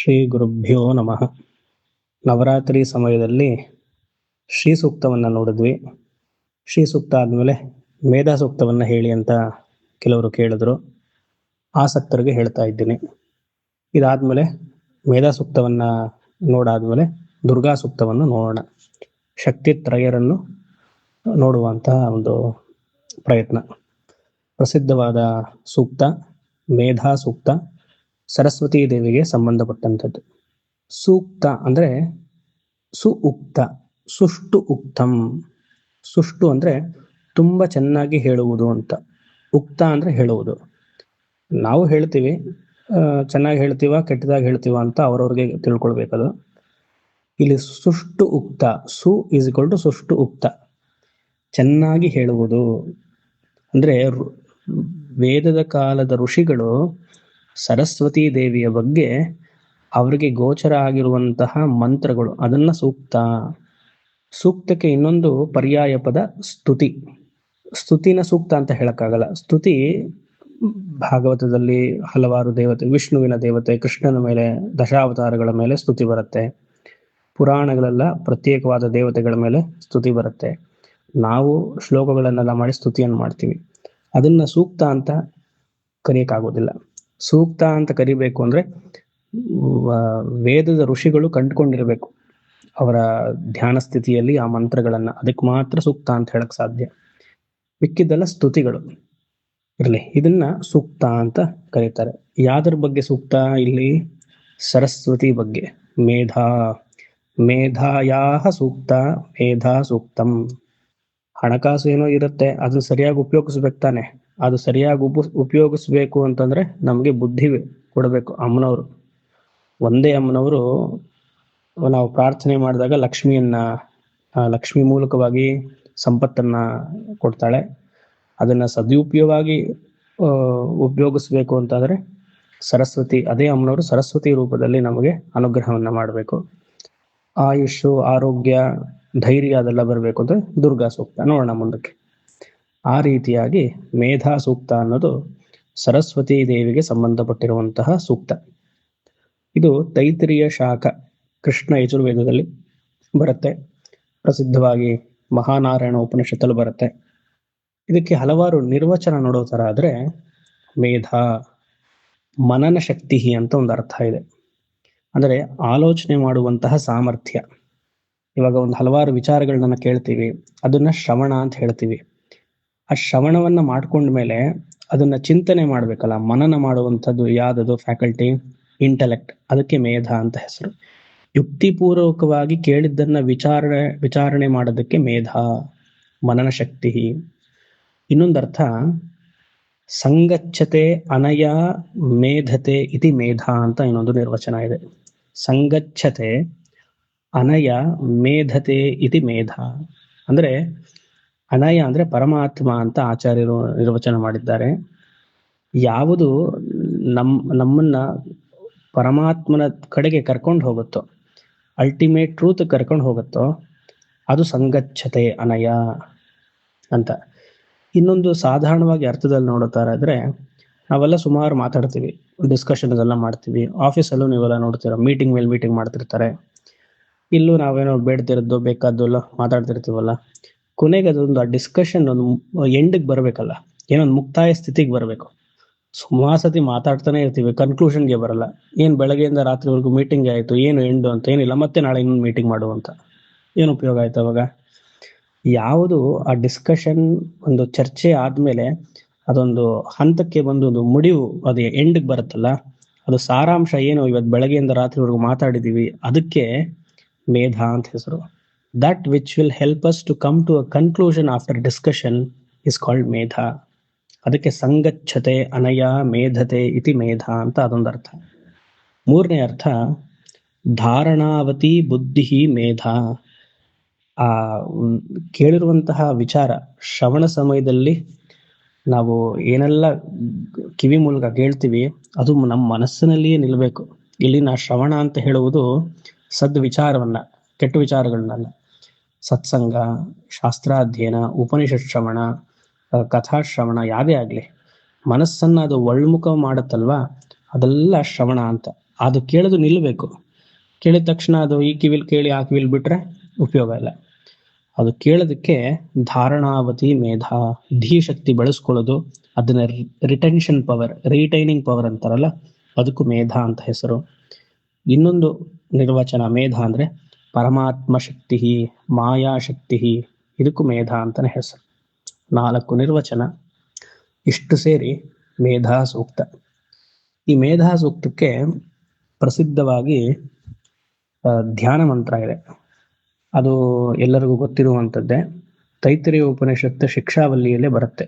ಶ್ರೀ ಗುರುಭ್ಯೋ ನಮಃ. ನವರಾತ್ರಿ ಸಮಯದಲ್ಲಿ ಶ್ರೀ ಸೂಕ್ತವನ್ನು ನೋಡಿದ್ವಿ. ಶ್ರೀ ಸೂಕ್ತ ಆದಮೇಲೆ ಮೇಧಾ ಸೂಕ್ತವನ್ನು ಹೇಳಿ ಅಂತ ಕೆಲವರು ಕೇಳಿದ್ರು. ಆಸಕ್ತರಿಗೆ ಹೇಳ್ತಾ ಇದ್ದೀನಿ. ಇದಾದ್ಮೇಲೆ ಮೇಧಾ ಸೂಕ್ತವನ್ನು ನೋಡಾದ್ಮೇಲೆ ದುರ್ಗಾ ಸೂಕ್ತವನ್ನು ನೋಡೋಣ. ಶಕ್ತಿ ತ್ರಯರನ್ನು ನೋಡುವಂತಹ ಒಂದು ಪ್ರಯತ್ನ. ಪ್ರಸಿದ್ಧವಾದ ಸೂಕ್ತ ಮೇಧಾ ಸೂಕ್ತ, ಸರಸ್ವತೀ ದೇವಿಗೆ ಸಂಬಂಧಪಟ್ಟಂಥದ್ದು. ಸೂಕ್ತ ಅಂದ್ರೆ ಸುಉಕ್ತ, ಸುಷ್ಟು ಉಕ್ತಂ. ಸುಷ್ಟು ಅಂದ್ರೆ ತುಂಬಾ ಚೆನ್ನಾಗಿ ಹೇಳುವುದು ಅಂತ. ಉಕ್ತ ಅಂದ್ರೆ ಹೇಳುವುದು. ನಾವು ಹೇಳ್ತೀವಿ, ಚೆನ್ನಾಗಿ ಹೇಳ್ತೀವ ಕೆಟ್ಟದಾಗಿ ಹೇಳ್ತೀವ ಅಂತ ಅವ್ರವ್ರಿಗೆ ತಿಳ್ಕೊಳ್ಬೇಕದು. ಇಲ್ಲಿ ಸುಷ್ಟು ಉಕ್ತ, ಸು ಈಸ್ ಈಕ್ವಲ್ ಟು ಸುಷ್ಟು ಉಕ್ತ, ಚೆನ್ನಾಗಿ ಹೇಳುವುದು ಅಂದ್ರೆ ವೇದದ ಕಾಲದ ಋಷಿಗಳು ಸರಸ್ವತೀ ದೇವಿಯ ಬಗ್ಗೆ ಅವರಿಗೆ ಗೋಚರ ಆಗಿರುವಂತಹ ಮಂತ್ರಗಳು, ಅದನ್ನ ಸೂಕ್ತ. ಸೂಕ್ತಕ್ಕೆ ಇನ್ನೊಂದು ಪರ್ಯಾಯ ಪದ ಸ್ತುತಿ. ಸ್ತುತಿನ ಸೂಕ್ತ ಅಂತ ಹೇಳಕ್ಕಾಗಲ್ಲ. ಸ್ತುತಿ ಭಾಗವತದಲ್ಲಿ ಹಲವಾರು ದೇವತೆ, ವಿಷ್ಣುವಿನ ದೇವತೆ ಕೃಷ್ಣನ ಮೇಲೆ, ದಶಾವತಾರಗಳ ಮೇಲೆ ಸ್ತುತಿ ಬರುತ್ತೆ. ಪುರಾಣಗಳೆಲ್ಲ ಪ್ರತ್ಯೇಕವಾದ ದೇವತೆಗಳ ಮೇಲೆ ಸ್ತುತಿ ಬರುತ್ತೆ. ನಾವು ಶ್ಲೋಕಗಳನ್ನೆಲ್ಲ ಮಾಡಿ ಸ್ತುತಿಯನ್ನು ಮಾಡ್ತೀವಿ. ಅದನ್ನ ಸೂಕ್ತ ಅಂತ ಕರೆಯಕ್ಕಾಗೋದಿಲ್ಲ. ಸೂಕ್ತ ಅಂತ ಕರಿಬೇಕು ಅಂದ್ರೆ ವೇದದ ಋಷಿಗಳು ಕಂಡುಕೊಂಡಿರ್ಬೇಕು ಅವರ ಧ್ಯಾನ ಸ್ಥಿತಿಯಲ್ಲಿ ಆ ಮಂತ್ರಗಳನ್ನ, ಅದಕ್ಕೆ ಮಾತ್ರ ಸೂಕ್ತ ಅಂತ ಹೇಳಕ್ ಸಾಧ್ಯ. ಮಿಕ್ಕಿದ್ದೆಲ್ಲ ಸ್ತುತಿಗಳು ಇರಲಿ. ಇದನ್ನ ಸೂಕ್ತ ಅಂತ ಕರೀತಾರೆ. ಯಾವ್ದ್ರ ಬಗ್ಗೆ ಸೂಕ್ತ? ಇಲ್ಲಿ ಸರಸ್ವತಿ ಬಗ್ಗೆ. ಮೇಧಾಯಾಹ ಸೂಕ್ತ, ಮೇಧಾ ಸೂಕ್ತಂ. ಹಣಕಾಸು ಏನೋ ಇರುತ್ತೆ, ಅದನ್ನ ಸರಿಯಾಗಿ ಉಪಯೋಗಿಸ್ಬೇಕು ತಾನೆ. ಅದು ಸರಿಯಾಗಿ ಉಪಯೋಗಿಸ್ಬೇಕು ಅಂತಂದ್ರೆ ನಮ್ಗೆ ಬುದ್ಧಿ ಕೊಡಬೇಕು ಅಮ್ಮನವರು. ಒಂದೇ ಅಮ್ಮನವರು ನಾವು ಪ್ರಾರ್ಥನೆ ಮಾಡಿದಾಗ ಲಕ್ಷ್ಮಿ ಮೂಲಕವಾಗಿ ಸಂಪತ್ತನ್ನ ಕೊಡ್ತಾಳೆ. ಅದನ್ನ ಸದುಪಯೋಗವಾಗಿ ಉಪಯೋಗಿಸ್ಬೇಕು ಅಂತಂದ್ರೆ ಸರಸ್ವತಿ, ಅದೇ ಅಮ್ಮನವರು ಸರಸ್ವತಿ ರೂಪದಲ್ಲಿ ನಮಗೆ ಅನುಗ್ರಹವನ್ನ ಮಾಡಬೇಕು. ಆಯುಷು, ಆರೋಗ್ಯ, ಧೈರ್ಯ ಅದೆಲ್ಲ ಬರಬೇಕು ಅಂದ್ರೆ ದುರ್ಗಾ ಸೂಕ್ತ. ನೋಡೋಣ ಮುಂದಕ್ಕೆ. ಆ ರೀತಿಯಾಗಿ ಮೇಧಾ ಸೂಕ್ತ ಅನ್ನೋದು ಸರಸ್ವತೀ ದೇವಿಗೆ ಸಂಬಂಧಪಟ್ಟಿರುವಂತಹ ಸೂಕ್ತ. ಇದು ತೈತ್ರಿಯ ಶಾಖ, ಕೃಷ್ಣ ಯಜುರ್ವೇದದಲ್ಲಿ ಬರುತ್ತೆ. ಪ್ರಸಿದ್ಧವಾಗಿ ಮಹಾನಾರಾಯಣ ಉಪನಿಷತ್ತಲ್ಲಿ ಬರುತ್ತೆ. ಇದಕ್ಕೆ ಹಲವಾರು ನಿರ್ವಚನ ನೋಡೋ ತರ ಆದ್ರೆ, ಮೇಧಾ ಮನನ ಶಕ್ತಿ ಅಂತ ಒಂದು ಅರ್ಥ ಇದೆ. ಅಂದ್ರೆ ಆಲೋಚನೆ ಮಾಡುವಂತಹ ಸಾಮರ್ಥ್ಯ. ಇವಾಗ ಒಂದು ಹಲವಾರು ವಿಚಾರಗಳನ್ನ ಕೇಳ್ತೀವಿ, ಅದನ್ನ ಶ್ರವಣ ಅಂತ ಹೇಳ್ತೀವಿ. ಆ ಶ್ರವಣವನ್ನ ಮಾಡ್ಕೊಂಡ್ಮೇಲೆ ಅದನ್ನ ಚಿಂತನೆ ಮಾಡ್ಬೇಕಲ್ಲ, ಮನನ ಮಾಡುವಂಥದ್ದು ಯಾವ್ದದು ಫ್ಯಾಕಲ್ಟಿ? ಇಂಟೆಲೆಕ್ಟ್. ಅದಕ್ಕೆ ಮೇಧಾ ಅಂತ ಹೆಸರು. ಯುಕ್ತಿಪೂರ್ವಕವಾಗಿ ಕೇಳಿದ್ದನ್ನ ವಿಚಾರಣೆ ಮಾಡೋದಕ್ಕೆ ಮೇಧಾ, ಮನನ ಶಕ್ತಿ. ಇನ್ನೊಂದರ್ಥ ಸಂಗಚ್ಛತೆ ಅನಯ ಮೇಧತೆ ಇತಿ ಮೇಧಾ ಅಂತ ಇನ್ನೊಂದು ನಿರ್ವಚನ ಇದೆ. ಸಂಗಚ್ಛತೆ ಅನಯ ಮೇಧತೆ ಇತಿ ಮೇಧಾ ಅಂದ್ರೆ, ಅನಯ ಅಂದ್ರೆ ಪರಮಾತ್ಮ ಅಂತ ಆಚಾರ್ಯರು ನಿರ್ವಚನ ಮಾಡಿದ್ದಾರೆ. ಯಾವುದು ನಮ್ಮನ್ನ ಪರಮಾತ್ಮನ ಕಡೆಗೆ ಕರ್ಕೊಂಡು ಹೋಗುತ್ತೋ, ಅಲ್ಟಿಮೇಟ್ ಟ್ರೂತ್ ಕರ್ಕೊಂಡು ಹೋಗುತ್ತೋ, ಅದು ಸಂಗಚ್ಛತೆ ಅನಯ ಅಂತ. ಇನ್ನೊಂದು ಸಾಧಾರಣವಾಗಿ ಅರ್ಥದಲ್ಲಿ ನೋಡುತ್ತಾರೆ ಆದ್ರೆ, ನಾವೆಲ್ಲ ಸುಮಾರು ಮಾತಾಡ್ತೀವಿ, ಡಿಸ್ಕಷನ್ ಎಲ್ಲ ಮಾಡ್ತೀವಿ. ಆಫೀಸಲ್ಲೂ ನೀವೆಲ್ಲ ನೋಡ್ತೀರ, ಮೀಟಿಂಗ್ ಮೇಲೆ ಮೀಟಿಂಗ್ ಮಾಡ್ತಿರ್ತಾರೆ. ಇಲ್ಲೂ ನಾವೇನೋ ಬೇಡ್ತಿರೋದು ಬೇಕಾದ್ದು ಎಲ್ಲ ಮಾತಾಡ್ತಿರ್ತೀವಲ್ಲ. ಕೊನೆಗೆ ಅದೊಂದು ಆ ಡಿಸ್ಕಷನ್ ಒಂದು ಎಂಡಿಗೆ ಬರ್ಬೇಕಲ್ಲ, ಏನೊಂದು ಮುಕ್ತಾಯ ಸ್ಥಿತಿಗೆ ಬರ್ಬೇಕು. ಸುಮಾರು ಸತಿ ಮಾತಾಡ್ತಾನೆ ಇರ್ತೀವಿ, ಕನ್ಕ್ಲೂಷನ್ಗೆ ಬರಲ್ಲ. ಏನ್ ಬೆಳಗ್ಗೆಯಿಂದ ರಾತ್ರಿವರೆಗೂ ಮೀಟಿಂಗ್ ಆಯ್ತು, ಏನು ಎಂಡು ಅಂತ ಏನಿಲ್ಲ, ಮತ್ತೆ ನಾಳೆ ಇನ್ನೊಂದು ಮೀಟಿಂಗ್ ಮಾಡುವಂತ ಏನು ಉಪಯೋಗ ಆಯ್ತು ಅವಾಗ? ಯಾವುದು ಆ ಡಿಸ್ಕಷನ್ ಒಂದು ಚರ್ಚೆ ಆದ್ಮೇಲೆ ಅದೊಂದು ಹಂತಕ್ಕೆ ಬಂದು ಮುಡಿವು, ಅದು ಎಂಡಿಗೆ ಬರುತ್ತಲ್ಲ, ಅದು ಸಾರಾಂಶ ಏನು ಇವತ್ತು ಬೆಳಗ್ಗೆಯಿಂದ ರಾತ್ರಿವರೆಗೂ ಮಾತಾಡಿದೀವಿ, ಅದಕ್ಕೆ ಮೇಧಾ ಅಂತ ಹೆಸರು. That which will help us to come to a conclusion after discussion is called ಮೇಧಾ. ಅದಕ್ಕೆ ಸಂಗಚ್ಛತೆ ಅನಯ ಮೇಧತೆ ಇತಿ ಮೇಧಾ ಅಂತ ಅದೊಂದು ಅರ್ಥ. ಮೂರನೇ ಅರ್ಥ ಧಾರಣಾವತಿ ಬುದ್ಧಿ ಮೇಧಾ. ಆ ಕೇಳಿರುವಂತಹ ವಿಚಾರ ಶ್ರವಣ ಸಮಯದಲ್ಲಿ ನಾವು ಏನೆಲ್ಲ ಕಿವಿ ಮೂಲಕ ಕೇಳ್ತೀವಿ ಅದು ನಮ್ಮ ಮನಸ್ಸಿನಲ್ಲಿಯೇ ನಿಲ್ಬೇಕು. ಇಲ್ಲಿನ ಶ್ರವಣ ಅಂತ ಹೇಳುವುದು ಸದ್ವಿಚಾರವನ್ನ, ಕೆಟ್ಟ ವಿಚಾರಗಳನ್ನಲ್ಲ. ಸತ್ಸಂಗ, ಶಾಸ್ತ್ರಾಧ್ಯಯನ, ಉಪನಿಷತ್ ಶ್ರವಣ, ಕಥಾಶ್ರವಣ ಯಾವ್ದೇ ಆಗ್ಲಿ, ಮನಸ್ಸನ್ನ ಅದು ಒಳ್ಮುಖ ಮಾಡುತ್ತಲ್ವಾ, ಅದೆಲ್ಲ ಶ್ರವಣ ಅಂತ. ಅದು ಕೇಳೋದು ನಿಲ್ಲಬೇಕು. ಕೇಳಿದ ತಕ್ಷಣ ಅದು ಈ ಕಿವಿಲ್ ಕೇಳಿ ಆ ಕಿವಿಲ್ ಬಿಟ್ರೆ ಉಪಯೋಗ ಇಲ್ಲ. ಅದು ಕೇಳೋದಕ್ಕೆ ಧಾರಣಾವತಿ ಮೇಧ, ಧೀಶಕ್ತಿ ಬೆಳೆಸ್ಕೊಳ್ಳೋದು, ಅದನ್ನ ರಿಟೆನ್ಷನ್ ಪವರ್, ರಿಟೈನಿಂಗ್ ಪವರ್ ಅಂತಾರಲ್ಲ, ಅದಕ್ಕೂ ಮೇಧ ಅಂತ ಹೆಸರು. ಇನ್ನೊಂದು ನಿರ್ವಚನ ಮೇಧ ಅಂದ್ರೆ ಪರಮಾತ್ಮ ಶಕ್ತಿ, ಮಾಯಾಶಕ್ತಿ, ಇದಕ್ಕೂ ಮೇಧ ಅಂತಾನೆ ಹೆಸರು. 4 ನಿರ್ವಚನ. ಇಷ್ಟು ಸೇರಿ ಮೇಧಾ ಸೂಕ್ತ. ಈ ಮೇಧಾ ಸೂಕ್ತಕ್ಕೆ ಪ್ರಸಿದ್ಧವಾಗಿ ಧ್ಯಾನ ಮಂತ್ರ ಇದೆ. ಅದು ಎಲ್ಲರಿಗೂ ಗೊತ್ತಿರುವಂಥದ್ದೇ. ತೈತ್ರಿಯ ಉಪನಿಷತ್ತು ಶಿಕ್ಷಾವಲ್ಲಿಯಲ್ಲೇ ಬರುತ್ತೆ.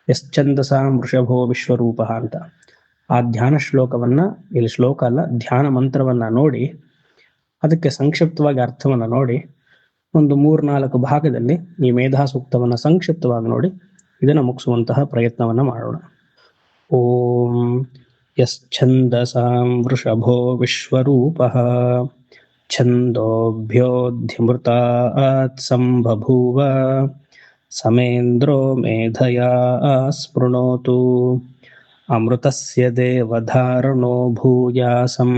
ಯಶ್ಚಂದಸಾಂ ವೃಷಭೋ ವಿಶ್ವರೂಪ ಅಂತ. ಆ ಧ್ಯಾನ ಶ್ಲೋಕವನ್ನ, ಇಲ್ಲಿ ಶ್ಲೋಕ ಅಲ್ಲ, ಧ್ಯಾನ ಮಂತ್ರವನ್ನ ನೋಡಿ, ಅದಕ್ಕೆ ಸಂಕ್ಷಿಪ್ತವಾಗಿ ಅರ್ಥವನ್ನ ನೋಡಿ, ಒಂದು 3-4 ಭಾಗದಲ್ಲಿ ಈ ಮೇಧಾ ಸೂಕ್ತವನ್ನ ಸಂಕ್ಷಿಪ್ತವಾಗಿ ನೋಡಿ ಇದನ್ನ ಮುಗಿಸುವಂತಹ ಪ್ರಯತ್ನವನ್ನ ಮಾಡೋಣ. ಓಂ ಯಶ್ಚಂದಸಾಂ ವೃಷಭೋ ವಿಶ್ವರೂಪಃ ಛಂದೋಭ್ಯೋऽಧ್ಯಮೃತಾತ್ ಸಂಬಭೂವ ಸಮೇಂದ್ರೋ ಮೇಧಯಾ ಸ್ಪೃಣೋತು ಅಮೃತಸ್ಯ ದೇವಧಾರಣೋ ಭೂಯಾಸಂ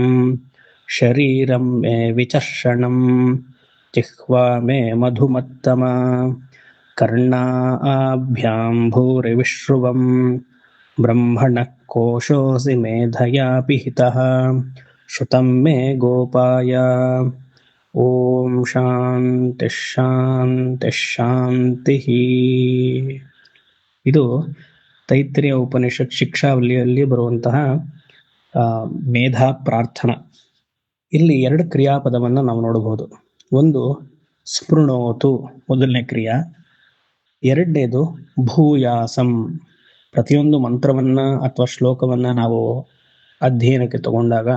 ಶರೀರಂ ಮೇ ವಿಚರ್ಷಣಂ ಜಿಹ್ವಾ ಮೇ ಮಧುಮತ್ತಮ ಕರ್ಣಾಭ್ಯಾಂ ಭೂರಿ ವಿಶ್ರುವಂ ಬ್ರಹ್ಮಣಃ ಕೋಶೋऽಸಿ ಮೇಧಯಾ ಪಿಹಿತಃ ಶ್ರುತಂ ಮೇ ಗೋಪಾಯ. ಓಂ ಶಾಂತಿ ಶಾಂತಿ ಶಾಂತಿ. ಇದು ತೈತ್ರಿಯ ಉಪನಿಷತ್ ಶಿಕ್ಷಾವಲಿಯಲ್ಲಿ ಬರುವಂತಹ ಮೇಧಾ ಪ್ರಾರ್ಥನಾ. ಇಲ್ಲಿ 2 ಕ್ರಿಯಾಪದವನ್ನ ನಾವು ನೋಡಬಹುದು. ಒಂದು ಸ್ಪೃಣೋತು, ಮೊದಲನೇ ಕ್ರಿಯಾ. ಎರಡನೇದು ಭೂಯಾಸಂ. ಪ್ರತಿಯೊಂದು ಮಂತ್ರವನ್ನ ಅಥವಾ ಶ್ಲೋಕವನ್ನ ನಾವು ಅಧ್ಯಯನಕ್ಕೆ ತಗೊಂಡಾಗ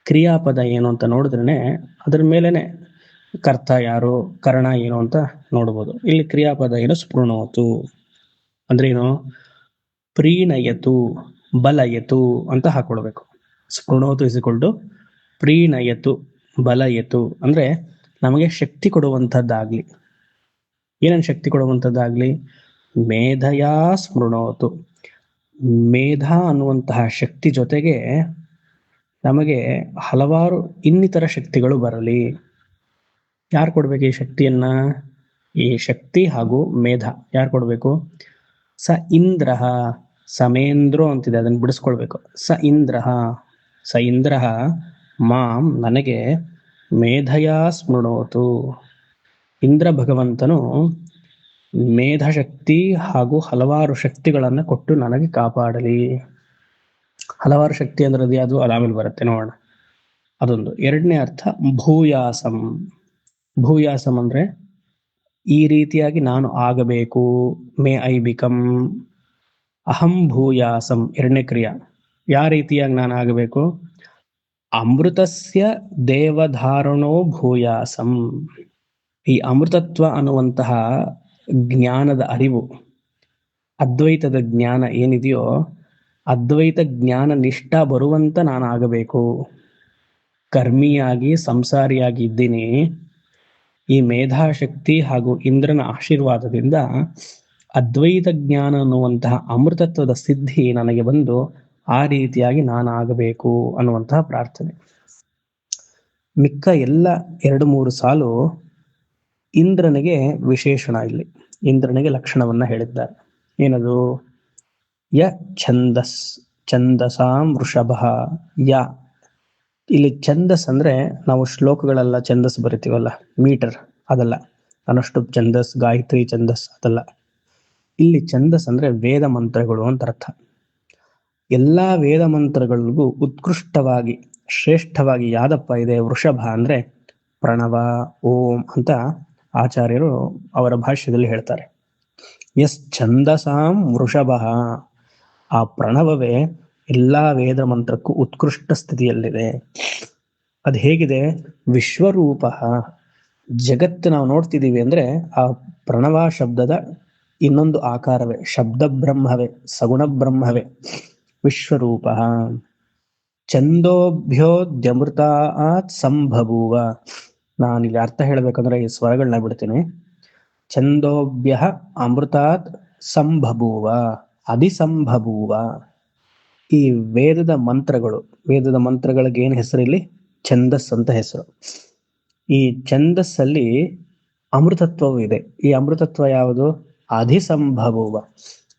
ಕ್ರಿಯಾಪದ ಏನು ಅಂತ ನೋಡಿದ್ರೆ ಅದ್ರ ಮೇಲೆನೆ ಕರ್ತ ಯಾರು, ಕರ್ಣ ಏನು ಅಂತ ನೋಡ್ಬೋದು. ಇಲ್ಲಿ ಕ್ರಿಯಾಪದ ಏನು, ಸ್ಪೃಣೋತು ಅಂದ್ರೆ ಏನು, ಪ್ರೀಣಯತು, ಬಲಯತು ಅಂತ ಹಾಕೊಳ್ಬೇಕು. ಸ್ಪೃಣೋತು ಇಸಿಕೊಂಡು ಪ್ರೀಣಯತು, ಬಲಯತು ಅಂದ್ರೆ ನಮಗೆ ಶಕ್ತಿ ಕೊಡುವಂಥದ್ದಾಗ್ಲಿ. ಏನೇನು ಶಕ್ತಿ ಕೊಡುವಂಥದ್ದಾಗ್ಲಿ? ಮೇಧಯಾ ಸ್ಮೃಣೋತು. ಮೇಧ ಅನ್ನುವಂತಹ ಶಕ್ತಿ ಜೊತೆಗೆ ನಮಗೆ ಹಲವಾರು ಇನ್ನಿತರ ಶಕ್ತಿಗಳು ಬರಲಿ. ಯಾರು ಕೊಡ್ಬೇಕು ಈ ಶಕ್ತಿಯನ್ನ? ಈ ಶಕ್ತಿ ಹಾಗೂ ಮೇಧ ಯಾರು ಕೊಡ್ಬೇಕು? ಸ ಇಂದ್ರ, ಸಮೇಂದ್ರೋ ಅಂತಿದೆ, ಅದನ್ನು ಬಿಡಿಸ್ಕೊಳ್ಬೇಕು. ಸ ಇಂದ್ರ ಮಾಂ, ನನಗೆ ಮೇಧಯಾ ಸ್ಮೃಣೋತು. ಇಂದ್ರ ಭಗವಂತನು ಮೇಧಶಕ್ತಿ ಹಾಗೂ ಹಲವಾರು ಶಕ್ತಿಗಳನ್ನ ಕೊಟ್ಟು ನನಗೆ ಕಾಪಾಡಲಿ. ಹಲವಾರು ಶಕ್ತಿ ಅಂದ್ರೆ ಅದು ಆಮೇಲೆ ಬರುತ್ತೆ, ನೋಡೋಣ. ಅದೊಂದು. ಎರಡನೇ ಅರ್ಥ ಭೂಯಾಸಂ. ಭೂಯಾಸಂ ಅಂದ್ರೆ ಈ ರೀತಿಯಾಗಿ ನಾನು ಆಗಬೇಕು. May I become. ಅಹಂ ಭೂಯಾಸಂ ಎರಡನೇ ಕ್ರಿಯಾ. ಯಾವ ರೀತಿಯಾಗಿ ನಾನು ಆಗಬೇಕು? ಅಮೃತಸ್ಯ ದೇವಧಾರಣೋ ಭೂಯಾಸಂ. ಈ ಅಮೃತತ್ವ ಅನ್ನುವಂತಹ ಜ್ಞಾನದ ಅರಿವು, ಅದ್ವೈತದ ಜ್ಞಾನ ಏನಿದೆಯೋ, ಅದ್ವೈತ ಜ್ಞಾನ ನಿಷ್ಠ ಬರುವಂತ ನಾನು ಆಗಬೇಕು. ಕರ್ಮಿಯಾಗಿ ಸಂಸಾರಿಯಾಗಿ ಇದ್ದೀನಿ. ಈ ಮೇಧಾಶಕ್ತಿ ಹಾಗೂ ಇಂದ್ರನ ಆಶೀರ್ವಾದದಿಂದ ಅದ್ವೈತ ಜ್ಞಾನ ಅನ್ನುವಂತಹ ಅಮೃತತ್ವದ ಸಿದ್ಧಿ ನನಗೆ ಬಂದು ಆ ರೀತಿಯಾಗಿ ನಾನು ಆಗಬೇಕು ಅನ್ನುವಂತಹ ಪ್ರಾರ್ಥನೆ. ಮಿಕ್ಕ ಎಲ್ಲ 2-3 ಸಾಲು ಇಂದ್ರನಿಗೆ ವಿಶೇಷಣ. ಇಲ್ಲಿ ಇಂದ್ರನಿಗೆ ಲಕ್ಷಣವನ್ನ ಹೇಳಿದ್ದಾರೆ. ಏನದು? ಯ ಛಂದಸ್, ಛಂದಸಾಂ ವೃಷಭ. ಯ, ಇಲ್ಲಿ ಛಂದಸ್ ಅಂದ್ರೆ ನಾವು ಶ್ಲೋಕಗಳೆಲ್ಲ ಛಂದಸ್ ಬರಿತೀವಲ್ಲ, ಮೀಟರ್, ಅದಲ್ಲ. ಅನಷ್ಟು ಛಂದಸ್, ಗಾಯತ್ರಿ ಛಂದಸ್ ಅದಲ್ಲ. ಇಲ್ಲಿ ಛಂದಸ್ ಅಂದ್ರೆ ವೇದ ಮಂತ್ರಗಳು ಅಂತ ಅರ್ಥ. ಎಲ್ಲಾ ವೇದ ಮಂತ್ರಗಳಿಗೂ ಉತ್ಕೃಷ್ಟವಾಗಿ, ಶ್ರೇಷ್ಠವಾಗಿ ಯಾದಪ್ಪ ಇದೆ? ವೃಷಭ ಅಂದ್ರೆ ಪ್ರಣವ, ಓಂ ಅಂತ ಆಚಾರ್ಯರು ಅವರ ಭಾಷ್ಯದಲ್ಲಿ ಹೇಳ್ತಾರೆ. ಎಸ್ ಛಂದಸಾಂ ವೃಷಭ, ಆ ಪ್ರಣವವೇ ಎಲ್ಲಾ ವೇದ ಮಂತ್ರಕ್ಕೂ ಉತ್ಕೃಷ್ಟ ಸ್ಥಿತಿಯಲ್ಲಿದೆ. ಅದು ಹೇಗಿದೆ? ವಿಶ್ವರೂಪ. ಜಗತ್ತು ನಾವು ನೋಡ್ತಿದ್ದೀವಿ ಅಂದ್ರೆ ಆ ಪ್ರಣವ ಶಬ್ದದ ಇನ್ನೊಂದು ಆಕಾರವೇ, ಶಬ್ದ ಬ್ರಹ್ಮವೇ, ಸಗುಣ ಬ್ರಹ್ಮವೇ ವಿಶ್ವರೂಪ. ಛಂದೋಭ್ಯೋದ್ಯಮೃತಾತ್ ಸಂಭಭೂವ. ನಾನಿಲ್ಲಿ ಅರ್ಥ ಹೇಳ್ಬೇಕಂದ್ರೆ ಈ ಸ್ವರಗಳನ್ನ ಬಿಡ್ತೀನಿ. ಛಂದೋಭ್ಯ ಅಮೃತಾತ್ ಸಂಭಭೂವ, ಅಧಿಸಂಭಭೂವ. ಈ ವೇದದ ಮಂತ್ರಗಳಿಗೆ ಏನ್ ಹೆಸರು ಇಲ್ಲಿ? ಛಂದಸ್ ಅಂತ ಹೆಸರು. ಈ ಛಂದಸ್ಸಲ್ಲಿ ಅಮೃತತ್ವವೂ ಇದೆ. ಈ ಅಮೃತತ್ವ ಯಾವುದು? ಅಧಿಸಂಭವ.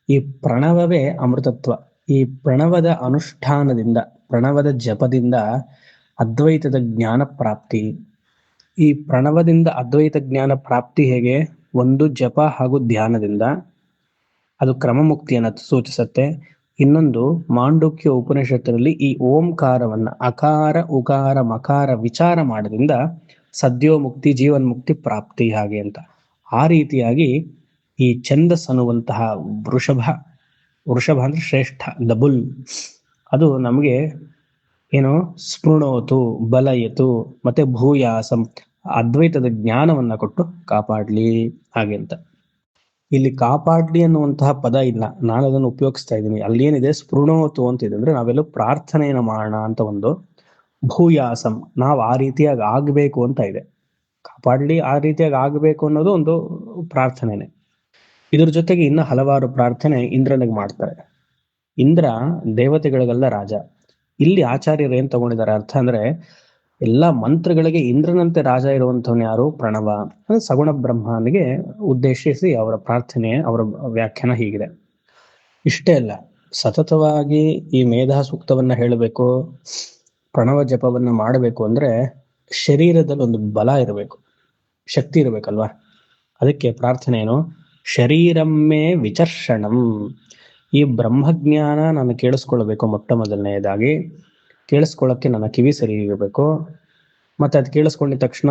ಈ ಪ್ರಣವವೇ ಅಮೃತತ್ವ. ಈ ಪ್ರಣವದ ಅನುಷ್ಠಾನದಿಂದ, ಪ್ರಣವದ ಜಪದಿಂದ ಅದ್ವೈತದ ಜ್ಞಾನ ಪ್ರಾಪ್ತಿ. ಈ ಪ್ರಣವದಿಂದ ಅದ್ವೈತ ಜ್ಞಾನ ಪ್ರಾಪ್ತಿ ಹೇಗೆ? ಒಂದು ಜಪ ಹಾಗೂ ಧ್ಯಾನದಿಂದ, ಅದು ಕ್ರಮ ಮುಕ್ತಿಯನ್ನು ಸೂಚಿಸುತ್ತೆ. ಇನ್ನೊಂದು ಮಾಂಡುಕ್ಯ ಉಪನಿಷತ್ತಿನಲ್ಲಿ ಈ ಓಂಕಾರವನ್ನ ಅಕಾರ ಉಕಾರ ಮಕಾರ ವಿಚಾರ ಮಾಡೋದ್ರಿಂದ ಸದ್ಯೋಮುಕ್ತಿ ಜೀವನ್ಮುಕ್ತಿ ಪ್ರಾಪ್ತಿ ಹಾಗೆ ಅಂತ. ಆ ರೀತಿಯಾಗಿ ಈ ಛಂದಸ್ ಅನ್ನುವಂತಹ ವೃಷಭ ಅಂದ್ರೆ ಶ್ರೇಷ್ಠ, ದ ಬುಲ್, ಅದು ನಮಗೆ ಏನು ಸ್ಪೃಣೋತು, ಬಲಯತು, ಮತ್ತೆ ಭೂಯಾಸಂ, ಅದ್ವೈತದ ಜ್ಞಾನವನ್ನ ಕೊಟ್ಟು ಕಾಪಾಡ್ಲಿ ಹಾಗೆ ಅಂತ. ಇಲ್ಲಿ ಕಾಪಾಡ್ಲಿ ಅನ್ನುವಂತಹ ಪದ ಇಲ್ಲ, ನಾನು ಅದನ್ನು ಉಪಯೋಗಿಸ್ತಾ ಇದ್ದೀನಿ. ಅಲ್ಲೇನಿದೆ ಸ್ಪೃಣೋತು ಅಂತಿದೆ, ಅಂದ್ರೆ ನಾವೆಲ್ಲ ಪ್ರಾರ್ಥನೆಯನ್ನು ಮಾಡೋಣ ಅಂತ. ಒಂದು ಭೂಯಾಸಂ, ನಾವು ಆ ರೀತಿಯಾಗಿ ಆಗ್ಬೇಕು ಅಂತ ಇದೆ. ಕಾಪಾಡ್ಲಿ ಆ ರೀತಿಯಾಗಿ ಆಗ್ಬೇಕು ಅನ್ನೋದು ಒಂದು ಪ್ರಾರ್ಥನೆನೆ. ಇದ್ರ ಜೊತೆಗೆ ಇನ್ನ ಹಲವಾರು ಪ್ರಾರ್ಥನೆ ಇಂದ್ರನಿಗೆ ಮಾಡ್ತಾರೆ. ಇಂದ್ರ ದೇವತೆಗಳಿಗೆಲ್ಲ ರಾಜ. ಇಲ್ಲಿ ಆಚಾರ್ಯರು ಏನ್ ತಗೊಂಡಿದ್ದಾರೆ ಅರ್ಥ ಅಂದ್ರೆ, ಎಲ್ಲಾ ಮಂತ್ರಗಳಿಗೆ ಇಂದ್ರನಂತೆ ರಾಜ ಇರುವಂತವನು ಯಾರು? ಪ್ರಣವ. ಸಗುಣ ಬ್ರಹ್ಮನಿಗೆ ಉದ್ದೇಶಿಸಿ ಅವರ ಪ್ರಾರ್ಥನೆ, ಅವರ ವ್ಯಾಖ್ಯಾನ ಹೀಗಿದೆ. ಇಷ್ಟೇ ಅಲ್ಲ, ಸತತವಾಗಿ ಈ ಮೇಧಾ ಸೂಕ್ತವನ್ನ ಹೇಳಬೇಕು, ಪ್ರಣವ ಜಪವನ್ನ ಮಾಡಬೇಕು ಅಂದ್ರೆ ಶರೀರದಲ್ಲಿ ಒಂದು ಬಲ ಇರಬೇಕು, ಶಕ್ತಿ ಇರಬೇಕಲ್ವಾ. ಅದಕ್ಕೆ ಪ್ರಾರ್ಥನೆ ಏನು? ಶರೀರಮ್ಮೆ ವಿಚರ್ಷಣಂ. ಈ ಬ್ರಹ್ಮಜ್ಞಾನ ನಾನು ಕೇಳಿಸ್ಕೊಳ್ಬೇಕು. ಮೊಟ್ಟ ಮೊದಲನೆಯದಾಗಿ ಕೇಳಿಸ್ಕೊಳ್ಳಕ್ಕೆ ನನ್ನ ಕಿವಿ ಸರಿ ಇರಬೇಕು. ಮತ್ತೆ ಅದು ಕೇಳಿಸ್ಕೊಂಡಿದ ತಕ್ಷಣ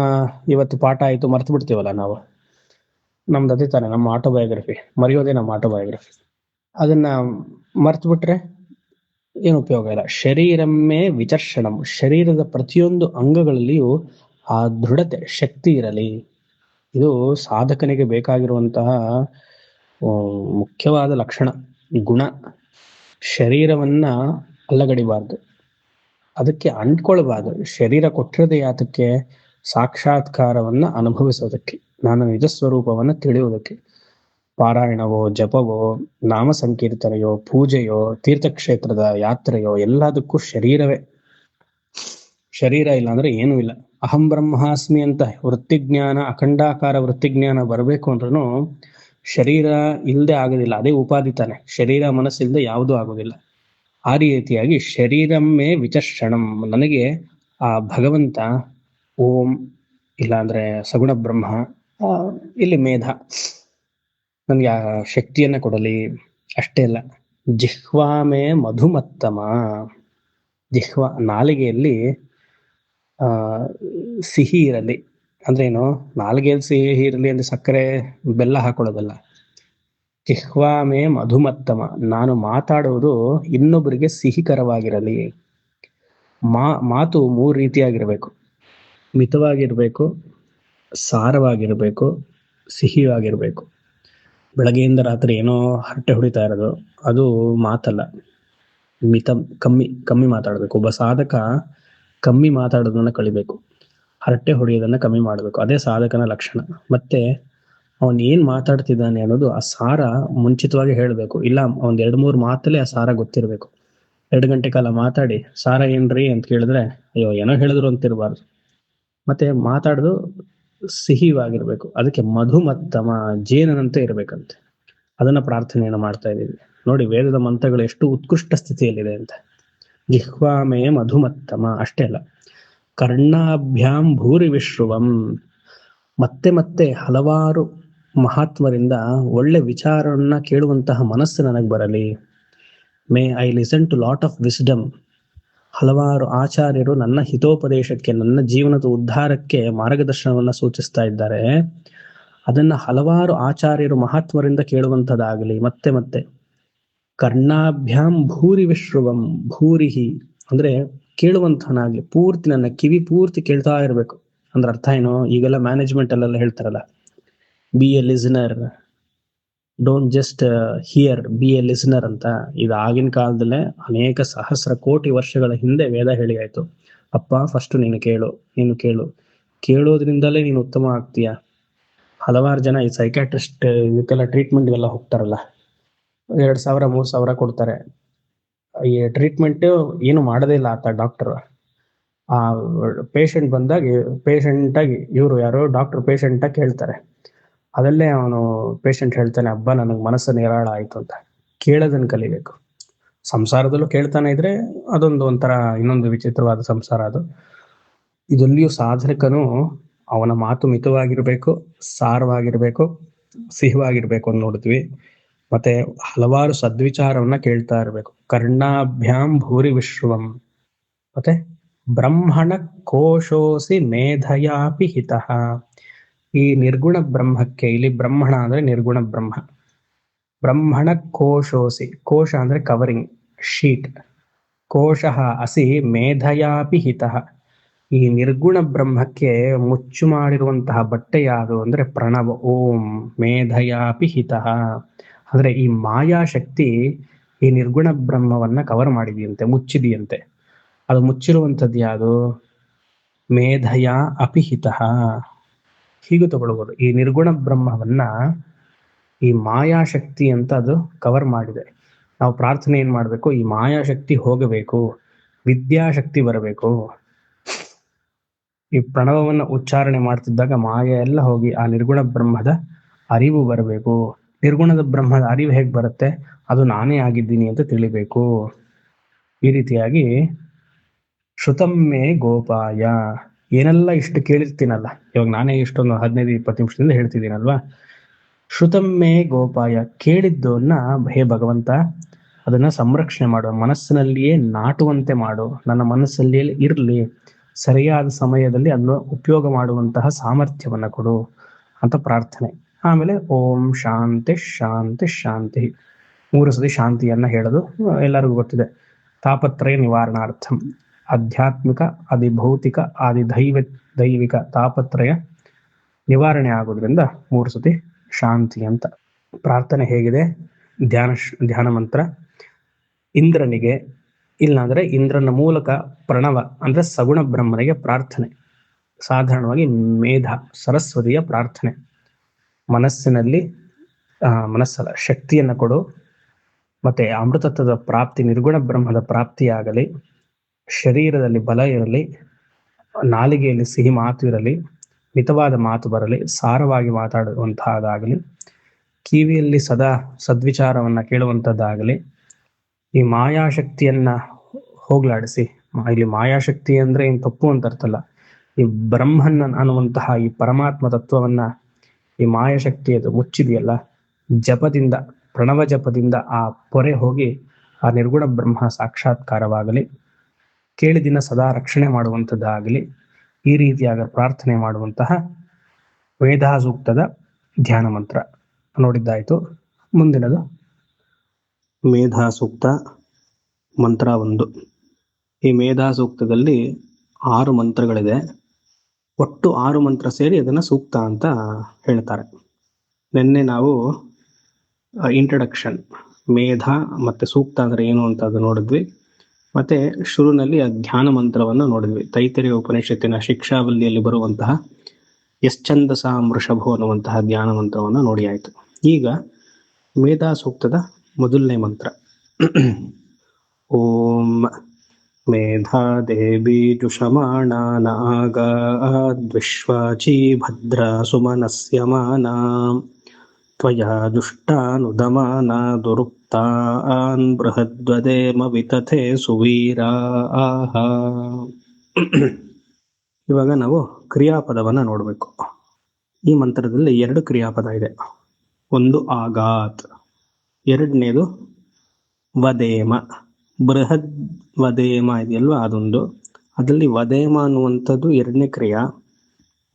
ಇವತ್ತು ಪಾಠ ಆಯ್ತು ಮರ್ತು ಬಿಡ್ತೀವಲ್ಲ ನಾವು. ನಮ್ದು ಅದೇ ತಾನೆ ನಮ್ಮ ಆಟೋಬಯೋಗ್ರಫಿ, ಮರೆಯೋದೇ ನಮ್ಮ ಆಟೋಬಯೋಗ್ರಫಿ. ಅದನ್ನ ಮರ್ತು ಬಿಟ್ರೆ ಏನು ಉಪಯೋಗ ಇಲ್ಲ. ಶರೀರಮ್ಮೆ ವಿಚರ್ಷಣಂ, ಶರೀರದ ಪ್ರತಿಯೊಂದು ಅಂಗಗಳಲ್ಲಿಯೂ ಆ ದೃಢತೆ, ಶಕ್ತಿ ಇರಲಿ. ಇದು ಸಾಧಕನಿಗೆ ಬೇಕಾಗಿರುವಂತಹ ಮುಖ್ಯವಾದ ಲಕ್ಷಣ, ಗುಣ. ಶರೀರವನ್ನ ಅಲ್ಲಗಡಿಬಾರ್ದು, ಅದಕ್ಕೆ ಅಂಟ್ಕೊಳ್ಬಾರ್ದು. ಶರೀರ ಕೊಟ್ಟಿರೋದೇ ಯಾತಕ್ಕೆ? ಸಾಕ್ಷಾತ್ಕಾರವನ್ನ ಅನುಭವಿಸೋದಕ್ಕೆ, ನಾನು ನಿಜ ಸ್ವರೂಪವನ್ನ ತಿಳಿಯುವುದಕ್ಕೆ. ಪಾರಾಯಣವೋ, ಜಪವೋ, ನಾಮ ಸಂಕೀರ್ತನೆಯೋ, ಪೂಜೆಯೋ, ತೀರ್ಥಕ್ಷೇತ್ರದ ಯಾತ್ರೆಯೋ, ಎಲ್ಲದಕ್ಕೂ ಶರೀರವೇ. ಶರೀರ ಇಲ್ಲ ಅಂದ್ರೆ ಏನೂ ಇಲ್ಲ. ಅಹಂ ಬ್ರಹ್ಮಾಸ್ಮಿ ಅಂತ ವೃತ್ತಿಜ್ಞಾನ, ಅಖಂಡಾಕಾರ ವೃತ್ತಿಜ್ಞಾನ ಬರಬೇಕು ಅಂದ್ರೂ ಶರೀರ ಇಲ್ಲದೆ ಆಗೋದಿಲ್ಲ. ಅದೇ ಉಪಾಧಿ ತಾನೆ. ಶರೀರ ಮನಸ್ಸಿಲ್ಲದೆ ಯಾವುದೂ ಆಗೋದಿಲ್ಲ. ಆ ರೀತಿಯಾಗಿ ಶರೀರಮ್ಮೇ ವಿಚರ್ಷಣಂ, ನನಗೆ ಆ ಭಗವಂತ ಓಂ, ಇಲ್ಲಾಂದ್ರೆ ಸಗುಣ ಬ್ರಹ್ಮ, ಇಲ್ಲಿ ಮೇಧ, ನನಗೆ ಆ ಶಕ್ತಿಯನ್ನ ಕೊಡಲಿ. ಅಷ್ಟೇ ಅಲ್ಲ, ಜಿಹ್ವಾಮೇ ಮಧುಮತ್ತಮ. ಜಿಹ್ವಾ, ನಾಲಿಗೆಯಲ್ಲಿ ಸಿಹಿ ಇರಲಿ. ಅಂದ್ರೆ ಏನು? ನಾಲಿಗೆಯಲ್ಲಿ ಸಿಹಿ ಇರಲಿ ಅಂದ್ರೆ ಸಕ್ಕರೆ ಬೆಲ್ಲ ಹಾಕೊಳ್ಳೋದಲ್ಲ. ಜಿಹ್ವಾಮೇ ಮಧುಮತ್ತಮ, ನಾನು ಮಾತಾಡುವುದು ಇನ್ನೊಬ್ಬರಿಗೆ ಸಿಹಿಕರವಾಗಿರಲಿ. ಮಾತು 3 ರೀತಿಯಾಗಿರ್ಬೇಕು. ಮಿತವಾಗಿರ್ಬೇಕು, ಸಾರವಾಗಿರ್ಬೇಕು, ಸಿಹಿಯಾಗಿರ್ಬೇಕು. ಬೆಳಗ್ಗೆಯಿಂದ ರಾತ್ರಿ ಏನೋ ಹರಟೆ ಹೊಡಿತಾ ಇರೋದು ಅದು ಮಾತಲ್ಲ. ಕಮ್ಮಿ ಮಾತಾಡಬೇಕು. ಒಬ್ಬ ಸಾಧಕ ಕಮ್ಮಿ ಮಾತಾಡೋದನ್ನ ಕಲಿಬೇಕು, ಹರಟೆ ಹೊಡೆಯೋದನ್ನ ಕಮ್ಮಿ ಮಾಡಬೇಕು. ಅದೇ ಸಾಧಕನ ಲಕ್ಷಣ. ಮತ್ತೆ ಅವನ್ ಏನ್ ಮಾತಾಡ್ತಿದ್ದಾನೆ ಅನ್ನೋದು ಆ ಸಾರ ಮುಂಚಿತವಾಗಿ ಹೇಳ್ಬೇಕು. ಇಲ್ಲ, ಒಂದ್ 2-3 ಮಾತಲ್ಲೇ ಆ ಸಾರ ಗೊತ್ತಿರ್ಬೇಕು. 2 ಗಂಟೆ ಕಾಲ ಮಾತಾಡಿ ಸಾರ ಏನ್ರಿ ಅಂತ ಕೇಳಿದ್ರೆ ಅಯ್ಯೋ ಏನೋ ಹೇಳಿದ್ರು ಅಂತಿರ್ಬಾರ್ದು. ಮತ್ತೆ ಮಾತಾಡೋದು ಸಿಹಿವಾಗಿರ್ಬೇಕು. ಅದಕ್ಕೆ ಮಧುಮತ್ತಮ, ಜೇನಂತೆ ಇರ್ಬೇಕಂತೆ. ಅದನ್ನ ಪ್ರಾರ್ಥನೆಯನ್ನು ಮಾಡ್ತಾ ಇದ್ದೀವಿ ನೋಡಿ. ವೇದದ ಮಂತ್ರಗಳು ಎಷ್ಟು ಉತ್ಕೃಷ್ಟ ಸ್ಥಿತಿಯಲ್ಲಿದೆ ಅಂತ. ಜಿಹ್ವಾಮೇ ಮಧುಮತ್ತಮ. ಅಷ್ಟೇ ಅಲ್ಲ, ಕರ್ಣಾಭ್ಯಾಂ ಭೂರಿ ವಿಶ್ರುವಂ. ಮತ್ತೆ ಮತ್ತೆ ಹಲವಾರು ಮಹಾತ್ಮರಿಂದ ಒಳ್ಳೆ ವಿಚಾರವನ್ನ ಕೇಳುವಂತಹ ಮನಸ್ಸು ನನಗೆ ಬರಲಿ. May I listen to lot of wisdom. ಹಲವಾರು ಆಚಾರ್ಯರು ನನ್ನ ಹಿತೋಪದೇಶಕ್ಕೆ, ನನ್ನ ಜೀವನದ ಉದ್ಧಾರಕ್ಕೆ ಮಾರ್ಗದರ್ಶನವನ್ನ ಸೂಚಿಸ್ತಾ ಇದ್ದಾರೆ. ಅದನ್ನ ಹಲವಾರು ಆಚಾರ್ಯರು ಮಹಾತ್ಮರಿಂದ ಕೇಳುವಂತದ್ದಾಗಲಿ. ಮತ್ತೆ ಮತ್ತೆ ಕರ್ಣಾಭ್ಯಾಂ ಭೂರಿ ವಿಶ್ರುವಂ. ಭೂರಿಹಿ ಅಂದ್ರೆ ಕೇಳುವಂತಹನಾಗ್ಲಿ, ಪೂರ್ತಿ ನನ್ನ ಕಿವಿ ಪೂರ್ತಿ ಕೇಳ್ತಾ ಇರ್ಬೇಕು. ಅಂದ್ರೆ ಅರ್ಥ ಏನು? ಈಗೆಲ್ಲ ಮ್ಯಾನೇಜ್ಮೆಂಟ್ ಅಲ್ಲೆಲ್ಲ ಹೇಳ್ತಾರಲ್ಲ, B A listener, don't just here, B A listener ಅಂತ. ಇದು ಆಗಿನ ಕಾಲದಲ್ಲೇ ಅನೇಕ ಸಹಸ್ರ ಕೋಟಿ ವರ್ಷಗಳ ಹಿಂದೆ ವೇದ ಹೇಳಿ ಆಯ್ತು. ಅಪ್ಪ ಫಸ್ಟ್ ನೀನು ಕೇಳು, ಕೇಳೋದ್ರಿಂದಲೇ ನೀನು ಉತ್ತಮ ಆಗ್ತೀಯ. ಹಲವಾರು ಜನ ಈ ಸೈಕ್ಯಾಟ್ರಿಸ್ಟ್ ಇದಕ್ಕೆಲ್ಲ ಟ್ರೀಟ್ಮೆಂಟ್ಗೆಲ್ಲ ಹೋಗ್ತಾರಲ್ಲ, 2,000 3,000 ಕೊಡ್ತಾರೆ. ಈ ಟ್ರೀಟ್ಮೆಂಟ್ ಏನು ಮಾಡೋದೇ ಇಲ್ಲ ಆತ ಡಾಕ್ಟರ್. ಆ ಪೇಷಂಟ್ ಬಂದಾಗ ಪೇಷಂಟ್ ಆಗಿ ಇವರು ಯಾರೋ ಡಾಕ್ಟರ್ ಪೇಷಂಟ್ ಆಗಿ ಕೇಳ್ತಾರೆ. ಅದಲ್ಲೇ ಅವನು ಪೇಷಂಟ್ ಹೇಳ್ತಾನೆ, ಹಬ್ಬ ನನಗೆ ಮನಸ್ಸು ನಿರಾಳ ಆಯ್ತು ಅಂತ. ಕೇಳೋದನ್ನ ಕಲಿಬೇಕು. ಸಂಸಾರದಲ್ಲೂ ಕೇಳ್ತಾನೆ ಇದ್ರೆ ಅದೊಂದು ಒಂಥರ ಇನ್ನೊಂದು ವಿಚಿತ್ರವಾದ ಸಂಸಾರ ಅದು. ಇದಲ್ಲಿಯೂ ಸಾಧಕನು ಅವನ ಮಾತು ಮಿತವಾಗಿರ್ಬೇಕು, ಸಾರವಾಗಿರ್ಬೇಕು, ಸಿಹಿವಾಗಿರ್ಬೇಕು ಅಂತ ನೋಡಿದ್ವಿ. ಮತ್ತೆ ಹಲವಾರು ಸದ್ವಿಚಾರವನ್ನ ಕೇಳ್ತಾ ಇರಬೇಕು. ಕರ್ಣಾಭ್ಯಾಂ ಭೂರಿ ವಿಶ್ವಂ. ಮತ್ತೆ ಬ್ರಹ್ಮಣ ಕೋಶೋಸಿ ಮೇಧಯಾಪಿ ಹಿತಃ. ಈ ನಿರ್ಗುಣ ಬ್ರಹ್ಮಕ್ಕೆ, ಇಲ್ಲಿ ಬ್ರಹ್ಮಣ ಅಂದ್ರೆ ನಿರ್ಗುಣ ಬ್ರಹ್ಮ. ಬ್ರಹ್ಮಣ ಕೋಶೋಸಿ, ಕೋಶ ಅಂದ್ರೆ ಕವರಿಂಗ್ ಶೀಟ್, ಕೋಶಃ ಅಸಿ ಮೇಧಯಾಪಿ ಹಿತಃ. ಈ ನಿರ್ಗುಣ ಬ್ರಹ್ಮಕ್ಕೆ ಮುಚ್ಚು ಮಾಡಿರುವಂತಹ ಬಟ್ಟೆ ಯಾವುದು ಅಂದ್ರೆ ಪ್ರಣವ. ಓಂ ಮೇಧಯಾಪಿ ಹಿತಃ ಅಂದ್ರೆ ಈ ಮಾಯಾಶಕ್ತಿ ಈ ನಿರ್ಗುಣ ಬ್ರಹ್ಮವನ್ನ ಕವರ್ ಮಾಡಿದೆಯಂತೆ, ಮುಚ್ಚಿದೆಯಂತೆ. ಅದು ಮುಚ್ಚಿರುವಂಥದ್ದು ಯಾವುದು? ಮೇಧಯ ಅಪಿಹಿತಃ. ಹೀಗೂ ತಗೊಳ್ಬಹುದು. ಈ ನಿರ್ಗುಣ ಬ್ರಹ್ಮವನ್ನ ಈ ಮಾಯಾಶಕ್ತಿ ಅಂತ ಅದು ಕವರ್ ಮಾಡಿದೆ. ನಾವು ಪ್ರಾರ್ಥನೆ ಏನ್ ಮಾಡ್ಬೇಕು? ಈ ಮಾಯಾಶಕ್ತಿ ಹೋಗಬೇಕು, ವಿದ್ಯಾಶಕ್ತಿ ಬರಬೇಕು. ಈ ಪ್ರಣವವನ್ನ ಉಚ್ಚಾರಣೆ ಮಾಡ್ತಿದ್ದಾಗ ಮಾಯ ಎಲ್ಲ ಹೋಗಿ ಆ ನಿರ್ಗುಣ ಬ್ರಹ್ಮದ ಅರಿವು ಬರಬೇಕು. ನಿರ್ಗುಣದ ಬ್ರಹ್ಮದ ಅರಿವು ಹೇಗ್ ಬರುತ್ತೆ? ಅದು ನಾನೇ ಆಗಿದ್ದೀನಿ ಅಂತ ತಿಳಿಬೇಕು. ಈ ರೀತಿಯಾಗಿ ಶ್ರುತಮ್ಮೆ ಗೋಪಾಯ. ಏನೆಲ್ಲ ಇಷ್ಟು ಕೇಳಿರ್ತೀನಲ್ಲ, ಇವಾಗ ನಾನೇ ಇಷ್ಟೊಂದು 15-20 ನಿಮಿಷದಿಂದ ಹೇಳ್ತಿದ್ದೀನಲ್ವಾ. ಶ್ರುತಮ್ಮೆ ಗೋಪಾಯ, ಕೇಳಿದ್ದನ್ನ ಹೇ ಭಗವಂತ ಅದನ್ನ ಸಂರಕ್ಷಣೆ ಮಾಡು, ಮನಸ್ಸಿನಲ್ಲಿಯೇ ನಾಟುವಂತೆ ಮಾಡು, ನನ್ನ ಮನಸ್ಸಲ್ಲಿಯೇ ಇರಲಿ, ಸರಿಯಾದ ಸಮಯದಲ್ಲಿ ಅದನ್ನು ಉಪಯೋಗ ಮಾಡುವಂತಹ ಸಾಮರ್ಥ್ಯವನ್ನ ಕೊಡು ಅಂತ ಪ್ರಾರ್ಥನೆ. ಆಮೇಲೆ ಓಂ ಶಾಂತಿ ಶಾಂತಿ ಶಾಂತಿ 3 ಸತಿ ಶಾಂತಿಯನ್ನ ಹೇಳೋದು ಎಲ್ಲರಿಗೂ ಗೊತ್ತಿದೆ. ತಾಪತ್ರಯ ನಿವಾರಣಾರ್ಥಂ, ಆಧ್ಯಾತ್ಮಿಕ, ಆದಿಭೌತಿಕ, ದೈವಿಕ ತಾಪತ್ರಯ ನಿವಾರಣೆ ಆಗೋದ್ರಿಂದ 3 ಸತಿ ಶಾಂತಿ ಅಂತ ಪ್ರಾರ್ಥನೆ. ಹೇಗಿದೆ? ಧ್ಯಾನ ಮಂತ್ರ ಇಂದ್ರನಿಗೆ, ಇಲ್ಲಾಂದ್ರೆ ಇಂದ್ರನ ಮೂಲಕ ಪ್ರಣವ ಅಂದ್ರೆ ಸಗುಣ ಬ್ರಹ್ಮನಿಗೆ ಪ್ರಾರ್ಥನೆ. ಸಾಧಾರಣವಾಗಿ ಮೇಧ ಸರಸ್ವತಿಯ ಪ್ರಾರ್ಥನೆ. ಮನಸ್ಸಿನಲ್ಲಿ ಮನಸ್ಸಲ್ಲ, ಶಕ್ತಿಯನ್ನ ಕೊಡು. ಮತ್ತೆ ಅಮೃತತ್ವದ ಪ್ರಾಪ್ತಿ, ನಿರ್ಗುಣ ಬ್ರಹ್ಮದ ಪ್ರಾಪ್ತಿಯಾಗಲಿ, ಶರೀರದಲ್ಲಿ ಬಲ ಇರಲಿ, ನಾಲಿಗೆಯಲ್ಲಿ ಸಿಹಿ ಮಾತು ಇರಲಿ, ಮಿತವಾದ ಮಾತು ಬರಲಿ, ಸಾರವಾಗಿ ಮಾತಾಡುವಂತಹದ್ದಾಗಲಿ, ಕಿವಿಯಲ್ಲಿ ಸದಾ ಸದ್ವಿಚಾರವನ್ನ ಕೇಳುವಂಥದ್ದಾಗಲಿ, ಈ ಮಾಯಾಶಕ್ತಿಯನ್ನ ಹೋಗ್ಲಾಡಿಸಿ. ಇಲ್ಲಿ ಮಾಯಾಶಕ್ತಿ ಅಂದ್ರೆ ಏನ್ ತಪ್ಪು ಅಂತ ಅರ್ಥಲ್ಲ. ಈ ಬ್ರಹ್ಮನ್ ಅನ್ನುವಂತಹ ಈ ಪರಮಾತ್ಮ ತತ್ವವನ್ನ ಈ ಮಾಯಾಶಕ್ತಿಯದು ಮುಚ್ಚಿದೆಯಲ್ಲ, ಜಪದಿಂದ, ಪ್ರಣವ ಜಪದಿಂದ ಆ ಪೊರೆ ಹೋಗಿ ಆ ನಿರ್ಗುಣ ಬ್ರಹ್ಮ ಸಾಕ್ಷಾತ್ಕಾರವಾಗಲಿ, ಕೇಳಿದಿನ ಸದಾ ರಕ್ಷಣೆ ಮಾಡುವಂಥದ್ದಾಗಲಿ, ಈ ರೀತಿಯಾದ ಪ್ರಾರ್ಥನೆ ಮಾಡುವಂತಹ ವೇದಾಸೂಕ್ತದ ಧ್ಯಾನ ಮಂತ್ರ ನೋಡಿದ್ದಾಯ್ತು. ಮುಂದಿನದು ಮೇಧಾಸೂಕ್ತ ಮಂತ್ರ 1. ಈ ಮೇಧಾಸೂಕ್ತದಲ್ಲಿ 6 ಮಂತ್ರಗಳಿದೆ. ಒಟ್ಟು 6 ಮಂತ್ರ ಸೇರಿ ಅದನ್ನ ಸೂಕ್ತ ಅಂತ ಹೇಳ್ತಾರೆ. ನಿನ್ನೆ ನಾವು ಇಂಟ್ರಡಕ್ಷನ್, ಮೇಧ ಮತ್ತೆ ಸೂಕ್ತ ಅಂದ್ರೆ ಏನು ಅಂತ ಅದು ನೋಡಿದ್ವಿ. ಮತ್ತೆ ಶುರುನಲ್ಲಿ ಆ ಧ್ಯಾನ ಮಂತ್ರವನ್ನ ನೋಡಿದ್ವಿ. ತೈತರಿಯ ಉಪನಿಷತ್ತಿನ ಶಿಕ್ಷಾವಲ್ಲಿಯಲ್ಲಿ ಬರುವಂತಹ ಯಶ್ಚಂದಸ ವೃಷಭೋ ಅನ್ನುವಂತಹ ಧ್ಯಾನ ಮಂತ್ರವನ್ನ ನೋಡಿ ಆಯ್ತು. ಈಗ ಮೇಧಾ ಸೂಕ್ತದ ಮೊದಲನೇ ಮಂತ್ರ. ಓಂ ಮೇಧಾ ದೇವಿ ಜುಷಮಾಣಾನಾಗಾದ್ವಿಶ್ವಾಚಿ ಭದ್ರ ಸುಮನಸ್ಯಮಾನ ತ್ವಯಾ ದುಷ್ಟಾನುದಮಾನ ದುರುಕ್ತಾನ್ ಬೃಹದ್ವದೇಮ ವಿತಥೆ ಸುವೀರಾಹ. ಇವಾಗ ನಾವು ಕ್ರಿಯಾಪದವನ್ನ ನೋಡ್ಬೇಕು. ಈ ಮಂತ್ರದಲ್ಲಿ 2 ಕ್ರಿಯಾಪದ ಇದೆ. ಒಂದು ಆಗಾತ್, ಎರಡನೇದು ವದೇಮ. ಬೃಹದ್ ವದೇಮ ಇದೆಯಲ್ವಾ, ಅದೊಂದು. ಅದರಲ್ಲಿ ವದೇಮ ಅನ್ನುವಂಥದ್ದು 2ನೇ ಕ್ರಿಯಾ.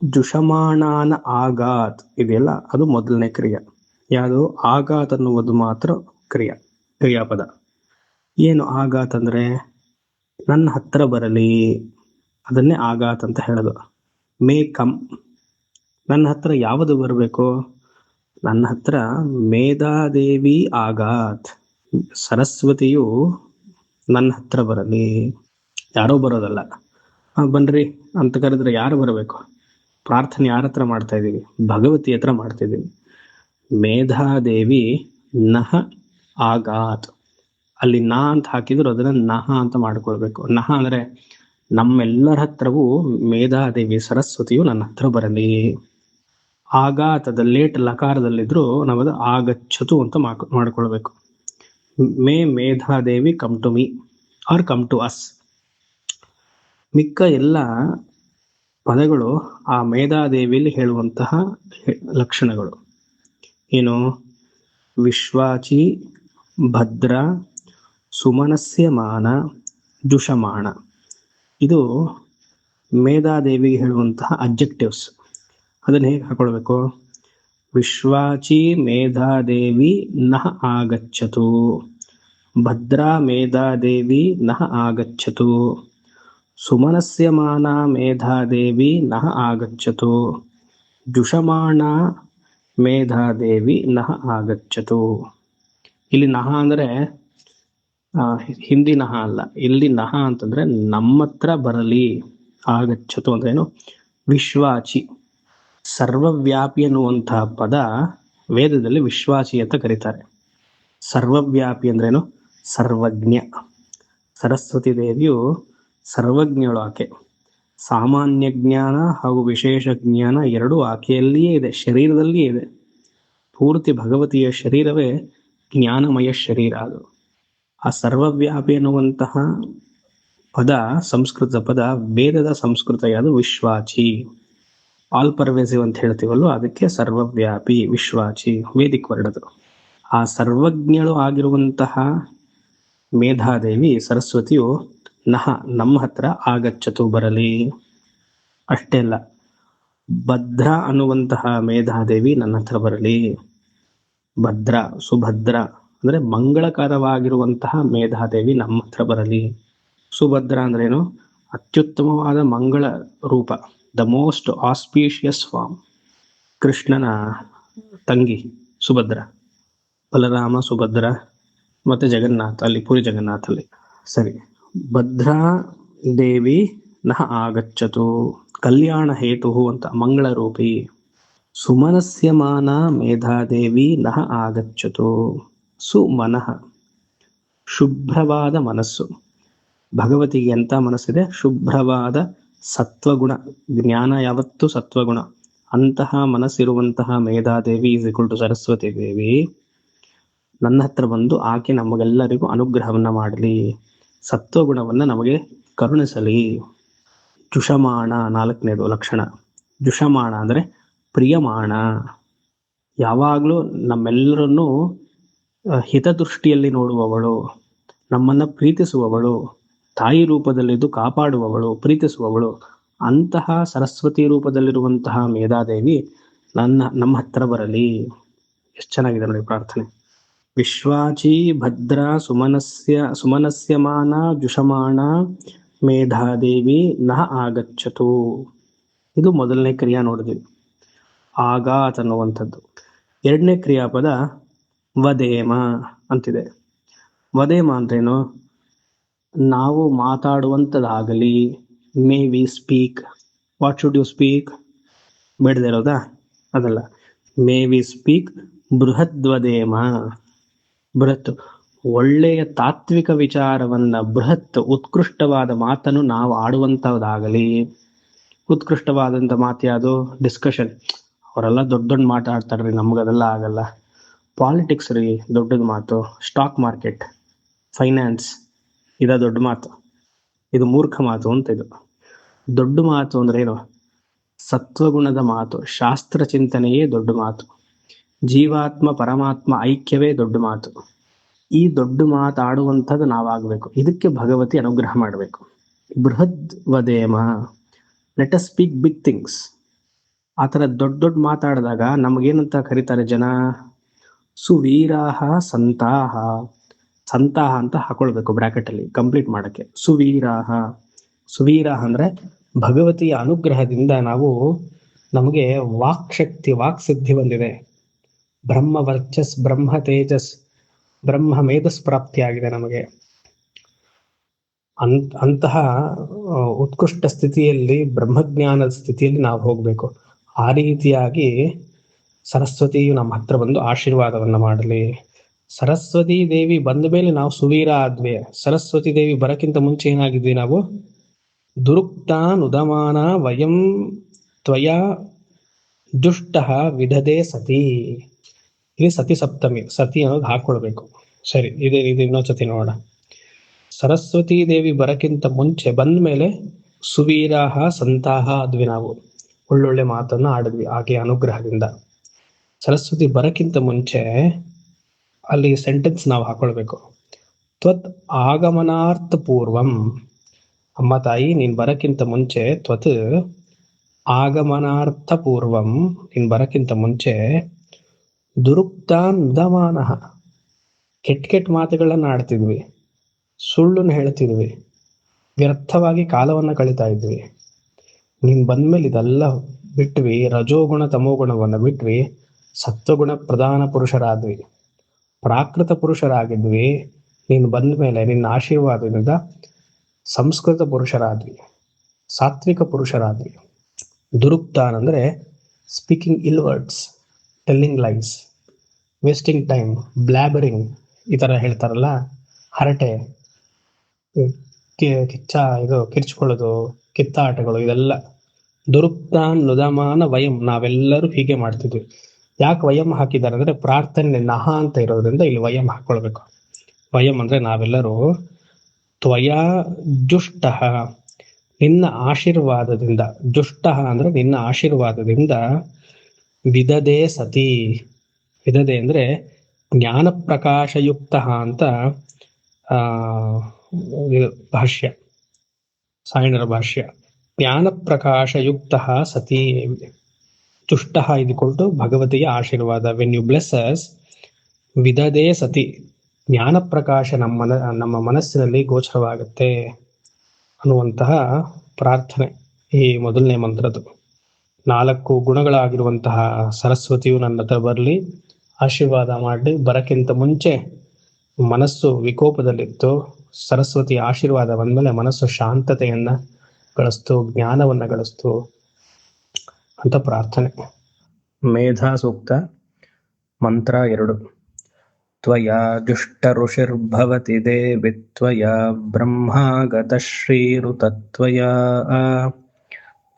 ಜುಷಮಾಣಾನ ಆಗಾತ್ ಇದೆಯಲ್ಲ, ಅದು ಮೊದಲನೇ ಕ್ರಿಯಾ. ಯಾವುದು? ಆಗಾತ್ ಅನ್ನುವುದು ಮಾತ್ರ ಕ್ರಿಯಾಪದ. ಏನು ಆಗಾತ್ ಅಂದ್ರೆ? ನನ್ನ ಹತ್ರ ಬರಲಿ, ಅದನ್ನೇ ಆಗಾತ್ ಅಂತ ಹೇಳೋದು. ಮೇ ಕಮ್, ನನ್ನ ಹತ್ರ ಯಾವುದು ಬರಬೇಕು? ನನ್ನ ಹತ್ರ ಮೇಧಾದೇವಿ ಆಗಾತ್, ಸರಸ್ವತಿಯು ನನ್ನ ಹತ್ರ ಬರಲಿ. ಯಾರೋ ಬರೋದಲ್ಲ. ಬನ್ರಿ ಅಂತ ಕರೆದ್ರೆ ಯಾರು ಬರಬೇಕು? ಪ್ರಾರ್ಥನೆ ಯಾರ ಹತ್ರ ಮಾಡ್ತಾ ಇದ್ದೀವಿ? ಭಗವತಿ ಹತ್ರ ಮಾಡ್ತಾ ಇದ್ದೀವಿ. ಮೇಧಾದೇವಿ ನಹ ಆಗಾತ್, ಅಲ್ಲಿ ನ ಅಂತ ಹಾಕಿದ್ರು ಅದನ್ನ ನಹ ಅಂತ ಮಾಡ್ಕೊಳ್ಬೇಕು. ನಹ ಅಂದ್ರೆ ನಮ್ಮೆಲ್ಲರ ಹತ್ರವೂ ಮೇಧಾದೇವಿ ಸರಸ್ವತಿಯು ನನ್ನ ಹತ್ರ ಬರಲಿ. ಆಘಾತದ ಲೇಟ್ ಲಕಾರದಲ್ಲಿದ್ರು ನಾವದು ಆಗಚ್ಚತು ಅಂತ ಮಾಡ್ಕೊಳ್ಬೇಕು. May Medhadevi come to me or come to us. ಮಿಕ್ಕ ಎಲ್ಲ ಪದಗಳು ಆ ಮೇಧಾದೇವಿಯಲ್ಲಿ ಹೇಳುವಂತಹ ಲಕ್ಷಣಗಳು ಏನು? ವಿಶ್ವಾಚಿ, ಭದ್ರ, ಸುಮನಸ್ಯಮಾನ, ಜುಷಮಾಣ. ಇದು ಮೇಧಾದೇವಿಗೆ ಹೇಳುವಂತಹ ಅಬ್ಜೆಕ್ಟಿವ್ಸ್. ಅದನ್ನ ಹೇಗೆ ಹಾಕೊಳ್ಬೇಕು? ವಿಶ್ವಾಚಿ ಮೇಧಾದೇವಿ ನಃ ಆಗಚ್ಚತು, ಭದ್ರಾ ಮೇಧಾದೇವಿ ನಃ ಆಗಚ್ಚತು, ಸುಮನಸ್ಯಮಾನ ಮೇಧಾದೇವಿ ನಃ ಆಗಚ್ಚತು, ಜುಷಮಾಣ ಮೇಧಾದೇವಿ ನಃ ಆಗಚ್ಚತು. ಇಲ್ಲಿ ನಹ ಅಂದ್ರೆ ಹಿಂದಿ ನಹ ಅಲ್ಲ, ಇಲ್ಲಿ ನಹ ಅಂತಂದ್ರೆ ನಮ್ಮತ್ರ ಬರಲಿ. ಆಗಚ್ಚತು ಅಂದ್ರೇನು? ವಿಶ್ವಾಚಿ, ಸರ್ವವ್ಯಾಪಿ ಅನ್ನುವಂತಹ ಪದ ವೇದದಲ್ಲಿ ವಿಶ್ವಾಚಿ ಅಂತ ಕರೀತಾರೆ. ಸರ್ವವ್ಯಾಪಿ ಅಂದ್ರೇನು? ಸರ್ವಜ್ಞ. ಸರಸ್ವತಿ ದೇವಿಯು ಸರ್ವಜ್ಞಳು. ಆಕೆ ಸಾಮಾನ್ಯ ಜ್ಞಾನ ಹಾಗೂ ವಿಶೇಷ ಜ್ಞಾನ ಎರಡೂ ಆಕೆಯಲ್ಲಿಯೇ ಇದೆ, ಶರೀರದಲ್ಲಿಯೇ ಇದೆ. ಪೂರ್ತಿ ಭಗವತಿಯ ಶರೀರವೇ ಜ್ಞಾನಮಯ ಶರೀರ. ಅದು ಆ ಸರ್ವವ್ಯಾಪಿ ಅನ್ನುವಂತಹ ಪದ ಸಂಸ್ಕೃತ ಪದ, ವೇದದ ಸಂಸ್ಕೃತ ಯಾವುದು? ವಿಶ್ವಾಚಿ. ಆಲ್ ಪರ್ವೇಸಿವ್ ಅಂತ ಹೇಳ್ತೀವಲ್ವ, ಅದಕ್ಕೆ ಸರ್ವವ್ಯಾಪಿ, ವಿಶ್ವಾಚಿ ವೇದಿಕ್ ವರ್ಡದು. ಆ ಸರ್ವಜ್ಞಳು ಆಗಿರುವಂತಹ ಮೇಧಾದೇವಿ ಸರಸ್ವತಿಯು ನಹ ನಮ್ಮ ಹತ್ರ ಆಗಚ್ಚತು, ಬರಲಿ. ಅಷ್ಟೇ ಅಲ್ಲ, ಭದ್ರ ಅನ್ನುವಂತಹ ಮೇಧಾದೇವಿ ನನ್ನ ಹತ್ರ ಬರಲಿ. ಭದ್ರ, ಸುಭದ್ರ ಅಂದ್ರೆ ಮಂಗಳಕರವಾಗಿರುವಂತಹ ಮೇಧಾದೇವಿ ನಮ್ಮ ಹತ್ರ ಬರಲಿ. ಸುಭದ್ರ ಅಂದ್ರೇನು? ಅತ್ಯುತ್ತಮವಾದ ಮಂಗಳ ರೂಪ, ದ ಮೋಸ್ಟ್ ಆಸ್ಪೀಷಿಯಸ್ ಫಾರ್ಮ್. ಕೃಷ್ಣನ ತಂಗಿ ಸುಭದ್ರ, ಬಲರಾಮ, ಸುಭದ್ರ ಮತ್ತೆ ಜಗನ್ನಾಥ, ಅಲ್ಲಿ ಪುರಿ ಜಗನ್ನಾಥಲ್ಲಿ. ಸರಿ, ಭದ್ರಾ ದೇವಿ ನಃ ಆಗಚ್ಚತು, ಕಲ್ಯಾಣ ಹೇತು ಅಂತ ಮಂಗಳ ರೂಪಿ. ಸುಮನಸ್ಯಮಾನ ಮೇಧಾದೇವಿ ನಃ ಆಗಚ್ಚತು, ಸುಮನಃ ಶುಭ್ರವಾದ ಮನಸ್ಸು. ಭಗವತಿಗೆ ಎಂತ ಮನಸ್ಸಿದೆ? ಶುಭ್ರವಾದ ಸತ್ವಗುಣ. ಜ್ಞಾನ ಯಾವತ್ತು ಸತ್ವಗುಣ. ಅಂತಹ ಮನಸ್ಸಿರುವಂತಹ ಮೇಧಾದೇವಿ is equal to Saraswati Devi ನನ್ನ ಹತ್ರ ಬಂದು ಆಕೆ ನಮಗೆಲ್ಲರಿಗೂ ಅನುಗ್ರಹವನ್ನ ಮಾಡಲಿ, ಸತ್ವಗುಣವನ್ನ ನಮಗೆ ಕರುಣಿಸಲಿ. ಜುಷಮಾಣ, ನಾಲ್ಕನೇದು ಲಕ್ಷಣ. ಜುಷಮಾಣ ಅಂದ್ರೆ ಪ್ರಿಯಮಾಣ. ಯಾವಾಗ್ಲೂ ನಮ್ಮೆಲ್ಲರನ್ನೂ ಹಿತದೃಷ್ಟಿಯಲ್ಲಿ ನೋಡುವವಳು, ನಮ್ಮನ್ನ ಪ್ರೀತಿಸುವವಳು, ತಾಯಿ ರೂಪದಲ್ಲಿದ್ದು ಕಾಪಾಡುವವಳು, ಪ್ರೀತಿಸುವವಳು. ಅಂತಹ ಸರಸ್ವತಿ ರೂಪದಲ್ಲಿರುವಂತಹ ಮೇಧಾದೇವಿ ನಮ್ಮ ಹತ್ರ ಬರಲಿ. ಎಷ್ಟು ಚೆನ್ನಾಗಿದೆ ನೋಡಿ ಪ್ರಾರ್ಥನೆ. ವಿಶ್ವಾಚಿ, ಭದ್ರ, ಸುಮನಸ್ಯಮಾನ, ಜುಷಮಾಣ ಮೇಧಾದೇವಿ ನಃ ಆಗಚ್ಚತು. ಇದು ಮೊದಲನೇ ಕ್ರಿಯಾ ನೋಡಿದ್ವಿ, ಆಗಾತ್ ಅನ್ನುವಂಥದ್ದು. ಎರಡನೇ ಕ್ರಿಯಾಪದ ವದೇಮ ಅಂತಿದೆ. ವದೇಮ ಅಂದ್ರೇನು? ನಾವು ಮಾತಾಡುವಂಥದ್ದಾಗಲಿ. May we speak. What should you speak? ಬೇಡದೇ ಇರೋದಾ? ಅದಲ್ಲ. ಮೇ ವಿ ಸ್ಪೀಕ್ ಬೃಹದ್ವದೇಮ. ಬೃಹತ್, ಒಳ್ಳೆಯ ತಾತ್ವಿಕ ವಿಚಾರವನ್ನ, ಬೃಹತ್ ಉತ್ಕೃಷ್ಟವಾದ ಮಾತನ್ನು ನಾವು ಆಡುವಂಥದ್ದಾಗಲಿ. ಉತ್ಕೃಷ್ಟವಾದಂಥ ಮಾತು ಯಾವುದು? ಡಿಸ್ಕಷನ್. ಅವರೆಲ್ಲ ದೊಡ್ಡ ದೊಡ್ಡ ಮಾತಾಡ್ತಾರ್ರಿ, ನಮ್ಗದೆಲ್ಲ ಆಗಲ್ಲ. ಪಾಲಿಟಿಕ್ಸ್ ರೀ ದೊಡ್ಡದ ಮಾತು. ಸ್ಟಾಕ್ ಮಾರ್ಕೆಟ್, ಫೈನಾನ್ಸ್, ಇದ ದೊಡ್ಡ ಮಾತು. ಇದು ಮೂರ್ಖ ಮಾತು ಅಂತ. ಇದು ದೊಡ್ಡ ಮಾತು ಅಂದ್ರೆ ಏನು? ಸತ್ವಗುಣದ ಮಾತು, ಶಾಸ್ತ್ರ ಚಿಂತನೆಯೇ ದೊಡ್ಡ ಮಾತು, ಜೀವಾತ್ಮ ಪರಮಾತ್ಮ ಐಕ್ಯವೇ ದೊಡ್ಡ ಮಾತು. ಈ ದೊಡ್ಡ ಮಾತಾಡುವಂಥದ್ದು ನಾವಾಗಬೇಕು. ಇದಕ್ಕೆ ಭಗವತಿ ಅನುಗ್ರಹ ಮಾಡಬೇಕು. ಬೃಹದ್ ವದೇಮ, let us speak big things. ಆ ಥರ ದೊಡ್ಡ ದೊಡ್ಡ ಮಾತಾಡಿದಾಗ ನಮಗೇನಂತ ಕರೀತಾರೆ ಜನ? ಸುವೀರಾಹ ಸಂತಾಹ. ಸಂತಾಹ ಅಂತ ಹಾಕೊಳ್ಬೇಕು ಬ್ರಾಕೆಟ್ ಅಲ್ಲಿ ಕಂಪ್ಲೀಟ್ ಮಾಡಕ್ಕೆ. ಸುವೀರಾಹ. ಸುವೀರಾಹ ಅಂದ್ರೆ ಭಗವತಿಯ ಅನುಗ್ರಹದಿಂದ ನಮಗೆ ವಾಕ್ ಶಕ್ತಿ, ವಾಕ್ ಸಿದ್ಧಿ ಬಂದಿದೆ. ಬ್ರಹ್ಮ ವರ್ಚಸ್, ಬ್ರಹ್ಮ ತೇಜಸ್, ಬ್ರಹ್ಮ ಮೇಧಸ್ ಪ್ರಾಪ್ತಿಯಾಗಿದೆ ನಮಗೆ. ಅಂತಹ ಉತ್ಕೃಷ್ಟ ಸ್ಥಿತಿಯಲ್ಲಿ, ಬ್ರಹ್ಮಜ್ಞಾನದ ಸ್ಥಿತಿಯಲ್ಲಿ ನಾವು ಹೋಗ್ಬೇಕು. ಆ ರೀತಿಯಾಗಿ ಸರಸ್ವತಿಯು ನಮ್ಮ ಹತ್ರ ಬಂದು ಆಶೀರ್ವಾದವನ್ನ ಮಾಡಲಿ. ಸರಸ್ವತಿ ದೇವಿ ಬಂದ ಮೇಲೆ ನಾವು ಸುವೀರ ಆದ್ವಿ. ಸರಸ್ವತಿ ದೇವಿ ಬರಕ್ಕಿಂತ ಮುಂಚೆ ಏನಾಗಿದ್ವಿ ನಾವು? ದುರುಕ್ತಾನ್ ಉದಮಾನ ವಯಂ ತ್ವಯಾ ದುಷ್ಟ ವಿಧದೆ ಸತಿ. ಇಲ್ಲಿ ಸತಿ ಸಪ್ತಮಿ, ಸತಿ ಅನ್ನೋದು ಹಾಕೊಳ್ಬೇಕು. ಸರಿ, ಇದು ಇನ್ನೊಂದ್ಸತಿ ನೋಡೋಣ. ಸರಸ್ವತಿ ದೇವಿ ಬರಕ್ಕಿಂತ ಮುಂಚೆ ಬಂದ ಮೇಲೆ ಸುವೀರಾಹ ಸಂತಾಹ ಆದ್ವಿ ನಾವು. ಒಳ್ಳೊಳ್ಳೆ ಮಾತನ್ನ ಆಡಿದ್ವಿ ಆಕೆ ಅನುಗ್ರಹದಿಂದ. ಸರಸ್ವತಿ ಬರಕ್ಕಿಂತ ಮುಂಚೆ ಅಲ್ಲಿ ಸೆಂಟೆನ್ಸ್ ನಾವು ಹಾಕೊಳ್ಬೇಕು. ತ್ವತ್ ಆಗಮನಾರ್ಥ ಪೂರ್ವಂ. ಅಮ್ಮ ತಾಯಿ, ನೀನ್ ಬರಕ್ಕಿಂತ ಮುಂಚೆ, ತ್ವತ್ ಆಗಮನಾರ್ಥ ಪೂರ್ವಂ, ನೀನ್ ಬರಕ್ಕಿಂತ ಮುಂಚೆ ದುರುಕ್ತಾನ್ ಉದಮಾನಃ, ಕೆಟ್ಟ ಮಾತುಗಳನ್ನ ಆಡ್ತಿದ್ವಿ, ಸುಳ್ಳನ್ನು ಹೇಳ್ತಿದ್ವಿ, ವ್ಯರ್ಥವಾಗಿ ಕಾಲವನ್ನ ಕಳೀತಾ ಇದ್ವಿ. ನೀನ್ ಬಂದ್ಮೇಲೆ ಇದೆಲ್ಲ ಬಿಟ್ವಿ, ರಜೋಗುಣ ತಮೋಗುಣವನ್ನ ಬಿಟ್ವಿ, ಸತ್ವಗುಣ ಪ್ರಧಾನ ಪುರುಷರಾದ್ವಿ, ಪ್ರಾಕೃತ ಪುರುಷರಾಗಿದ್ವಿ. ನೀನು ಬಂದ್ಮೇಲೆ ನಿನ್ನ ಆಶೀರ್ವಾದದಿಂದ ಸಂಸ್ಕೃತ ಪುರುಷರಾದ್ವಿ, ಸಾತ್ವಿಕ ಪುರುಷರಾದ್ವಿ. ದುರುಕ್ತಾನ್ ಅಂದ್ರೆ ಸ್ಪೀಕಿಂಗ್ ಇಲ್ words, telling lies, wasting time, blabbering, ಈ ತರ ಹೇಳ್ತಾರಲ್ಲ, ಹರಟೆ, ಕಿರ್ಚ್ಕೊಳ್ಳೋದು, ಕಿತ್ತಾಟಗಳು, ಇದೆಲ್ಲ ದುರುಕ್ತಾನ್ ನುದಮಾನ ವಯಂ. ನಾವೆಲ್ಲರೂ ಹೀಗೆ ಮಾಡ್ತಿದ್ವಿ. ಯಾಕೆ ವಯಂ ಹಾಕಿದ್ದಾರೆ ಅಂದ್ರೆ ಪ್ರಾರ್ಥನೆ ನಹ ಅಂತ ಇರೋದ್ರಿಂದ ಇಲ್ಲಿ ವಯಂ ಹಾಕೊಳ್ಬೇಕು. ವಯಂ ಅಂದ್ರೆ ನಾವೆಲ್ಲರೂ ತ್ವಯಾ ಜುಷ್ಟ, ನಿನ್ನ ಆಶೀರ್ವಾದದಿಂದ, ಜುಷ್ಟ ಅಂದ್ರೆ ನಿನ್ನ ಆಶೀರ್ವಾದದಿಂದ, ವಿದದೆ ಸತಿ. ವಿದದೆ ಅಂದ್ರೆ ಜ್ಞಾನ ಪ್ರಕಾಶಯುಕ್ತ ಅಂತ ಭಾಷ್ಯ, ಸಾಯಣರ ಭಾಷ್ಯ. ಜ್ಞಾನ ಪ್ರಕಾಶಯುಕ್ತ ಸತಿ. ತುಷ್ಟ ಇದ್ಕೊಳ್ತು ಭಗವತಿಯ ಆಶೀರ್ವಾದ. ವೆನ್ ಯು ಬ್ಲೆಸ್ ಅಸ್, ವಿದದೆ ಸತಿ, ಜ್ಞಾನ ಪ್ರಕಾಶ ನಮ್ಮ ಮನಸ್ಸಿನಲ್ಲಿ ಗೋಚರವಾಗುತ್ತೆ ಅನ್ನುವಂತಹ ಪ್ರಾರ್ಥನೆ ಈ ಮೊದಲನೇ ಮಂತ್ರದ್ದು. 4 ಗುಣಗಳಾಗಿರುವಂತಹ ಸರಸ್ವತಿಯು ನನ್ನ ಹತ್ರ ಬರಲಿ, ಆಶೀರ್ವಾದ ಮಾಡಲಿ. ಬರಕ್ಕಿಂತ ಮುಂಚೆ ಮನಸ್ಸು ವಿಕೋಪದಲ್ಲಿತ್ತು, ಸರಸ್ವತಿ ಆಶೀರ್ವಾದ ಬಂದ್ಮೇಲೆ ಮನಸ್ಸು ಶಾಂತತೆಯನ್ನ ಗಳಿಸ್ತು, ಜ್ಞಾನವನ್ನ ಗಳಿಸ್ತು ಅಂತ ಪ್ರಾರ್ಥನೆ. ಮೇಧಾ ಸೂಕ್ತ ಮಂತ್ರ 2. ತ್ವಯಾ ದುಷ್ಟ ಋಷಿರ್ಭವತಿ ದೇವಿ ತ್ವಯಾ ಬ್ರಹ್ಮಾಗತ ಶ್ರೀರುತತ್ವಯಾ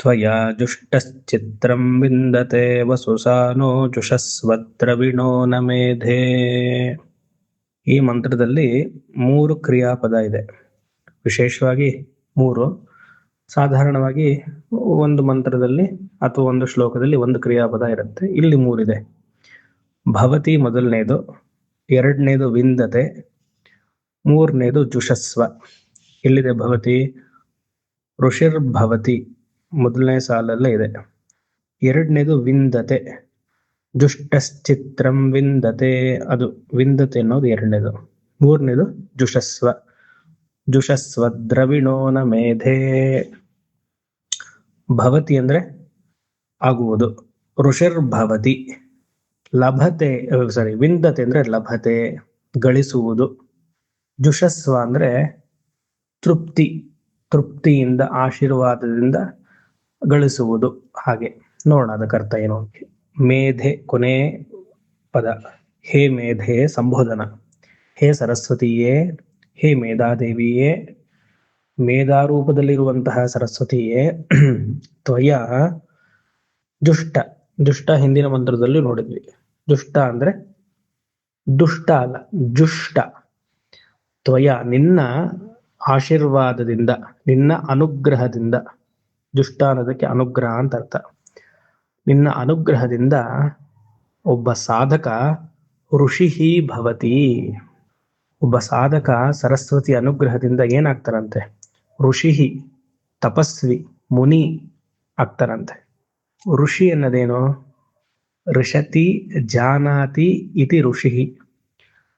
ತ್ವಯಾ ಜುಷ್ಟಶ್ಚಿತ್ರಂ ವಿಂದತೆ ವಸುಸಾನೋ ಜುಷಸ್ವದ್ರವಿಣೋ ನ ಮೇಧೆ. ಈ ಮಂತ್ರದಲ್ಲಿ 3 ಕ್ರಿಯಾಪದ ಇದೆ. ವಿಶೇಷವಾಗಿ 3. ಸಾಧಾರಣವಾಗಿ ಒಂದು ಮಂತ್ರದಲ್ಲಿ ಅಥವಾ ಒಂದು ಶ್ಲೋಕದಲ್ಲಿ 1 ಕ್ರಿಯಾಪದ ಇರುತ್ತೆ. ಇಲ್ಲಿ 3 ಇದೆ. ಭವತಿ ಮೊದಲನೇದು, 2ನೇದು ವಿಂದತೆ, 3ನೇದು ಜುಷಸ್ವ. ಇಲ್ಲಿದೆ ಭವತಿ. ಋಷಿರ್ಭವತಿ ಮೊದಲನೇ ಸಾಲಲ್ಲೇ ಇದೆ. 2ನೇದು ವಿಂದತೆ, ಜುಷ್ಟಶ್ಚಿತ್ರಂ ವಿಂದತೆ, ಅದು ವಿಂದತೆ ಅನ್ನೋದು 2ನೇದು. 3ನೇದು ಜುಷಸ್ವ, ಜುಷಸ್ವ ದ್ರವಿಣೋ ನ ಮೇಧೆ. ಭವತಿ ಅಂದ್ರೆ ಆಗುವುದು, ಋಷಿರ್ಭವತಿ ಲಭತೆ, ವಿಂದತೆ ಅಂದ್ರೆ ಲಭತೆ, ಗಳಿಸುವುದು. ಜುಷಸ್ವ ಅಂದ್ರೆ ತೃಪ್ತಿ, ತೃಪ್ತಿಯಿಂದ, ಆಶೀರ್ವಾದದಿಂದ ಗಳಿಸುವುದು. ಹಾಗೆ ನೋಡೋಣ ಅದಕ್ಕೆ ಅರ್ಥ ಏನು. ಮೇಧೆ ಕೊನೆ ಪದ. ಹೇ ಮೇಧೆ ಸಂಬೋಧನ. ಹೇ ಸರಸ್ವತಿಯೇ, ಹೇ ಮೇಧಾದೇವಿಯೇ, ಮೇಧಾರೂಪದಲ್ಲಿರುವಂತಹ ಸರಸ್ವತಿಯೇ, ತ್ವಯ ದುಷ್ಟ. ದುಷ್ಟ ಹಿಂದಿನ ಮಂತ್ರದಲ್ಲಿ ನೋಡಿದ್ವಿ. ದುಷ್ಟ ಅಂದ್ರೆ ದುಷ್ಟ ಅಲ್ಲ, ಜುಷ್ಟ. ತ್ವಯ ನಿನ್ನ ಆಶೀರ್ವಾದದಿಂದ, ನಿನ್ನ ಅನುಗ್ರಹದಿಂದ. ದುಷ್ಟ ಅನ್ನೋದಕ್ಕೆ ಅನುಗ್ರಹ ಅಂತ ಅರ್ಥ. ನಿನ್ನ ಅನುಗ್ರಹದಿಂದ ಒಬ್ಬ ಸಾಧಕ ಋಷಿ ಭವತಿ. ಒಬ್ಬ ಸಾಧಕ ಸರಸ್ವತಿ ಅನುಗ್ರಹದಿಂದ ಏನಾಗ್ತಾರಂತೆ? ಋಷಿ, ತಪಸ್ವಿ, ಮುನಿ ಆಗ್ತಾರಂತೆ. ಋಷಿ ಅನ್ನೋದೇನು? ಋಷತಿ ಜಾನಾತಿ ಇತಿ ಋಷಿ.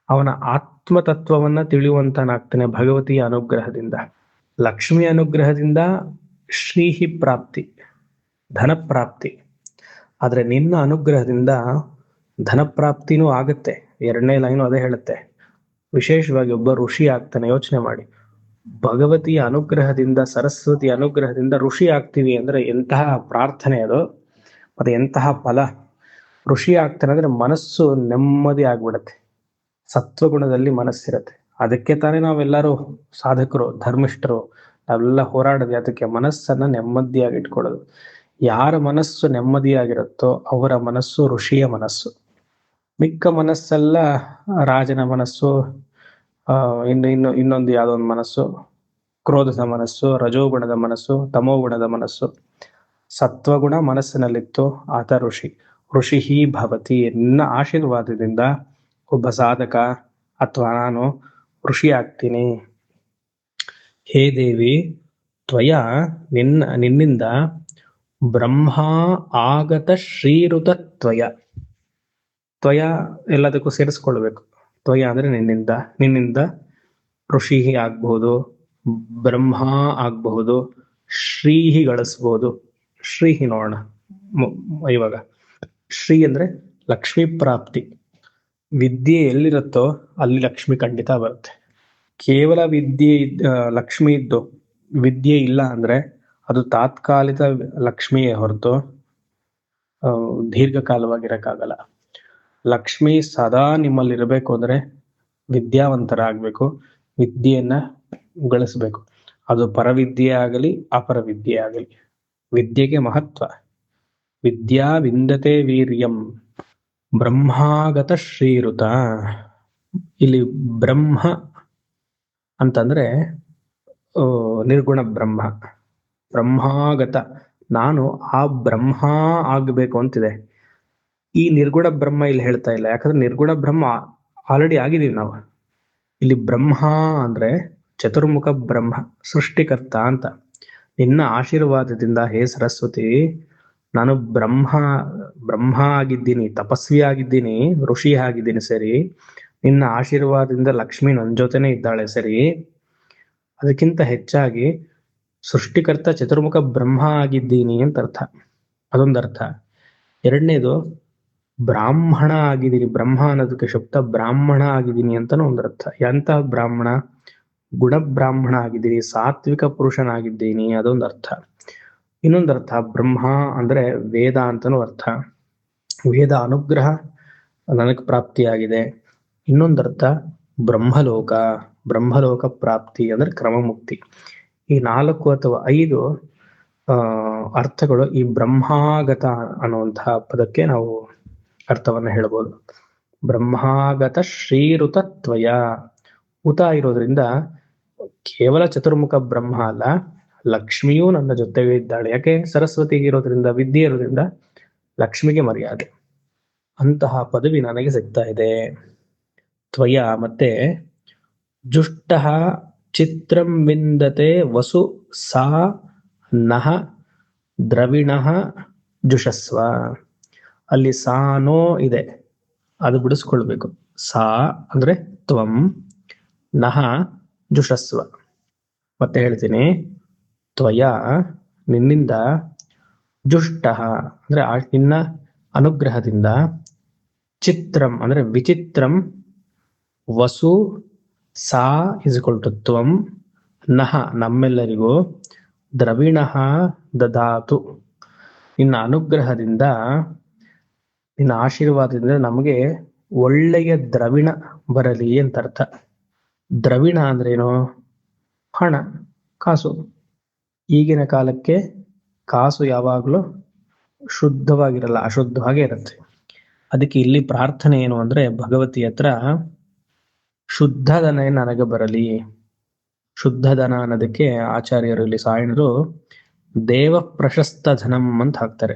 ಅವನ ಆತ್ಮತತ್ವವನ್ನ ತಿಳಿಯುವಂತನಾಗ್ತಾನೆ ಭಗವತಿಯ ಅನುಗ್ರಹದಿಂದ. ಲಕ್ಷ್ಮಿ ಅನುಗ್ರಹದಿಂದ ಶ್ರೀಹಿ ಪ್ರಾಪ್ತಿ, ಧನ ಪ್ರಾಪ್ತಿ. ಆದ್ರೆ ನಿನ್ನ ಅನುಗ್ರಹದಿಂದ ಧನ ಪ್ರಾಪ್ತಿನೂ ಆಗತ್ತೆ. 2ನೇ ಲೈನು ಅದೇ ಹೇಳುತ್ತೆ. ವಿಶೇಷವಾಗಿ ಒಬ್ಬ ಋಷಿ ಆಗ್ತಾನೆ. ಯೋಚನೆ ಮಾಡಿ, ಭಗವತಿಯ ಅನುಗ್ರಹದಿಂದ, ಸರಸ್ವತಿ ಅನುಗ್ರಹದಿಂದ ಋಷಿ ಆಗ್ತೀವಿ ಅಂದ್ರೆ ಎಂತಹ ಪ್ರಾರ್ಥನೆ ಅದು, ಮತ್ತೆ ಎಂತಹ ಫಲ. ಋಷಿ ಆಗ್ತಾನೆ ಅಂದ್ರೆ ಮನಸ್ಸು ನೆಮ್ಮದಿ ಆಗ್ಬಿಡತ್ತೆ. ಸತ್ವಗುಣದಲ್ಲಿ ಮನಸ್ಸಿರುತ್ತೆ. ಅದಕ್ಕೆ ತಾನೇ ನಾವೆಲ್ಲರೂ ಸಾಧಕರು, ಧರ್ಮಿಷ್ಠರು, ನಾವೆಲ್ಲ ಹೋರಾಡೋದು ಅದಕ್ಕೆ, ಮನಸ್ಸನ್ನ ನೆಮ್ಮದಿಯಾಗಿ ಇಟ್ಕೊಳ್ಳೋದು. ಯಾರ ಮನಸ್ಸು ನೆಮ್ಮದಿಯಾಗಿರುತ್ತೋ ಅವರ ಮನಸ್ಸು ಋಷಿಯ ಮನಸ್ಸು. ಮಿಕ್ಕ ಮನಸ್ಸೆಲ್ಲ ರಾಜನ ಮನಸ್ಸು, ಇನ್ನೊಂದು ಯಾವುದೋ ಒಂದು ಮನಸ್ಸು, ಕ್ರೋಧದ ಮನಸ್ಸು, ರಜೋಗುಣದ ಮನಸ್ಸು, ತಮೋಗುಣದ ಮನಸ್ಸು. ಸತ್ವಗುಣ ಮನಸ್ಸಿನಲ್ಲಿತ್ತು ಆತ ಋಷಿ. ಋಷಿ ಭವತಿ, ನಿನ್ನ ಆಶೀರ್ವಾದದಿಂದ ಒಬ್ಬ ಸಾಧಕ ಅಥವಾ ನಾನು ಋಷಿ ಆಗ್ತೀನಿ. ಹೇ ದೇವಿ, ತ್ವಯ ನಿನ್ನಿಂದ ಬ್ರಹ್ಮ ಆಗತ ಶ್ರೀರುತ ತ್ವಯ. ತ್ವಯ ಎಲ್ಲದಕ್ಕೂ ಸೇರಿಸ್ಕೊಳ್ಬೇಕು. ತ್ವಯ ಅಂದ್ರೆ ನಿನ್ನಿಂದ ಋಷಿ ಆಗ್ಬಹುದು, ಬ್ರಹ್ಮ ಆಗ್ಬಹುದು, ಶ್ರೀಹಿ ಗಳಿಸ್ಬಹುದು. ಶ್ರೀಹಿ ನೋಡೋಣ ಇವಾಗ. ಶ್ರೀ ಅಂದ್ರೆ ಲಕ್ಷ್ಮೀ ಪ್ರಾಪ್ತಿ. ವಿದ್ಯೆ ಎಲ್ಲಿರುತ್ತೋ ಅಲ್ಲಿ ಲಕ್ಷ್ಮಿ ಖಂಡಿತ ಬರುತ್ತೆ. ಕೇವಲ ವಿದ್ಯೆ ಲಕ್ಷ್ಮಿ ಇದ್ದು ವಿದ್ಯೆ ಇಲ್ಲ ಅಂದ್ರೆ ಅದು ತಾತ್ಕಾಲಿಕ ಲಕ್ಷ್ಮಿಯೇ ಹೊರತು ದೀರ್ಘಕಾಲವಾಗಿರಕ್ಕಾಗಲ್ಲ. ಲಕ್ಷ್ಮಿ ಸದಾ ನಿಮ್ಮಲ್ಲಿ ಇರಬೇಕು ಅಂದ್ರೆ ವಿದ್ಯಾವಂತರಾಗಬೇಕು, ವಿದ್ಯೆಯನ್ನ ಗಳಿಸ್ಬೇಕು. ಅದು ಪರವಿದ್ಯೆ ಆಗಲಿ ಅಪರವಿದ್ಯೆ ಆಗಲಿ, ವಿದ್ಯೆಗೆ ಮಹತ್ವ. ವಿದ್ಯಾ ವಿಂದತೆ ವೀರ್ಯಂ ಬ್ರಹ್ಮಾಗತ ಶ್ರೀರುತ. ಇಲ್ಲಿ ಬ್ರಹ್ಮ ಅಂತಂದ್ರೆ ನಿರ್ಗುಣ ಬ್ರಹ್ಮ. ಬ್ರಹ್ಮಾಗತ, ನಾನು ಆ ಬ್ರಹ್ಮ ಆಗ್ಬೇಕು ಅಂತಿದೆ. ಈ ನಿರ್ಗುಣ ಬ್ರಹ್ಮ ಇಲ್ಲಿ ಹೇಳ್ತಾ ಇಲ್ಲ, ಯಾಕಂದ್ರೆ ನಿರ್ಗುಣ ಬ್ರಹ್ಮ ಆಲ್ರೆಡಿ ಆಗಿದೀವಿ ನಾವು. ಇಲ್ಲಿ ಬ್ರಹ್ಮ ಅಂದ್ರೆ ಚತುರ್ಮುಖ ಬ್ರಹ್ಮ, ಸೃಷ್ಟಿಕರ್ತ ಅಂತ. ನಿನ್ನ ಆಶೀರ್ವಾದದಿಂದ ಹೇ ಸರಸ್ವತಿ, ನಾನು ಬ್ರಹ್ಮ ಆಗಿದ್ದೀನಿ, ತಪಸ್ವಿ ಆಗಿದ್ದೀನಿ, ಋಷಿ ಆಗಿದ್ದೀನಿ ಸರಿ. ನಿನ್ನ ಆಶೀರ್ವಾದದಿಂದ ಲಕ್ಷ್ಮಿ ನನ್ನ ಜೊತೆನೆ ಇದ್ದಾಳೆ ಸರಿ. ಅದಕ್ಕಿಂತ ಹೆಚ್ಚಾಗಿ ಸೃಷ್ಟಿಕರ್ತ ಚತುರ್ಮುಖ ಬ್ರಹ್ಮ ಆಗಿದ್ದೀನಿ ಅಂತ ಅರ್ಥ. ಅದೊಂದರ್ಥ. ಎರಡನೇದು ಬ್ರಾಹ್ಮಣ ಆಗಿದ್ದೀನಿ. ಬ್ರಹ್ಮ ಅನ್ನೋದಕ್ಕೆ ಶಬ್ದ ಬ್ರಾಹ್ಮಣ ಆಗಿದ್ದೀನಿ ಅಂತಾನು ಒಂದರ್ಥ. ಎಂತಹ ಬ್ರಾಹ್ಮಣ? ಗುಣಬ್ರಾಹ್ಮಣ ಆಗಿದ್ದೀನಿ, ಸಾತ್ವಿಕ ಪುರುಷನಾಗಿದ್ದೀನಿ, ಅದೊಂದರ್ಥ. ಇನ್ನೊಂದರ್ಥ ಬ್ರಹ್ಮ ಅಂದ್ರೆ ವೇದ ಅಂತಾನು ಅರ್ಥ. ವೇದ ಅನುಗ್ರಹ ನನಗೆ ಪ್ರಾಪ್ತಿಯಾಗಿದೆ. ಇನ್ನೊಂದರ್ಥ ಬ್ರಹ್ಮಲೋಕ ಪ್ರಾಪ್ತಿ ಅಂದ್ರೆ ಕ್ರಮಮುಕ್ತಿ. ಈ 4 ಅಥವಾ 5 ಅರ್ಥಗಳು ಈ ಬ್ರಹ್ಮಾಗತ ಅನ್ನುವಂತಹ ಪದಕ್ಕೆ ನಾವು ಅರ್ಥವನ್ನ ಹೇಳ್ಬೋದು. ಬ್ರಹ್ಮಾಗತ ಶ್ರೀರುತ ತ್ವಯ. ಉತ ಇರೋದ್ರಿಂದ ಕೇವಲ ಚತುರ್ಮುಖ ಬ್ರಹ್ಮ ಅಲ್ಲ, ಲಕ್ಷ್ಮಿಯೂ ನನ್ನ ಜೊತೆಗೆ ಇದ್ದಾಳೆ. ಯಾಕೆ? ಸರಸ್ವತಿಗೆ ಇರೋದ್ರಿಂದ, ವಿದ್ಯೆ ಇರೋದ್ರಿಂದ ಲಕ್ಷ್ಮಿಗೆ ಮರ್ಯಾದೆ. ಅಂತಹ ಪದವಿ ನನಗೆ ಸಿಗ್ತಾ ಇದೆ. ತ್ವಯ ಮತ್ತೆ ಜುಷ್ಟ ಚಿತ್ರಂ ವಿಂದತೆ ವಸು ಸಾ ನಹ ದ್ರವಿಣ ಜುಷಸ್ವ. ಅಲ್ಲಿ ಸಾನೋ ಇದೆ, ಅದು ಬಿಡಿಸ್ಕೊಳ್ಬೇಕು. ಸಾ ಅಂದ್ರೆ ತ್ವಂ, ನಹ ಜುಷಸ್ವ. ಮತ್ತೆ ಹೇಳ್ತೀನಿ, ತ್ವಯ ನಿನ್ನಿಂದ, ಜುಷ್ಟ ಅಂದ್ರೆ ನಿನ್ನ ಅನುಗ್ರಹದಿಂದ, ಚಿತ್ರಂ ಅಂದ್ರೆ ವಿಚಿತ್ರಂ, ವಸು ಸಾ ಇಸ್ಕೊಲ್ ಟು ತ್ವಂ, ನಹ ನಮ್ಮೆಲ್ಲರಿಗೂ, ದ್ರವಿಣ ದದಾತು ನಿನ್ನ ಅನುಗ್ರಹದಿಂದ, ನಿನ್ನ ಆಶೀರ್ವಾದದಿಂದ ನಮಗೆ ಒಳ್ಳೆಯ ದ್ರವಿಣ ಬರಲಿ ಅಂತ ಅರ್ಥ. ದ್ರವಿಣ ಅಂದ್ರೇನು? ಹಣ, ಕಾಸು. ಈಗಿನ ಕಾಲಕ್ಕೆ ಕಾಸು ಯಾವಾಗಲೂ ಶುದ್ಧವಾಗಿರಲ್ಲ, ಅಶುದ್ಧವಾಗೇ ಇರುತ್ತೆ. ಅದಕ್ಕೆ ಇಲ್ಲಿ ಪ್ರಾರ್ಥನೆ ಏನು ಅಂದ್ರೆ ಭಗವತಿ ಹತ್ರ, ಶುದ್ಧ ಧನ ನನಗೆ ಬರಲಿ. ಶುದ್ಧ ಧನ ಅನ್ನೋದಕ್ಕೆ ಆಚಾರ್ಯರು ಇಲ್ಲಿ ಸಾಯಣರು ದೇವ ಪ್ರಶಸ್ತ ಧನಂ ಅಂತ ಹಾಕ್ತಾರೆ.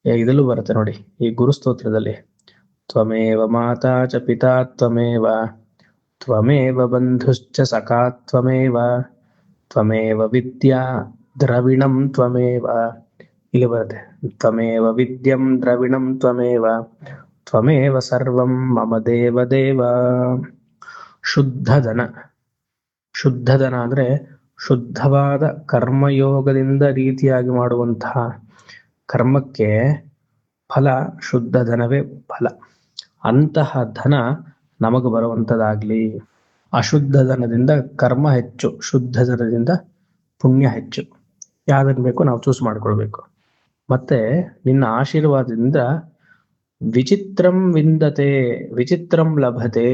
ಇದಲ್ಲೂ ಬರುತ್ತೆ ನೋಡಿ ಈ ಗುರುಸ್ತೋತ್ರದಲ್ಲಿ, ತ್ವಮೇವ ಮಾತಾ ಚ ಪಿತಾ ತ್ವಮೇವ, ತ್ವಮೇವ ಬಂಧುಶ್ಚ ಸಖಾ ತ್ವಮೇವ, ತ್ವಮೇವ ವಿದ್ಯಾ ದ್ರವಿಣಂ ತ್ವಮೇವ. ಇಲ್ಲಿ ಬರುತ್ತೆ, ತ್ವಮೇವ ವಿದ್ಯಂ ದ್ರವಿಣಂ ತ್ವಮೇವ, ತ್ವಮೇವ ಸರ್ವಂ ಮಮ ದೇವ ದೇವ. ಶುದ್ಧ ಧನ ಅಂದ್ರೆ ಶುದ್ಧವಾದ ಕರ್ಮಯೋಗದಿಂದ ರೀತಿಯಾಗಿ ಮಾಡುವಂತಹ ಕರ್ಮಕ್ಕೆ ಫಲ ಶುದ್ಧ ಧನವೇ ಫಲ. ಅಂತಹ ಧನ ನಮಗೆ ಬರುವಂತದಾಗ್ಲಿ. ಅಶುದ್ಧ ಧನದಿಂದ ಕರ್ಮ ಹೆಚ್ಚು, ಶುದ್ಧ ಧನದಿಂದ ಪುಣ್ಯ ಹೆಚ್ಚು. ಯಾವ್ದನ್ ಬೇಕು ನಾವು ಚೂಸ್ ಮಾಡ್ಕೊಳ್ಬೇಕು. ಮತ್ತೆ ನಿನ್ನ ಆಶೀರ್ವಾದದಿಂದ ವಿಚಿತ್ರಂ ವಿಂದತೆ ವಿಚಿತ್ರಂ ಲಭತೆ.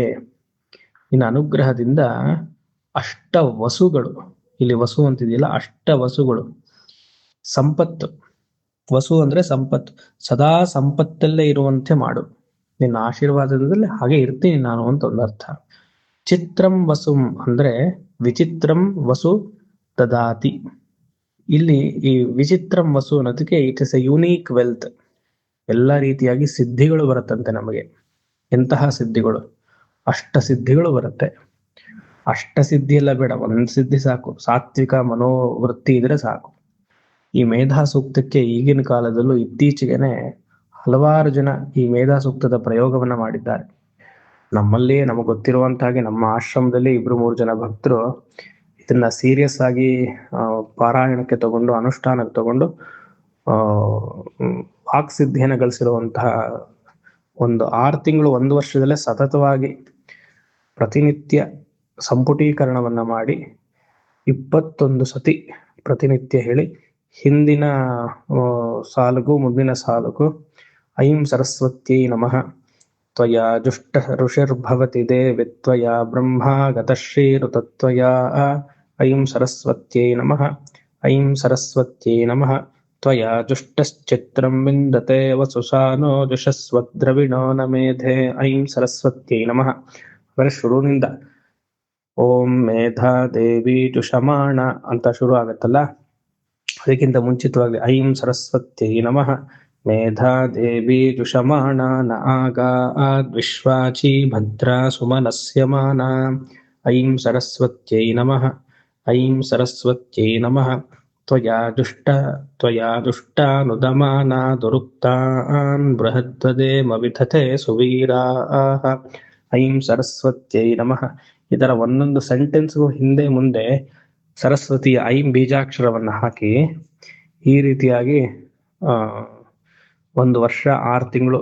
ನಿನ್ನ ಅನುಗ್ರಹದಿಂದ ಅಷ್ಟ ವಸುಗಳು, ಇಲ್ಲಿ ವಸು ಅಂತಿದೆಯಲ್ಲ, ಅಷ್ಟ ವಸುಗಳು, ಸಂಪತ್ತು. ವಸು ಅಂದ್ರೆ ಸಂಪತ್ತು, ಸದಾ ಸಂಪತ್ತಲ್ಲೇ ಇರುವಂತೆ ಮಾಡು. ನಿನ್ನ ಆಶೀರ್ವಾದದಲ್ಲಿ ಹಾಗೆ ಇರ್ತೀನಿ ನಾನು ಅಂತ ಒಂದು ಅರ್ಥ. ಚಿತ್ರಂ ವಸುಂ ಅಂದ್ರೆ ವಿಚಿತ್ರಂ ವಸು ದದಾತಿ. ಇಲ್ಲಿ ಈ ವಿಚಿತ್ರಂ ವಸು ಅನ್ನೋದಕ್ಕೆ it is A unique wealth. ಎಲ್ಲ ರೀತಿಯಾಗಿ ಸಿದ್ಧಿಗಳು ಬರುತ್ತಂತೆ ನಮಗೆ. ಎಂತಹ ಸಿದ್ಧಿಗಳು? ಅಷ್ಟ ಸಿದ್ಧಿಗಳು ಬರುತ್ತೆ. ಅಷ್ಟ ಸಿದ್ಧಿ ಎಲ್ಲ ಬೇಡ, ಒಂದ್ ಸಿದ್ಧಿ ಸಾಕು. ಸಾತ್ವಿಕ ಮನೋವೃತ್ತಿ ಇದ್ರೆ ಸಾಕು. ಈ ಮೇಧಾ ಸೂಕ್ತಕ್ಕೆ ಈಗಿನ ಕಾಲದಲ್ಲೂ ಇತ್ತೀಚೆಗೆನೆ ಹಲವಾರು ಜನ ಈ ಮೇಧಾ ಸೂಕ್ತದ ಪ್ರಯೋಗವನ್ನ ಮಾಡಿದ್ದಾರೆ. ನಮ್ಮಲ್ಲಿ ನಮಗೆ ಗೊತ್ತಿರುವಂತಾಗಿ ನಮ್ಮ ಆಶ್ರಮದಲ್ಲಿ 2-3 ಜನ ಭಕ್ತರು ಇದನ್ನ ಸೀರಿಯಸ್ ಆಗಿ ಪಾರಾಯಣಕ್ಕೆ ತಗೊಂಡು, ಅನುಷ್ಠಾನಕ್ಕೆ ತಗೊಂಡು ವಾಕ್ಸಿದ್ಧಿಯನ್ನು ಗಳಿಸಿರುವಂತಹ ಒಂದು 6 ತಿಂಗಳು 1 ವರ್ಷದಲ್ಲೇ ಸತತವಾಗಿ ಪ್ರತಿನಿತ್ಯ ಸಂಪುಟೀಕರಣವನ್ನ ಮಾಡಿ 21 ಸತಿ ಪ್ರತಿನಿತ್ಯ ಹೇಳಿ, ಹಿಂದಿನ ಸಾಲುಗೂ ಮುಂದಿನ ಸಾಲುಗೂ ಐಂ ಸರಸ್ವತ್ಯೈ ನಮಃ ತ್ವಯಾ ಜುಷ್ಟ ಋಷಿರ್ಭವತಿ ದೇವಿ ತ್ವಯಾ ಬ್ರಹ್ಮ ಗತಶ್ರೀರುತತ್ವಯಾ ಐಂ ಸರಸ್ವತ್ಯೈ ನಮಃ ಐಂ ಸರಸ್ವತ್ಯೈ ನಮಃ ತ್ವಯಾ ಜುಷ್ಟಶ್ಚಿತ್ರಂ ವಿಂದತೆ ವಸುಸಾನೋ ಜುಷಸ್ವದ್ರವಿಣೋ ನ ಮೇಧೆ ಐಂ ಸರಸ್ವತ್ಯೈ ನಮಃ. ಅಂದರೆ ಶುರುವಿನಿಂದ ಓಂ ಮೇಧಾ ದೇವಿ ಜುಷಮಾಣ ಅಂತ ಶುರು ಆಗತ್ತಲ್ಲ, ಅದಕ್ಕಿಂತ ಮುಂಚಿತವಾಗಿ ಐಂ ಸರಸ್ವತ್ಯೈ ನಮಃ ಮೇಧಾ ದೇವಿ ಜುಷಮಾಣ ನ ಆಗಾದ್ ವಿಶ್ವಾಚಿ ಭದ್ರಾ ಸುಮನಸ್ಯಮಾನ ಐಂ ಸರಸ್ವತ್ಯೈ ನಮಃ ಐಂ ಸರಸ್ವತ್ಯೈ ನಮಃ ತ್ವಯಾ ದುಷ್ಟಾನುದಮಾನ ದುರುಕ್ತಾನ್ ಬೃಹದ್ವದೇಮ ವಿಧತೆ ಸುವೀರಾಃ ಐಂ ಸರಸ್ವತ್ಯೈ ನಮಃ. ಇದರ ಒಂದೊಂದು ಸೆಂಟೆನ್ಸ್ಗೂ ಹಿಂದೆ ಮುಂದೆ ಸರಸ್ವತಿಯ ಐಂ ಬೀಜಾಕ್ಷರವನ್ನು ಹಾಕಿ ಈ ರೀತಿಯಾಗಿ 1 ವರ್ಷ 6 ತಿಂಗಳು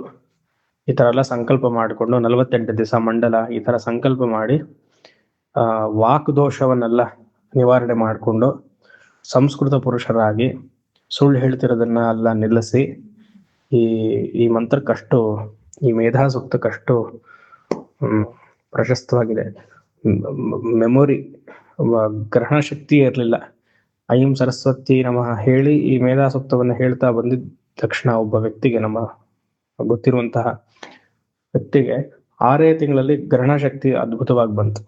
ಈ ತರ ಎಲ್ಲ ಸಂಕಲ್ಪ ಮಾಡಿಕೊಂಡು 48 ದಿವಸ ಮಂಡಲ ಈ ತರ ಸಂಕಲ್ಪ ಮಾಡಿ ವಾಕ್ ದೋಷವನ್ನೆಲ್ಲ ನಿವಾರಣೆ ಮಾಡಿಕೊಂಡು ಸಂಸ್ಕೃತ ಪುರುಷರಾಗಿ ಸುಳ್ಳು ಹೇಳ್ತಿರೋದನ್ನ ಎಲ್ಲ ನಿಲ್ಲಿಸಿ ಈ ಮಂತ್ರಕ್ಕಷ್ಟು, ಈ ಮೇಧಾ ಸೂಕ್ತಕ್ಕಷ್ಟು ಪ್ರಶಸ್ತವಾಗಿದೆ. ಮೆಮೊರಿ, ಗ್ರಹಣ ಶಕ್ತಿ ಇರಲಿಲ್ಲ. ಐಂ ಸರಸ್ವತಿ ನಮಃ ಹೇಳಿ ಈ ಮೇಧಾ ಸೂಕ್ತವನ್ನು ಹೇಳ್ತಾ ಬಂದಿದ್ದ ತಕ್ಷಣ ಒಬ್ಬ ವ್ಯಕ್ತಿಗೆ, ನಮ್ಮ ಗೊತ್ತಿರುವಂತಹ ವ್ಯಕ್ತಿಗೆ 6 ತಿಂಗಳಲ್ಲಿ ಗ್ರಹಣ ಶಕ್ತಿ ಅದ್ಭುತವಾಗಿ ಬಂತು.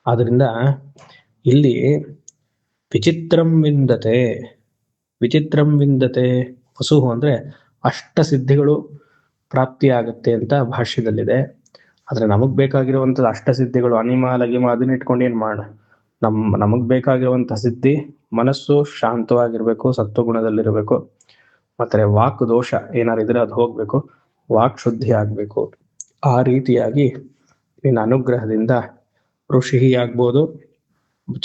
ಆದ್ರಿಂದ ಇಲ್ಲಿ ವಿಚಿತ್ರಂ ವಿಂದತೆ, ವಿಚಿತ್ರಂ ವಿಂದತೆ ವಸು ಅಂದ್ರೆ ಅಷ್ಟ ಸಿದ್ಧಿಗಳು ಪ್ರಾಪ್ತಿಯಾಗತ್ತೆ ಅಂತ ಭಾಷ್ಯದಲ್ಲಿದೆ. ಆದ್ರೆ ನಮಗ್ ಬೇಕಾಗಿರುವಂತದ್ದು ಅಷ್ಟ ಸಿದ್ಧಿಗಳು ಅನಿಮಾಲ್ ಅಗಿಮ ಅದನ್ನ ಇಟ್ಕೊಂಡು ಏನ್ ಮಾಡ? ನಮಗ್ ಬೇಕಾಗಿರುವಂತಹ ಸಿದ್ಧಿ ಮನಸ್ಸು ಶಾಂತವಾಗಿರ್ಬೇಕು, ಸತ್ವಗುಣದಲ್ಲಿರ್ಬೇಕು, ಮತ್ತೆ ವಾಕ್ ದೋಷ ಏನಾರು ಇದ್ರೆ ಅದು ಹೋಗ್ಬೇಕು, ವಾಕ್ ಶುದ್ಧಿ ಆಗ್ಬೇಕು. ಆ ರೀತಿಯಾಗಿ ನಿನ್ನ ಅನುಗ್ರಹದಿಂದ ಋಷಿ ಆಗ್ಬೋದು,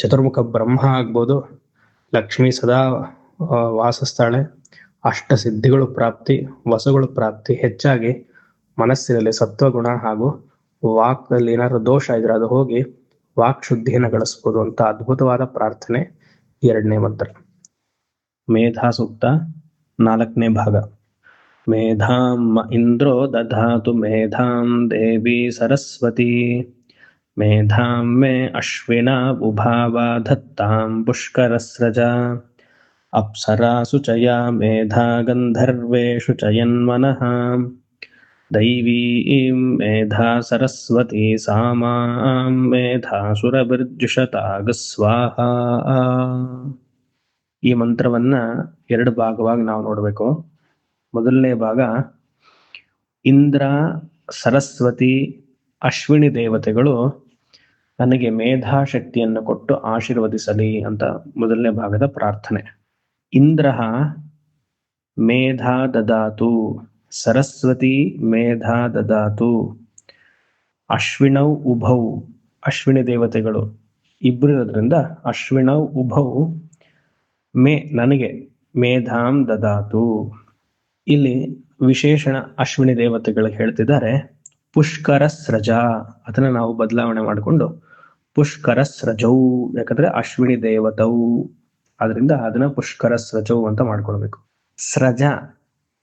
ಚತುರ್ಮುಖ ಬ್ರಹ್ಮ ಆಗ್ಬೋದು, ಲಕ್ಷ್ಮಿ ಸದಾ ವಾಸಿಸ್ತಾಳೆ, ಅಷ್ಟ ಸಿದ್ಧಿಗಳು ಪ್ರಾಪ್ತಿ, ವಸುಗಳು ಪ್ರಾಪ್ತಿ, ಹೆಚ್ಚಾಗಿ ಮನಸ್ಸಿನಲ್ಲಿ ಸತ್ವಗುಣ ಹಾಗೂ ವಾಕ್ನಲ್ಲಿ ಏನಾದ್ರು ದೋಷ ಇದ್ರೆ ಅದು ಹೋಗಿ ವಾಕ್ ಶುದ್ಧಿಯನ್ನು ಗಳಿಸ್ಬೋದು ಅಂತ ಅದ್ಭುತವಾದ ಪ್ರಾರ್ಥನೆ 2ನೇ ಮಂತ್ರ. ಮೇಧಾ ಸೂಕ್ತ 4ನೇ ಭಾಗ. ಮೇಧಾಂ ಇಂದ್ರೋ ದಧಾತು ಮೇಧಾಂ ದೇವಿ ಸರಸ್ವತಿ ಮೇಧಾಂ ಮೇ ಅಶ್ವಿನಾ ಉಭಾವ ಧತ್ತಾಂ ಪುಷ್ಕರಸ್ರಜ ಅಪ್ಸರಾಸು ಚ ಯಾ ಮೇಧಾ ಗಂಧರ್ವೇಷು ಚ ಯನ್ಮನಃ ದೈವೀಂ ಮೇಧಾ ಸರಸ್ವತಿ ಸಾಮಾಂ ಮೇಧಾ ಸುರಭಿರ್ಜುಷತಾಗ ಸ್ವಾಹಾ. ಈ ಮಂತ್ರವನ್ನ 2 ಭಾಗವಾಗಿ ನಾವು ನೋಡ್ಬೇಕು. ಮೊದಲನೇ ಭಾಗ ಇಂದ್ರ, ಸರಸ್ವತಿ, ಅಶ್ವಿನಿ ದೇವತೆಗಳು ನನಗೆ ಮೇಧಾ ಶಕ್ತಿಯನ್ನು ಕೊಟ್ಟು ಆಶೀರ್ವದಿಸಲಿ ಅಂತ ಮೊದಲನೇ ಭಾಗದ ಪ್ರಾರ್ಥನೆ. ಇಂದ್ರ ಮೇಧಾ ದದಾತು, ಸರಸ್ವತಿ ಮೇಧಾ ದದಾತು, ಅಶ್ವಿನೌ ಉಭೌ, ಅಶ್ವಿನಿ ದೇವತೆಗಳು ಇಬ್ಬರಿರೋದ್ರಿಂದ ಅಶ್ವಿನೌ ಉಭೌ ಮೇ ನನಗೆ ಮೇಧಾಂ ದದಾತು. ಇಲ್ಲಿ ವಿಶೇಷಣ ಅಶ್ವಿನಿ ದೇವತೆಗಳು ಹೇಳ್ತಿದ್ದಾರೆ ಪುಷ್ಕರ ಸ್ರಜ, ಅದನ್ನ ನಾವು ಬದಲಾವಣೆ ಮಾಡಿಕೊಂಡು ಪುಷ್ಕರ ಸ್ರಜೌ, ಯಾಕಂದ್ರೆ ಅಶ್ವಿನಿ ದೇವತೌ, ಆದ್ರಿಂದ ಅದನ್ನ ಪುಷ್ಕರ ಸ್ರಜೌ ಅಂತ ಮಾಡ್ಕೊಳ್ಬೇಕು. ಸ್ರಜ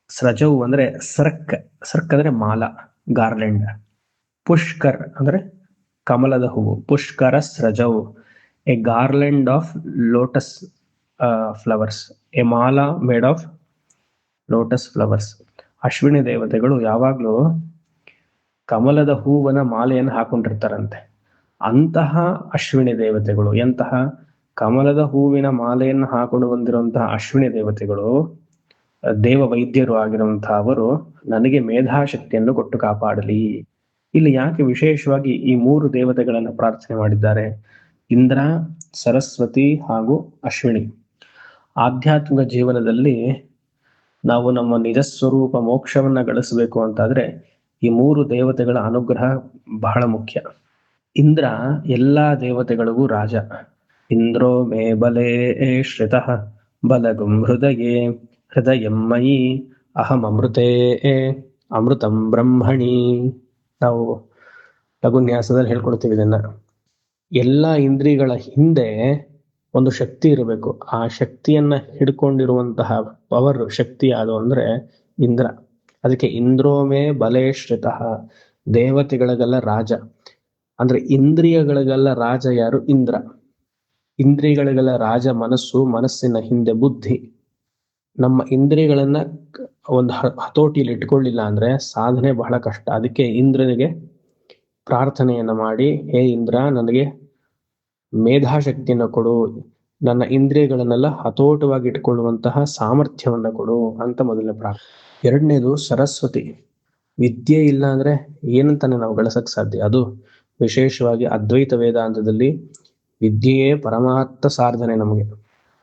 ಸ್ರಜೌ ಅಂದ್ರೆ ಸರ್ಕ್, ಸರ್ಕ್ ಅಂದ್ರೆ ಮಾಲ, ಗಾರ್ಲೆಂಡ್. ಪುಷ್ಕರ್ ಅಂದ್ರೆ ಕಮಲದ ಹೂವು, ಪುಷ್ಕರ ಸ್ರಜೌ a garland of lotus flowers, a mala made of lotus flowers. Ashwini ದೇವತೆಗಳು ಯಾವಾಗ್ಲೂ ಕಮಲದ ಹೂವನ ಮಾಲೆಯನ್ನು ಹಾಕೊಂಡಿರ್ತಾರಂತೆ. ಅಂತಹ ಅಶ್ವಿನಿ ದೇವತೆಗಳು, ಎಂತಹ ಕಮಲದ ಹೂವಿನ ಮಾಲೆಯನ್ನು ಹಾಕೊಂಡು ಬಂದಿರುವಂತಹ ಅಶ್ವಿನಿ ದೇವತೆಗಳು, ದೇವ ವೈದ್ಯರು ಆಗಿರುವಂತಹ ಅವರು ನನಗೆ ಮೇಧಾಶಕ್ತಿಯನ್ನು ಕೊಟ್ಟು ಕಾಪಾಡಲಿ. ಇಲ್ಲಿ ಯಾಕೆ ವಿಶೇಷವಾಗಿ ಈ 3 ದೇವತೆಗಳನ್ನು ಪ್ರಾರ್ಥನೆ ಮಾಡಿದ್ದಾರೆ? ಇಂದ್ರ, ಸರಸ್ವತಿ ಹಾಗೂ ಅಶ್ವಿನಿ. ಆಧ್ಯಾತ್ಮಿಕ ಜೀವನದಲ್ಲಿ ನಾವು ನಮ್ಮ ನಿಜ ಸ್ವರೂಪ ಮೋಕ್ಷವನ್ನ ಗಳಿಸಬೇಕು ಅಂತಾದ್ರೆ ಈ 3 ದೇವತೆಗಳ ಅನುಗ್ರಹ ಬಹಳ ಮುಖ್ಯ. ಇಂದ್ರ ಎಲ್ಲಾ ದೇವತೆಗಳಿಗೂ ರಾಜ. ಇಂದ್ರೋ ಮೇ ಬಲೇ ಶ್ರಿತಃ ಬಲಗುಂ ಹೃದಯೇ ಹೃದಯಂ ಮಯಿ ಅಹಂ ಅಮೃತೇ ಅಮೃತಂ ಬ್ರಹ್ಮಣಿ. ನಾವು ಲಘುನ್ಯಾಸದಲ್ಲಿ ಹೇಳ್ಕೊಳ್ತೀವಿ ಇದನ್ನ. ಎಲ್ಲಾ ಇಂದ್ರಿಯಗಳ ಹಿಂದೆ ಒಂದು ಶಕ್ತಿ ಇರಬೇಕು. ಆ ಶಕ್ತಿಯನ್ನ ಹಿಡ್ಕೊಂಡಿರುವಂತಹ ಪವರ್, ಶಕ್ತಿ ಯಾವುದು ಅಂದ್ರೆ ಇಂದ್ರ. ಅದಕ್ಕೆ ಇಂದ್ರೋಮೇ ಬಲೇ ಶ್ರಿತಃ, ದೇವತೆಗಳಿಗೆಲ್ಲ ರಾಜ. ಅಂದ್ರೆ ಇಂದ್ರಿಯಗಳಿಗೆಲ್ಲ ರಾಜ ಯಾರು? ಇಂದ್ರ. ಇಂದ್ರಿಯಗಳಿಗೆಲ್ಲ ರಾಜ ಮನಸ್ಸು, ಮನಸ್ಸಿನ ಹಿಂದೆ ಬುದ್ಧಿ. ನಮ್ಮ ಇಂದ್ರಿಯಗಳನ್ನ ಒಂದು ಹತೋಟಿಯಲ್ಲಿ ಇಟ್ಕೊಳ್ಳಿಲ್ಲ ಅಂದ್ರೆ ಸಾಧನೆ ಬಹಳ ಕಷ್ಟ. ಅದಕ್ಕೆ ಇಂದ್ರನಿಗೆ ಪ್ರಾರ್ಥನೆಯನ್ನ ಮಾಡಿ, ಹೇ ಇಂದ್ರ, ನನಗೆ ಮೇಧಾಶಕ್ತಿಯನ್ನು ಕೊಡು, ನನ್ನ ಇಂದ್ರಿಯಗಳನ್ನೆಲ್ಲ ಹತೋಟವಾಗಿ ಇಟ್ಕೊಳ್ಳುವಂತಹ ಸಾಮರ್ಥ್ಯವನ್ನ ಕೊಡು ಅಂತ ಮೊದಲನೇ ಪ್ರಾರ್ಥನೆ. ಎರಡನೇದು ಸರಸ್ವತಿ. ವಿದ್ಯೆ ಇಲ್ಲ ಅಂದ್ರೆ ಏನಂತಾನೆ ನಾವು ಗಳಿಸಕ್ ಸಾಧ್ಯ? ಅದು ವಿಶೇಷವಾಗಿ ಅದ್ವೈತ ವೇದಾಂತದಲ್ಲಿ ವಿದ್ಯೆಯೇ ಪರಮಾರ್ಥ ಸಾಧನೆ. ನಮಗೆ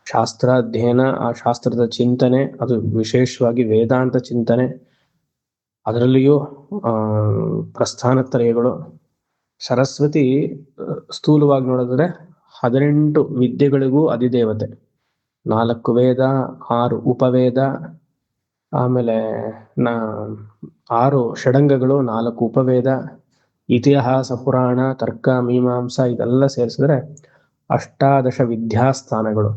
ಶಾಸ್ತ್ರ ಅಧ್ಯಯನ, ಆ ಶಾಸ್ತ್ರದ ಚಿಂತನೆ, ಅದು ವಿಶೇಷವಾಗಿ ವೇದಾಂತ ಚಿಂತನೆ, ಅದರಲ್ಲಿಯೂ ಪ್ರಸ್ಥಾನತ್ರಯಗಳು. ಸರಸ್ವತಿ ಸ್ಥೂಲವಾಗಿ ನೋಡಿದ್ರೆ 18 ವಿದ್ಯೆಗಳಿಗೂ ಅಧಿದೇವತೆ. 4 ವೇದ, 6 ಉಪವೇದ, ಆಮೇಲೆ 6 ಷಡಂಗಗಳು, 4 ಉಪವೇದ, ಇತಿಹಾಸ, ಪುರಾಣ, ತರ್ಕ, ಮೀಮಾಂಸಾ, ಇದೆಲ್ಲ ಸೇರಿಸಿದ್ರೆ 18 ವಿದ್ಯಾಸ್ಥಾನಗಳು.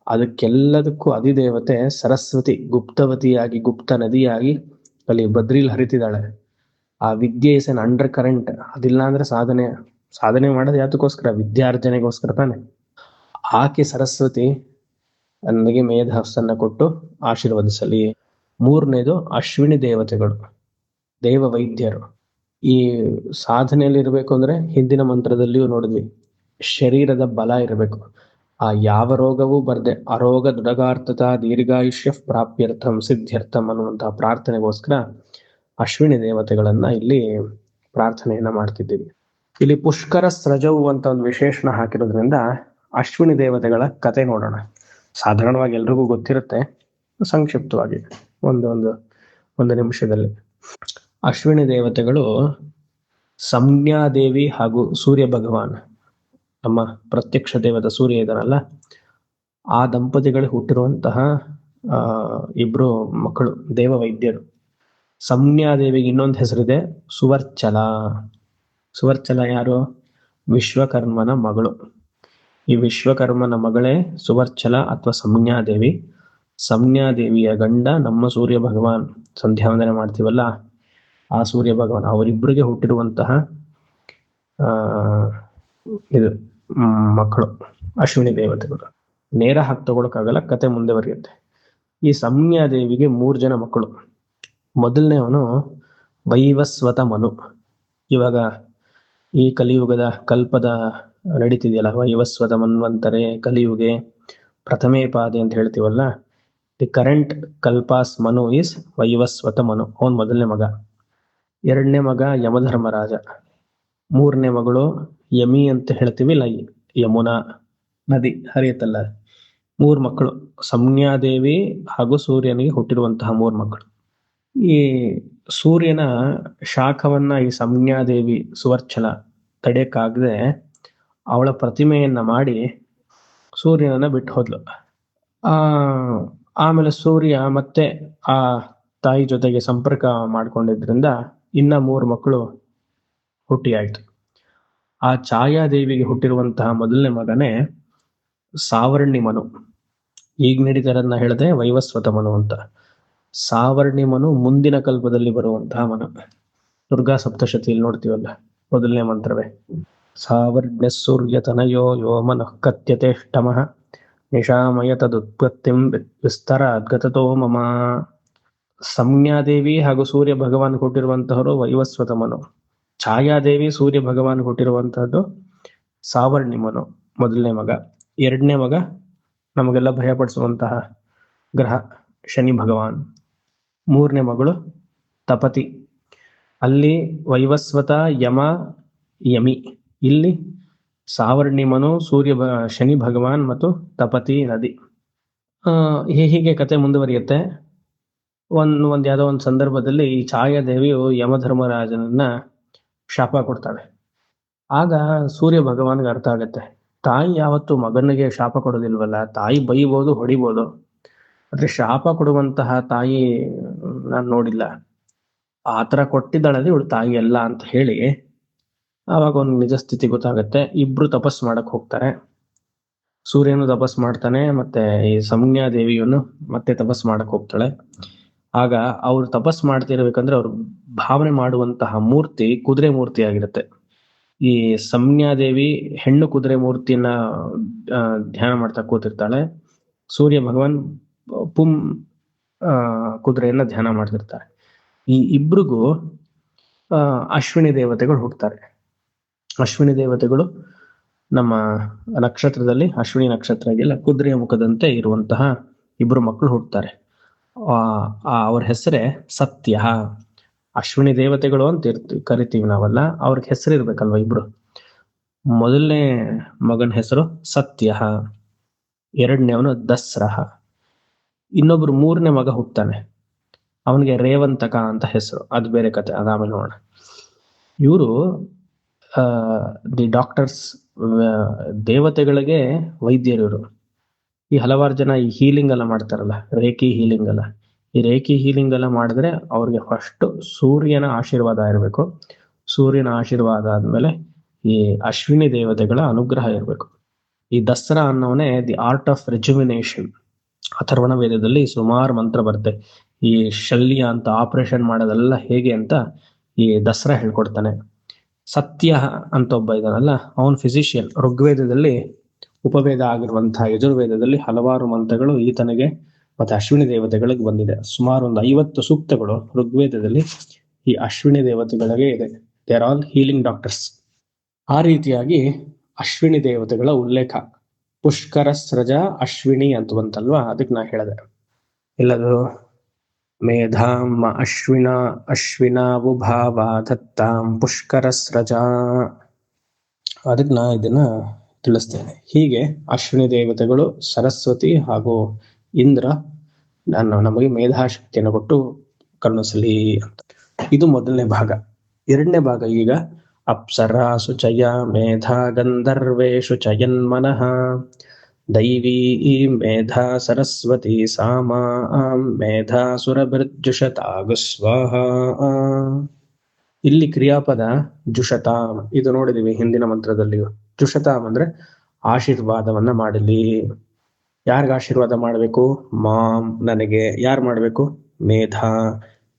ಅದಕ್ಕೆಲ್ಲದಕ್ಕೂ ಅಧಿದೇವತೆ ಸರಸ್ವತಿ. ಗುಪ್ತವತಿಯಾಗಿ, ಗುಪ್ತ ನದಿಯಾಗಿ ಅಲ್ಲಿ ಬದ್ರಿಲ್ ಹರಿತಿದ್ದಾಳೆ. ಆ ವಿದ್ಯೆ ಇಸ್ ಅನ್ ಅಂಡರ್ ಕರೆಂಟ್. ಅದಿಲ್ಲ ಅಂದ್ರೆ ಸಾಧನೆ ಮಾಡೋದು ಯಾತಕ್ಕೋಸ್ಕರ? ವಿದ್ಯಾರ್ಜನೆಗೋಸ್ಕರ ತಾನೆ. ಆಕೆ ಸರಸ್ವತಿ ನನಗೆ ಮೇಧಸ್ಸನ್ನ ಕೊಟ್ಟು ಆಶೀರ್ವದಿಸಲಿ. ಮೂರನೇದು ಅಶ್ವಿನಿ ದೇವತೆಗಳು, ದೇವ ವೈದ್ಯರು. ಈ ಸಾಧನೆಯಲ್ಲಿ ಇರಬೇಕು ಅಂದ್ರೆ ಹಿಂದಿನ ಮಂತ್ರದಲ್ಲಿಯೂ ನೋಡಿದ್ವಿ, ಶರೀರದ ಬಲ ಇರಬೇಕು. ಆ ಯಾವ ರೋಗವೂ ಬರ್ದೆ ಅರೋಗ ದೃಢಗಾರ್ಥತಾ ದೀರ್ಘಾಯುಷ್ಯ ಪ್ರಾಪ್ಯರ್ಥಂ ಸಿದ್ಧ್ಯರ್ಥಂ ಅನ್ನುವಂತಹ ಪ್ರಾರ್ಥನೆಗೋಸ್ಕರ ಅಶ್ವಿನಿ ದೇವತೆಗಳನ್ನ ಇಲ್ಲಿ ಪ್ರಾರ್ಥನೆಯನ್ನ ಮಾಡ್ತಿದ್ದೀವಿ. ಇಲ್ಲಿ ಪುಷ್ಕರ ಸ್ರಜವು ಅಂತ ಒಂದು ವಿಶೇಷಣ ಹಾಕಿರೋದ್ರಿಂದ ಅಶ್ವಿನಿ ದೇವತೆಗಳ ಕತೆ ನೋಡೋಣ. ಸಾಧಾರಣವಾಗಿ ಎಲ್ರಿಗೂ ಗೊತ್ತಿರುತ್ತೆ, ಸಂಕ್ಷಿಪ್ತವಾಗಿ ಒಂದು ನಿಮಿಷದಲ್ಲಿ. ಅಶ್ವಿನಿ ದೇವತೆಗಳು ಸಂಜ್ಞಾದೇವಿ ಹಾಗೂ ಸೂರ್ಯ ಭಗವಾನ್, ನಮ್ಮ ಪ್ರತ್ಯಕ್ಷ ದೇವದ ಸೂರ್ಯ ಇದರಲ್ಲ, ಆ ದಂಪತಿಗಳಿಗೆ ಹುಟ್ಟಿರುವಂತಹ ಇಬ್ರು ಮಕ್ಕಳು, ದೇವ ವೈದ್ಯರು. ಸಂಜ್ಞಾದೇವಿಗೆ ಇನ್ನೊಂದು ಹೆಸರಿದೆ, ಸುವರ್ಚಲ. ಸುವರ್ಚಲ ಯಾರು? ವಿಶ್ವಕರ್ಮನ ಮಗಳು. ಈ ವಿಶ್ವಕರ್ಮನ ಮಗಳೇ ಸುವರ್ಚಲ ಅಥವಾ ಸಂಜ್ಞಾದೇವಿ. ಸಂಜ್ಞಾದೇವಿಯ ಗಂಡ ನಮ್ಮ ಸೂರ್ಯ ಭಗವಾನ್, ಸಂಧ್ಯಾವಂದನೆ ಮಾಡ್ತೀವಲ್ಲ ಆ ಸೂರ್ಯ ಭಗವಾನ್. ಅವರಿಬ್ಬರಿಗೆ ಹುಟ್ಟಿರುವಂತಹ ಇದು ಮಕ್ಕಳು ಅಶ್ವಿನಿ ದೇವತೆಗಳು. ನೇರ ಹಾಕಿ ತಗೊಳಕ್ಕಾಗಲ್ಲ, ಕತೆ ಮುಂದೆ ಬರೆಯುತ್ತೆ. ಈ ಸಂಜ್ಞಾದೇವಿಗೆ 3 ಜನ ಮಕ್ಕಳು. ಮೊದಲನೇವನು ವೈವಸ್ವತ ಮನು. ಇವಾಗ ಈ ಕಲಿಯುಗದ ಕಲ್ಪದ ನಡೀತಿದೆಯಲ್ಲ, ವೈವಸ್ವತ ಮನ್ವಂತರೆ ಕಲಿಯುಗೆ ಪ್ರಥಮೇ ಪಾದೆ ಅಂತ ಹೇಳ್ತೀವಲ್ಲ. The current kalpa's Manu is Vaivasvata Manu. ಅವನ್ ಮೊದಲನೇ ಮಗ. ಎರಡನೇ ಮಗ ಯಮಧರ್ಮರಾಜ. 3ನೇ ಮಗಳು ಯಮಿ ಅಂತ ಹೇಳ್ತೀವಿ, ಯಮುನಾ ನದಿ ಹರಿಯುತ್ತಲ್ಲ. 3 ಮಕ್ಕಳು, ಸಂಜ್ಞಾದೇವಿ ಹಾಗೂ ಸೂರ್ಯನಿಗೆ ಹುಟ್ಟಿರುವಂತಹ 3 ಮಕ್ಕಳು. ಈ ಸೂರ್ಯನ ಶಾಖವನ್ನ ಈ ಸಂಜ್ಞಾದೇವಿ ಸುವರ್ಚಲ ತಡೆಯಕ್ಕಾಗದೆ ಅವಳ ಪ್ರತಿಮೆಯನ್ನ ಮಾಡಿ ಸೂರ್ಯನನ್ನ ಬಿಟ್ಟು ಹೋದ್ಲು. ಆಮೇಲೆ ಸೂರ್ಯ ಮತ್ತೆ ಆ ತಾಯಿ ಜೊತೆಗೆ ಸಂಪರ್ಕ ಮಾಡ್ಕೊಂಡಿದ್ರಿಂದ ಇನ್ನ 3 ಮಕ್ಕಳು ಹುಟ್ಟಿಯಾಯ್ತು. ಆ ಛಾಯಾದೇವಿಗೆ ಹುಟ್ಟಿರುವಂತಹ ಮೊದಲನೇ ಮಗನೇ ಸಾವರ್ಣಿ ಮನು. ಈಗ ನಡೀತಾರನ್ನ ಹೇಳಿದೆ ವೈವಸ್ವತ ಮನು ಅಂತ. ಸಾವರ್ಣಿಮನು ಮುಂದಿನ ಕಲ್ಪದಲ್ಲಿ ಬರುವಂತಹ ಮನು. ದುರ್ಗಾ ಸಪ್ತಶತಿಯಲ್ಲಿ ನೋಡ್ತೀವಲ್ಲ, ಮೊದಲನೇ ಮಂತ್ರವೇ ಸಾವರ್ಣ್ಯ ಸೂರ್ಯತನಯೋ ಯೋ ಮನಃ ಕತ್ಯತೇಷ್ಟಮಃ ನಿಶಾಮಯ ತದುತ್ಪತ್ತಿಂ ವಿಸ್ತರಾದ್ಗತತೋ ಮಮ. ಸಂಜ್ಞಾದೇವಿ ಹಾಗೂ ಸೂರ್ಯ ಭಗವಾನ್ ಕೊಟ್ಟಿರುವಂತಹವರು ವೈವಸ್ವತ ಮನು. ಛಾಯಾದೇವಿ ಸೂರ್ಯ ಭಗವಾನ್ ಕೊಟ್ಟಿರುವಂತಹದ್ದು ಸಾವರ್ಣಿಮನು, ಮೊದಲನೇ ಮಗ. ಎರಡನೇ ಮಗ ನಮಗೆಲ್ಲ ಭಯಪಡಿಸುವಂತಹ ಗ್ರಹ ಶನಿ ಭಗವಾನ್. ಮೂರನೇ ಮಗಳು ತಪತಿ. ಅಲ್ಲಿ ವೈವಸ್ವತ, ಯಮ, ಯಮಿ. ಇಲ್ಲಿ ಸಾವರ್ಣಿಮನು, ಸೂರ್ಯ ಶನಿ ಭಗವಾನ್ ಮತ್ತು ತಪತಿ ನದಿ. ಹೀಗೆ ಕತೆ ಮುಂದುವರಿಯುತ್ತೆ. ಒಂದ್ ಯಾವುದೋ ಒಂದು ಸಂದರ್ಭದಲ್ಲಿ ಈ ಛಾಯಾದೇವಿಯು ಯಮಧರ್ಮರಾಜನನ್ನ ಶಾಪ ಕೊಡ್ತಾಳೆ. ಆಗ ಸೂರ್ಯ ಭಗವಾನ್ಗೆ ಅರ್ಥ ಆಗತ್ತೆ, ತಾಯಿ ಯಾವತ್ತು ಮಗನಿಗೆ ಶಾಪ ಕೊಡೋದಿಲ್ವಲ್ಲ, ತಾಯಿ ಬೈಬೋದು, ಹೊಡಿಬೋದು, ಆದ್ರೆ ಶಾಪ ಕೊಡುವಂತಹ ತಾಯಿ ನಾನು ನೋಡಿಲ್ಲ. ಆತರ ಕೊಟ್ಟಿದ್ದಾಳಲ್ಲಿ ಇವಳು ತಾಯಿ ಅಲ್ಲ ಅಂತ ಹೇಳಿ ಆವಾಗ ಒಂದು ನಿಜ ಸ್ಥಿತಿ ಗೊತ್ತಾಗತ್ತೆ. ಇಬ್ರು ತಪಸ್ ಮಾಡಕ್ ಹೋಗ್ತಾರೆ. ಸೂರ್ಯನು ತಪಸ್ ಮಾಡ್ತಾನೆ, ಮತ್ತೆ ಈ ಸಂಜ್ಞಾ ದೇವಿಯನ್ನು ಮತ್ತೆ ತಪಸ್ ಮಾಡಕ್ ಹೋಗ್ತಾಳೆ. ಆಗ ಅವ್ರು ತಪಸ್ ಮಾಡ್ತಿರ್ಬೇಕಂದ್ರೆ ಅವ್ರು ಭಾವನೆ ಮಾಡುವಂತಹ ಮೂರ್ತಿ ಕುದುರೆ ಮೂರ್ತಿ ಆಗಿರುತ್ತೆ. ಈ ಸಂಜ್ಞಾದೇವಿ ಹೆಣ್ಣು ಕುದುರೆ ಮೂರ್ತಿಯನ್ನ ಧ್ಯಾನ ಮಾಡ್ತಾ ಕೂತಿರ್ತಾಳೆ. ಸೂರ್ಯ ಭಗವಾನ್ ಪುಂ ಕುದುರೆಯನ್ನ ಧ್ಯಾನ ಮಾಡ್ತಿರ್ತಾರೆ. ಈ ಇಬ್ರಿಗೂ ಅಶ್ವಿನಿ ದೇವತೆಗಳು ಹುಟ್ಟುತ್ತಾರೆ. ಅಶ್ವಿನಿ ದೇವತೆಗಳು ನಮ್ಮ ನಕ್ಷತ್ರದಲ್ಲಿ, ಅಶ್ವಿನಿ ನಕ್ಷತ್ರ ಇದೆಯಲ್ಲ, ಕುದುರೆಯ ಮುಖದಂತೆ ಇರುವಂತಹ ಇಬ್ರು ಮಕ್ಕಳು ಹುಟ್ಟುತ್ತಾರೆ. ಅವ್ರ ಹೆಸರೇ ಸತ್ಯ. ಅಶ್ವಿನಿ ದೇವತೆಗಳು ಅಂತ ಕರಿತೀವಿ ನಾವಲ್ಲ, ಅವ್ರಿಗೆ ಹೆಸರು ಇರ್ಬೇಕಲ್ವ ಇಬ್ರು. ಮೊದಲನೇ ಮಗನ ಹೆಸರು ಸತ್ಯ, ಎರಡನೇವನು ದಸ್ರಹ. ಇನ್ನೊಬ್ರು ಮೂರನೇ ಮಗ ಹುಟ್ತಾನೆ, ಅವನಿಗೆ ರೇವಂತಕ ಅಂತ ಹೆಸರು. ಅದು ಬೇರೆ ಕತೆ, ಅದಾಮೇಲೆ ನೋಡೋಣ. ಇವರು ದಿ ಡಾಕ್ಟರ್ಸ್, ದೇವತೆಗಳಿಗೆ ವೈದ್ಯರು ಇವರು. ಈ ಹಲವಾರು ಜನ ಈ ಹೀಲಿಂಗ್ ಎಲ್ಲ ಮಾಡ್ತಾರಲ್ಲ, ರೇಖಿ ಹೀಲಿಂಗ್ ಎಲ್ಲ. ಈ ರೇಖಿ ಹೀಲಿಂಗ್ ಎಲ್ಲ ಮಾಡಿದ್ರೆ ಅವ್ರಿಗೆ ಫಸ್ಟ್ ಸೂರ್ಯನ ಆಶೀರ್ವಾದ ಇರಬೇಕು. ಸೂರ್ಯನ ಆಶೀರ್ವಾದ ಆದ್ಮೇಲೆ ಈ ಅಶ್ವಿನಿ ದೇವತೆಗಳ ಅನುಗ್ರಹ ಇರಬೇಕು. ಈ ದಸರಾ ಅನ್ನೋನೇ ದಿ ಆರ್ಟ್ ಆಫ್ ರೆಜುವಿನೇಷನ್. ಅಥರ್ವಣ ವೇದದಲ್ಲಿ ಸುಮಾರು ಮಂತ್ರ ಬರುತ್ತೆ. ಈ ಶಲ್ಯ ಅಂತ ಆಪರೇಷನ್ ಮಾಡೋದೆಲ್ಲ ಹೇಗೆ ಅಂತ ಈ ದಸರಾ ಹೇಳ್ಕೊಡ್ತಾನೆ. ಸತ್ಯ ಅಂತ ಒಬ್ಬ ಇದಾನಲ್ಲ, ಅವನ್ ಫಿಸಿಷಿಯನ್. ಋಗ್ವೇದದಲ್ಲಿ ಉಪವೇದ ಆಗಿರುವಂತಹ ಯಜುರ್ವೇದದಲ್ಲಿ ಹಲವಾರು ಮಂತ್ರಗಳು ಈತನಿಗೆ ಮತ್ತೆ ಅಶ್ವಿನಿ ದೇವತೆಗಳಿಗೆ ಬಂದಿದೆ. ಸುಮಾರು ಒಂದು 50 ಸೂಕ್ತಗಳು ಋಗ್ವೇದದಲ್ಲಿ ಈ ಅಶ್ವಿನಿ ದೇವತೆಗಳಿಗೆ ಇದೆ. They are all healing doctors. ಆ ರೀತಿಯಾಗಿ ಅಶ್ವಿನಿ ದೇವತೆಗಳ ಉಲ್ಲೇಖ ಪುಷ್ಕರ ಸ್ರಜ ಅಶ್ವಿನಿ ಅಂತ ಬಂತಲ್ವಾ, ಅದಕ್ಕೆ ನಾ ಹೇಳಿದೆ. ಇಲ್ಲದು ಮೇಧಾಂ ಅಶ್ವಿನಾವುಭಾವ ದತ್ತಾಂ ಪುಷ್ಕರ ಸ್ರಜ, ಅದಕ್ಕೆ ನಾ ಇದನ್ನ ತಿಳಿಸ್ತೇನೆ. ಹೀಗೆ ಅಶ್ವಿನಿ ದೇವತೆಗಳು ಸರಸ್ವತಿ ಹಾಗೂ ಇಂದ್ರ ನಮಗೆ ಮೇಧಾಶಕ್ತಿಯನ್ನು ಕೊಟ್ಟು ಕರುಣಿಸಲಿ ಅಂತ. ಇದು ಮೊದಲನೇ ಭಾಗ. ಎರಡನೇ ಭಾಗ ಈಗ ಅಪ್ಸರಾಸು ಚಯ ಮೇಧಾ ಗಂಧರ್ವೇಶು ಚಯನ್ಮನಃ ದೈವೀ ಮೇಧಾ ಸರಸ್ವತಿ ಸಾಮಾ ಮೇಧಾ ಸುರಭಿರ್ಜುಷತಾಗು ಸ್ವಾಹ. ಇಲ್ಲಿ ಕ್ರಿಯಾಪದ ಜುಷತಾಂ, ಇದು ನೋಡಿದೀವಿ ಹಿಂದಿನ ಮಂತ್ರದಲ್ಲಿಯೂ. ಜುಷತಾಂ ಅಂದ್ರೆ ಆಶೀರ್ವಾದವನ್ನ ಮಾಡಲಿ. ಯಾರಿಗ ಆಶೀರ್ವಾದ ಮಾಡಬೇಕು? ಮಾಂ, ನನಗೆ. ಯಾರು ಮಾಡಬೇಕು? ಮೇಧಾ,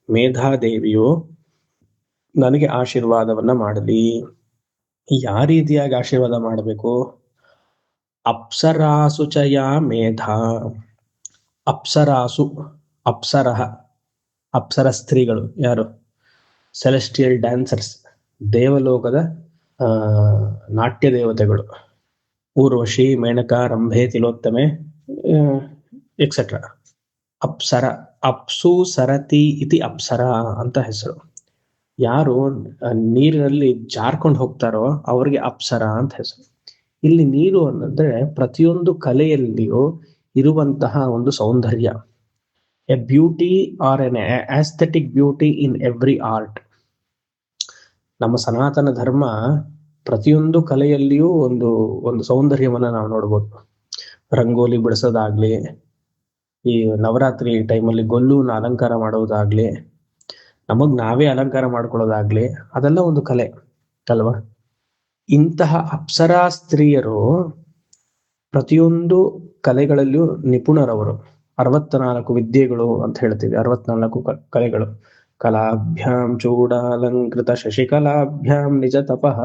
ಮೇಧಾದೇವಿಯು ನನಗೆ ಆಶೀರ್ವಾದವನ್ನ ಮಾಡಲಿ. ಯಾವ ರೀತಿಯಾಗಿ ಆಶೀರ್ವಾದ ಮಾಡಬೇಕು? ಅಪ್ಸರಾಸುಚಯ ಮೇಧಾ. ಅಪ್ಸರಾಸು, ಅಪ್ಸರಹ, ಅಪ್ಸರ ಸ್ತ್ರೀಗಳು ಯಾರು? ಸೆಲೆಸ್ಟಿಯಲ್ ಡ್ಯಾನ್ಸರ್ಸ್, ದೇವಲೋಕದ ನಾಟ್ಯ ದೇವತೆಗಳು. ಊರ್ವಶಿ, ಮೇನಕ, ರಂಭೆ, ತಿಲೋತ್ತಮೆ ಎಕ್ಸೆಟ್ರಾ. ಅಪ್ಸರ, ಅಪ್ಸು ಸರತಿ ಇತಿ ಅಪ್ಸರ ಅಂತ ಹೆಸರು. ಯಾರು ನೀರಿನಲ್ಲಿ ಜಾರ್ಕೊಂಡು ಹೋಗ್ತಾರೋ ಅವ್ರಿಗೆ ಅಪ್ಸರ ಅಂತ ಹೆಸರು. ಇಲ್ಲಿ ನೀರು ಅಂದ್ರೆ ಪ್ರತಿಯೊಂದು ಕಲೆಯಲ್ಲಿಯೂ ಇರುವಂತಹ ಒಂದು ಸೌಂದರ್ಯ. A beauty or an aesthetic beauty in every art. ನಮ್ಮ ಸನಾತನ ಧರ್ಮ ಪ್ರತಿಯೊಂದು ಕಲೆಯಲ್ಲಿಯೂ ಒಂದು ಒಂದು ಸೌಂದರ್ಯವನ್ನ ನಾವು ನೋಡ್ಬೋದು. ರಂಗೋಲಿ ಬಿಡಿಸೋದಾಗ್ಲಿ, ಈ ನವರಾತ್ರಿ ಟೈಮಲ್ಲಿ ಗೊಲ್ಲುನ ಅಲಂಕಾರ ಮಾಡೋದಾಗ್ಲಿ, ನಮಗ್ ನಾವೇ ಅಲಂಕಾರ ಮಾಡ್ಕೊಳ್ಳೋದಾಗ್ಲಿ, ಅದೆಲ್ಲ ಒಂದು ಕಲೆ ಅಲ್ವಾ? ಇಂತಹ ಅಪ್ಸರಾ ಸ್ತ್ರೀಯರು ಪ್ರತಿಯೊಂದು ಕಲೆಗಳಲ್ಲಿಯೂ ನಿಪುಣರವರು. 64 ವಿದ್ಯೆಗಳು ಅಂತ ಹೇಳ್ತೀವಿ, 64 ಕಲೆಗಳು. ಕಲಾಭ್ಯಾಂ ಚೂಡಾಲಂಕೃತ ಶಶಿಕಲಾಭ್ಯಾಂ ನಿಜ ತಪಃ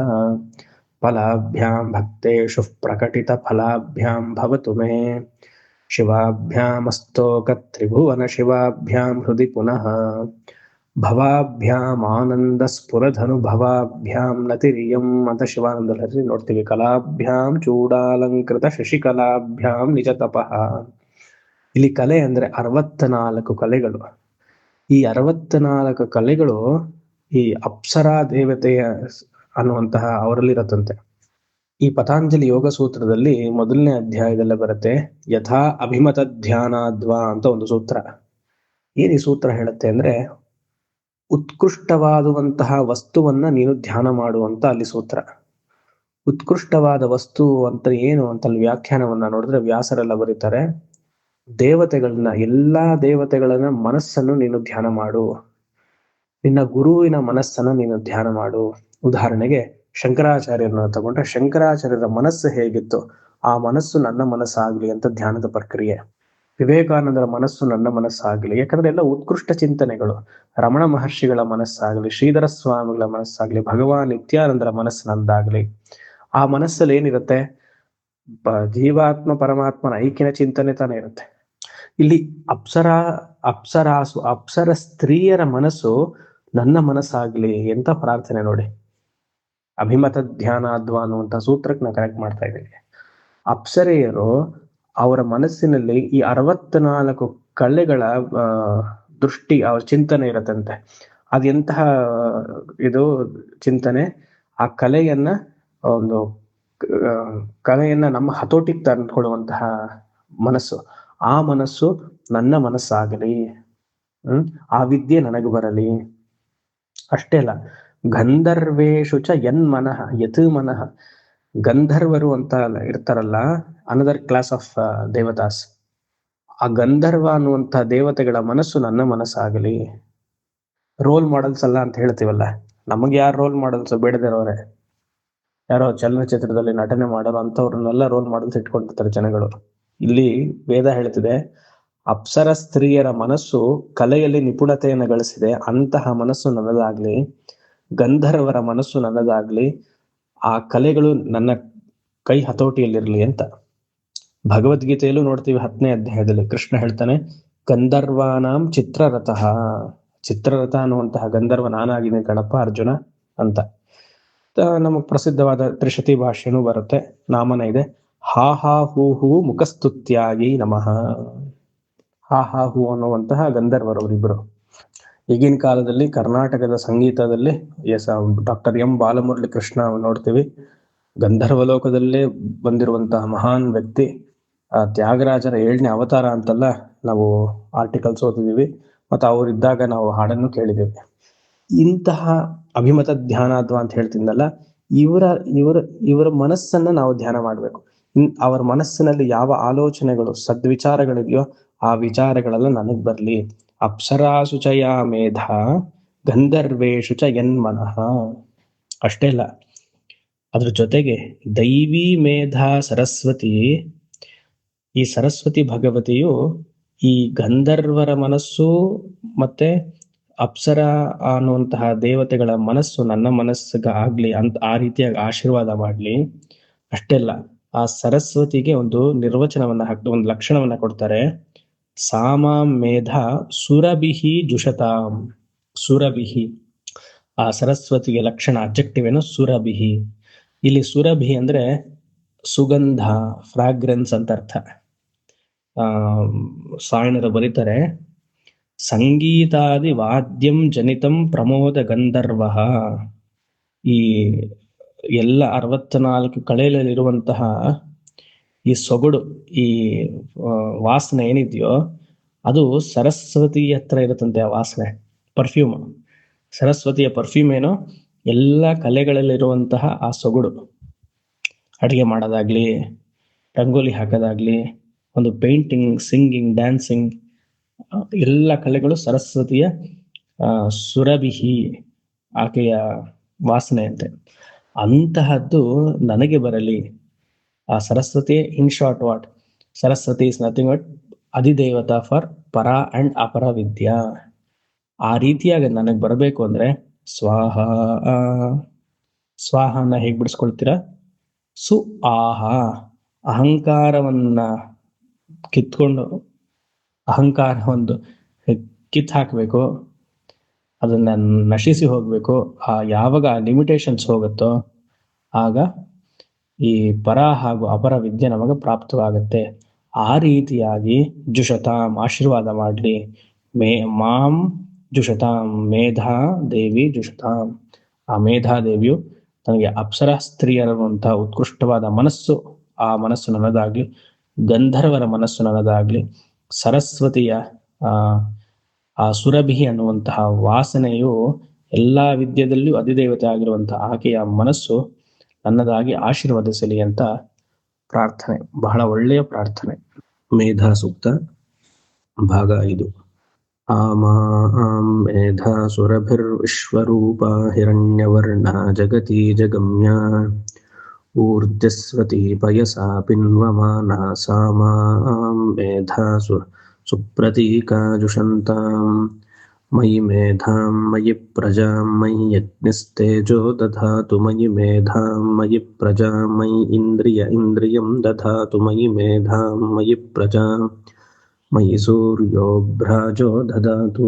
ಫಲಾಭ್ಯಾಂ ಭಕ್ತೇಷು ಪ್ರಕಟಿತ ಫಲಾಭ್ಯಾಂ ಭವತು ಮೇ ಶಿವಾಭ್ಯಾಮಸ್ತೋಕ ತ್ರಿಭುವನ ಶಿವಾಭ್ಯಾಂ ಹೃದಯ ಪುನಃ ಭವಾಭ್ಯಾಂ ಆನಂದ ಸ್ಫುರಧನು ಭವಾಭ್ಯಾಂ ನತಿರಿಯಂ ಅಂತ ಶಿವಾನಂದರಲ್ಲಿ ನೋಡ್ತೀವಿ. ಕಲಾಭ್ಯಾಂ ಚೂಡಾಲಂಕೃತ ಶಶಿಕಲಾಭ್ಯಾಂ ನಿಜ ತಪಃ. ಇಲ್ಲಿ ಕಲೆ ಅಂದ್ರೆ 64 ಕಲೆಗಳು. ಈ 64 ಕಲೆಗಳು ಈ ಅಪ್ಸರಾ ದೇವತೆಯ ಅನ್ನುವಂತಹ ಅವರಲ್ಲಿರತ್ತಂತೆ. ಈ ಪತಾಂಜಲಿ ಯೋಗ ಸೂತ್ರದಲ್ಲಿ ಮೊದಲನೇ ಅಧ್ಯಾಯದಲ್ಲೇ ಬರುತ್ತೆ, ಯಥಾ ಅಭಿಮತ ಧ್ಯಾನಾದ್ವಾ ಅಂತ ಒಂದು ಸೂತ್ರ. ಏನ್ ಈ ಸೂತ್ರ ಹೇಳುತ್ತೆ ಅಂದ್ರೆ, ಉತ್ಕೃಷ್ಟವಾದುವಂತಹ ವಸ್ತುವನ್ನ ನೀನು ಧ್ಯಾನ ಮಾಡುವಂತ ಅಲ್ಲಿ ಸೂತ್ರ. ಉತ್ಕೃಷ್ಟವಾದ ವಸ್ತು ಅಂತ ಏನು ಅಂತ ಅಲ್ಲಿ ವ್ಯಾಖ್ಯಾನವನ್ನ ನೋಡಿದ್ರೆ ವ್ಯಾಸರೆಲ್ಲ ಬರೀತಾರೆ, ದೇವತೆಗಳನ್ನ, ಎಲ್ಲಾ ದೇವತೆಗಳನ್ನ ಮನಸ್ಸನ್ನು ನೀನು ಧ್ಯಾನ ಮಾಡು, ನಿನ್ನ ಗುರುವಿನ ಮನಸ್ಸನ್ನ ನೀನು ಧ್ಯಾನ ಮಾಡು. ಉದಾಹರಣೆಗೆ ಶಂಕರಾಚಾರ್ಯರನ್ನ ತಗೊಂಡ್ರೆ, ಶಂಕರಾಚಾರ್ಯರ ಮನಸ್ಸು ಹೇಗಿತ್ತು, ಆ ಮನಸ್ಸು ನನ್ನ ಮನಸ್ಸಾಗ್ಲಿ ಅಂತ ಧ್ಯಾನದ ಪ್ರಕ್ರಿಯೆ. ವಿವೇಕಾನಂದರ ಮನಸ್ಸು ನನ್ನ ಮನಸ್ಸಾಗ್ಲಿ, ಯಾಕಂದ್ರೆ ಎಲ್ಲ ಉತ್ಕೃಷ್ಟ ಚಿಂತನೆಗಳು. ರಮಣ ಮಹರ್ಷಿಗಳ ಮನಸ್ಸಾಗ್ಲಿ, ಶ್ರೀಧರ ಸ್ವಾಮಿಗಳ ಮನಸ್ಸಾಗ್ಲಿ, ಭಗವಾನ್ ನಿತ್ಯಾನಂದರ ಮನಸ್ಸು ನಂದಾಗ್ಲಿ. ಆ ಮನಸ್ಸಲ್ಲಿ ಏನಿರುತ್ತೆ, ಜೀವಾತ್ಮ ಪರಮಾತ್ಮನ ಐಕ್ಯನ ಚಿಂತನೆ ತಾನೇ ಇರುತ್ತೆ. ಇಲ್ಲಿ ಅಪ್ಸರ ಸ್ತ್ರೀಯರ ಮನಸ್ಸು ನನ್ನ ಮನಸ್ಸಾಗ್ಲಿ ಎಂತ ಪ್ರಾರ್ಥನೆ ನೋಡಿ. ಅಭಿಮತ ಧ್ಯಾನಾದ್ವಾ ಅನ್ನುವಂತ ಸೂತ್ರಕ್ಕೆ ನಾನು ಕನೆಕ್ಟ್ ಮಾಡ್ತಾ ಇದ್ದೀನಿ. ಅಪ್ಸರೆಯರು ಅವರ ಮನಸ್ಸಿನಲ್ಲಿ ಈ 64 ಕಲೆಗಳ ದೃಷ್ಟಿ, ಅವ್ರ ಚಿಂತನೆ ಇರತ್ತಂತೆ. ಅದೆಂತಹ ಇದು ಚಿಂತನೆ, ಆ ಕಲೆಯನ್ನ ನಮ್ಮ ಹತೋಟಿಗೆ ತಂದುಕೊಳ್ಳುವಂತಹ ಮನಸ್ಸು. ಆ ಮನಸ್ಸು ನನ್ನ ಮನಸ್ಸಾಗಲಿ, ಆ ವಿದ್ಯೆ ನನಗೆ ಬರಲಿ. ಅಷ್ಟೇ ಅಲ್ಲ, ಗಂಧರ್ವೇಶು ಚ ಯನ್ಮನಃ ಯತ್ ಮನಃ. ಗಂಧರ್ವರು ಅಂತ ಇರ್ತಾರಲ್ಲ, ಅನದರ್ ಕ್ಲಾಸ್ ಆಫ್ ದೇವತಾಸ್. ಆ ಗಂಧರ್ವ ಅನ್ನುವಂಥ ದೇವತೆಗಳ ಮನಸ್ಸು ನನ್ನ ಮನಸ್ಸಾಗಲಿ. ರೋಲ್ ಮಾಡೆಲ್ಸ್ ಅಲ್ಲ ಅಂತ ಹೇಳ್ತೀವಲ್ಲ, ನಮಗೆ ಯಾರು ರೋಲ್ ಮಾಡೆಲ್ಸ್ ಬೇಡದಿರೋರೆ, ಯಾರೋ ಚಲನಚಿತ್ರದಲ್ಲಿ ನಟನೆ ಮಾಡೋರು ಅಂಥವ್ರನ್ನೆಲ್ಲ ರೋಲ್ ಮಾಡೆಲ್ಸ್ ಇಟ್ಕೊಂಡಿರ್ತಾರೆ ಜನಗಳು. ಇಲ್ಲಿ ವೇದ ಹೇಳ್ತಿದೆ, ಅಪ್ಸರ ಸ್ತ್ರೀಯರ ಮನಸ್ಸು ಕಲೆಯಲ್ಲಿ ನಿಪುಣತೆಯನ್ನು ಗಳಿಸಿದೆ, ಅಂತಹ ಮನಸ್ಸು ನನ್ನದಾಗ್ಲಿ. ಗಂಧರ್ವರ ಮನಸ್ಸು ನನ್ನದಾಗ್ಲಿ, ಆ ಕಲೆಗಳು ನನ್ನ ಕೈ ಹತೋಟಿಯಲ್ಲಿರ್ಲಿ ಅಂತ. ಭಗವದ್ಗೀತೆಯಲ್ಲೂ ನೋಡ್ತೀವಿ, 10ನೇ ಅಧ್ಯಾಯದಲ್ಲಿ ಕೃಷ್ಣ ಹೇಳ್ತಾನೆ, ಗಂಧರ್ವಾನಾಂ ಚಿತ್ರರಥಃ. ಚಿತ್ರರಥ ಅನ್ನುವಂತಹ ಗಂಧರ್ವ ನಾನಾಗಿದ್ದೀನಿ ಕಣಪ್ಪ ಅರ್ಜುನ ಅಂತ. ನಮಗ್ ಪ್ರಸಿದ್ಧವಾದ ತ್ರಿಶತಿ ಭಾಷ್ಯನೂ ಬರುತ್ತೆ, ನಾಮನ ಇದೆ, ಹಾ ಹಾ ಹೂ ಹೂ ಮುಖಸ್ತುತ್ಯಾಗಿ ನಮಃ. ಹಾ ಹಾ ಹೂ ಅನ್ನುವಂತಹ ಗಂಧರ್ವರವರಿಬ್ಬರು. ಈಗಿನ ಕಾಲದಲ್ಲಿ ಕರ್ನಾಟಕದ ಸಂಗೀತದಲ್ಲಿ ಡಾಕ್ಟರ್ ಎಂ ಬಾಲಮುರಳಿ ಕೃಷ್ಣ ನೋಡ್ತೀವಿ, ಗಂಧರ್ವ ಲೋಕದಲ್ಲೇ ಬಂದಿರುವಂತಹ ಮಹಾನ್ ವ್ಯಕ್ತಿ. ತ್ಯಾಗರಾಜರ 7ನೇ ಅವತಾರ ಅಂತೆಲ್ಲ ನಾವು ಆರ್ಟಿಕಲ್ಸ್ ಓದಿದೀವಿ, ಮತ್ತು ಅವರಿದ್ದಾಗ ನಾವು ಹಾಡನ್ನು ಕೇಳಿದ್ದೇವೆ. ಇಂತಹ ಅಭಿಮತ ಧ್ಯಾನಾದ್ವಾ ಅಂತ ಹೇಳ್ತಿದ್ದಲ್ಲ, ಇವರ ಮನಸ್ಸನ್ನ ನಾವು ಧ್ಯಾನ ಮಾಡ್ಬೇಕು. ಅವರ ಮನಸ್ಸಿನಲ್ಲಿ ಯಾವ ಆಲೋಚನೆಗಳು, ಸದ್ವಿಚಾರಗಳಿದೆಯೋ ಆ ವಿಚಾರಗಳೆಲ್ಲ ನನಗ್ ಬರ್ಲಿ. ಅಪ್ಸರಾಸು ಚ ಯಾ ಮೇಧ ಗಂಧರ್ವೇಶು ಚ ಯನ್ಮನಃ. ಅಷ್ಟೇ ಅಲ್ಲ, ಅದ್ರ ಜೊತೆಗೆ ದೈವಿ ಮೇಧ ಸರಸ್ವತಿ, ಈ ಸರಸ್ವತಿ ಭಗವತಿಯು ಈ ಗಂಧರ್ವರ ಮನಸ್ಸು ಮತ್ತೆ ಅಪ್ಸರ ಅನ್ನುವಂತಹ ದೇವತೆಗಳ ಮನಸ್ಸು ನನ್ನ ಮನಸ್ಸಿಗೆ ಆಗ್ಲಿ ಅಂತ ಆ ರೀತಿಯಾಗಿ ಆಶೀರ್ವಾದ ಮಾಡ್ಲಿ. ಅಷ್ಟೇ ಅಲ್ಲ, ಆ ಸರಸ್ವತಿಗೆ ಒಂದು ನಿರ್ವಚನವನ್ನ ಒಂದು ಲಕ್ಷಣವನ್ನ ಕೊಡ್ತಾರೆ, ಸಾಮಾಂ ಮೇಧ ಸುರಭಿಹಿ ಜುಷತಾಂ. ಸುರಭಿಹಿ, ಆ ಸರಸ್ವತಿಗೆ ಲಕ್ಷಣ, ಅಬ್ಜೆಕ್ಟಿವ್ ಏನು, ಸುರಭಿಹಿ. ಇಲ್ಲಿ ಸುರಭಿ ಅಂದ್ರೆ ಸುಗಂಧ, ಫ್ರಾಗ್ರೆನ್ಸ್ ಅಂತ ಅರ್ಥ. ಸಾಯಣರು ಬರೀತಾರೆ, ಸಂಗೀತಾದಿ ವಾದ್ಯಂ ಜನಿತಂ ಪ್ರಮೋದ ಗಂಧರ್ವ. ಈ ಎಲ್ಲ 64 ಕಲೆಯಲ್ಲಿರುವಂತಹ ಈ ಸೊಗಡು, ಈ ವಾಸನೆ ಏನಿದೆಯೋ ಅದು ಸರಸ್ವತಿ ಹತ್ರ ಇರುತ್ತಂತೆ. ಆ ವಾಸನೆ, ಪರ್ಫ್ಯೂಮ್, ಸರಸ್ವತಿಯ ಪರ್ಫ್ಯೂಮ್ ಏನೋ ಎಲ್ಲ ಕಲೆಗಳಲ್ಲಿರುವಂತಹ ಆ ಸೊಗಡು. ಅಡಿಗೆ ಮಾಡೋದಾಗ್ಲಿ, ರಂಗೋಲಿ ಹಾಕೋದಾಗ್ಲಿ, ಒಂದು ಪೇಂಟಿಂಗ್, ಸಿಂಗಿಂಗ್, ಡ್ಯಾನ್ಸಿಂಗ್, ಎಲ್ಲ ಕಲೆಗಳು ಸರಸ್ವತಿಯ ಸುರಭಿಹಿ, ಆಕೆಯ ವಾಸನೆ ಅಂತೆ. ಅಂತಹದ್ದು ನನಗೆ ಬರಲಿ. ಆ Saraswati, in short what, Saraswati is nothing but ಅಧಿದೇವತಾ ಫಾರ್ ಪರ ಅಂಡ್ ಅಪರ ವಿದ್ಯಾ. ಆ ರೀತಿಯಾಗಿ ನನಗೆ ಬರಬೇಕು ಅಂದ್ರೆ ಸ್ವಾಹ. ಸ್ವಾಹನ ಹೇಗೆ ಬಿಡಿಸ್ಕೊಳ್ತೀರಾ? ಸು ಆಹ. ಅಹಂಕಾರವನ್ನ ಕಿತ್ಕೊಂಡು ಅಹಂಕಾರ ಒಂದು ಕಿತ್ ಹಾಕಬೇಕು, ಅದನ್ನ ನಶಿಸಿ ಹೋಗ್ಬೇಕು. ಯಾವಾಗ ಲಿಮಿಟೇಷನ್ಸ್ ಹೋಗುತ್ತೋ ಆಗ ಈ ಪರ ಹಾಗೂ ಅಪರ ವಿದ್ಯೆ ನಮಗೆ ಪ್ರಾಪ್ತವಾಗುತ್ತೆ. ಆ ರೀತಿಯಾಗಿ ಜುಷತಾಂ ಆಶೀರ್ವಾದ ಮಾಡಲಿ. ಮಾಂ ಜುಷತಾಂ ಮೇಧಾ ದೇವಿ ಜುಷತಾಂ. ಆ ಮೇಧಾದೇವಿಯು ನನಗೆ ಅಪ್ಸರ ಸ್ತ್ರೀಯರುವಂತಹ ಉತ್ಕೃಷ್ಟವಾದ ಮನಸ್ಸು, ಆ ಮನಸ್ಸು ನನ್ನದಾಗ್ಲಿ. ಗಂಧರ್ವರ ಮನಸ್ಸು ನನ್ನದಾಗ್ಲಿ. ಸರಸ್ವತಿಯ ಆ ಸುರಭಿ ಅನ್ನುವಂತಹ ವಾಸನೆಯು ಎಲ್ಲಾ ವಿದ್ಯೆದಲ್ಲಿಯೂ ಅಧಿದೇವತೆ ಆಗಿರುವಂತಹ ಆಕೆಯ ಮನಸ್ಸು ನನ್ನದಾಗಿ ಆಶೀರ್ವದಿಸಲಿ ಅಂತ ಪ್ರಾರ್ಥನೆ. ಬಹಳ ಒಳ್ಳೆಯ ಪ್ರಾರ್ಥನೆ. ಮೇಧಾ ಸೂಕ್ತ ಭಾಗ 5. ಆಮಾಂ ಮೇಧಾ ಸುರಭಿರ್ವಿಶ್ವರೂಪಾ ಹಿರಣ್ಯವರ್ಣಾ ಜಗತಿ ಜಗಮ್ಯ ಊರ್ಜಸ್ವತಿ ಪಯಸಾ ಪಿನ್ವಮಾನಾ ಸಾ ಮಾಂ ಮೇಧಾ ಸುಪ್ರತೀಕಾ ಜುಷಂತಾಂ. ಮಯಿ ಮೇಧಾಂ ಮಯಿ ಪ್ರಜಾಂ ಮಯಿ ಯಜ್ಞಸ್ತೇಜೋ ದಧಾತು ಮಯಿ ಮೇಧಾಂ ಮಯಿ ಪ್ರಜಾಂ ಮಯಿ ಇಂದ್ರಿಯಂ ದಧಾತು ಮಯಿ ಮೇಧಾಂ ಮಯಿ ಪ್ರಜಾಂ ಮಯಿ ಸೂರ್ಯೋ ಭ್ರಾಜೋ ದಧಾತು.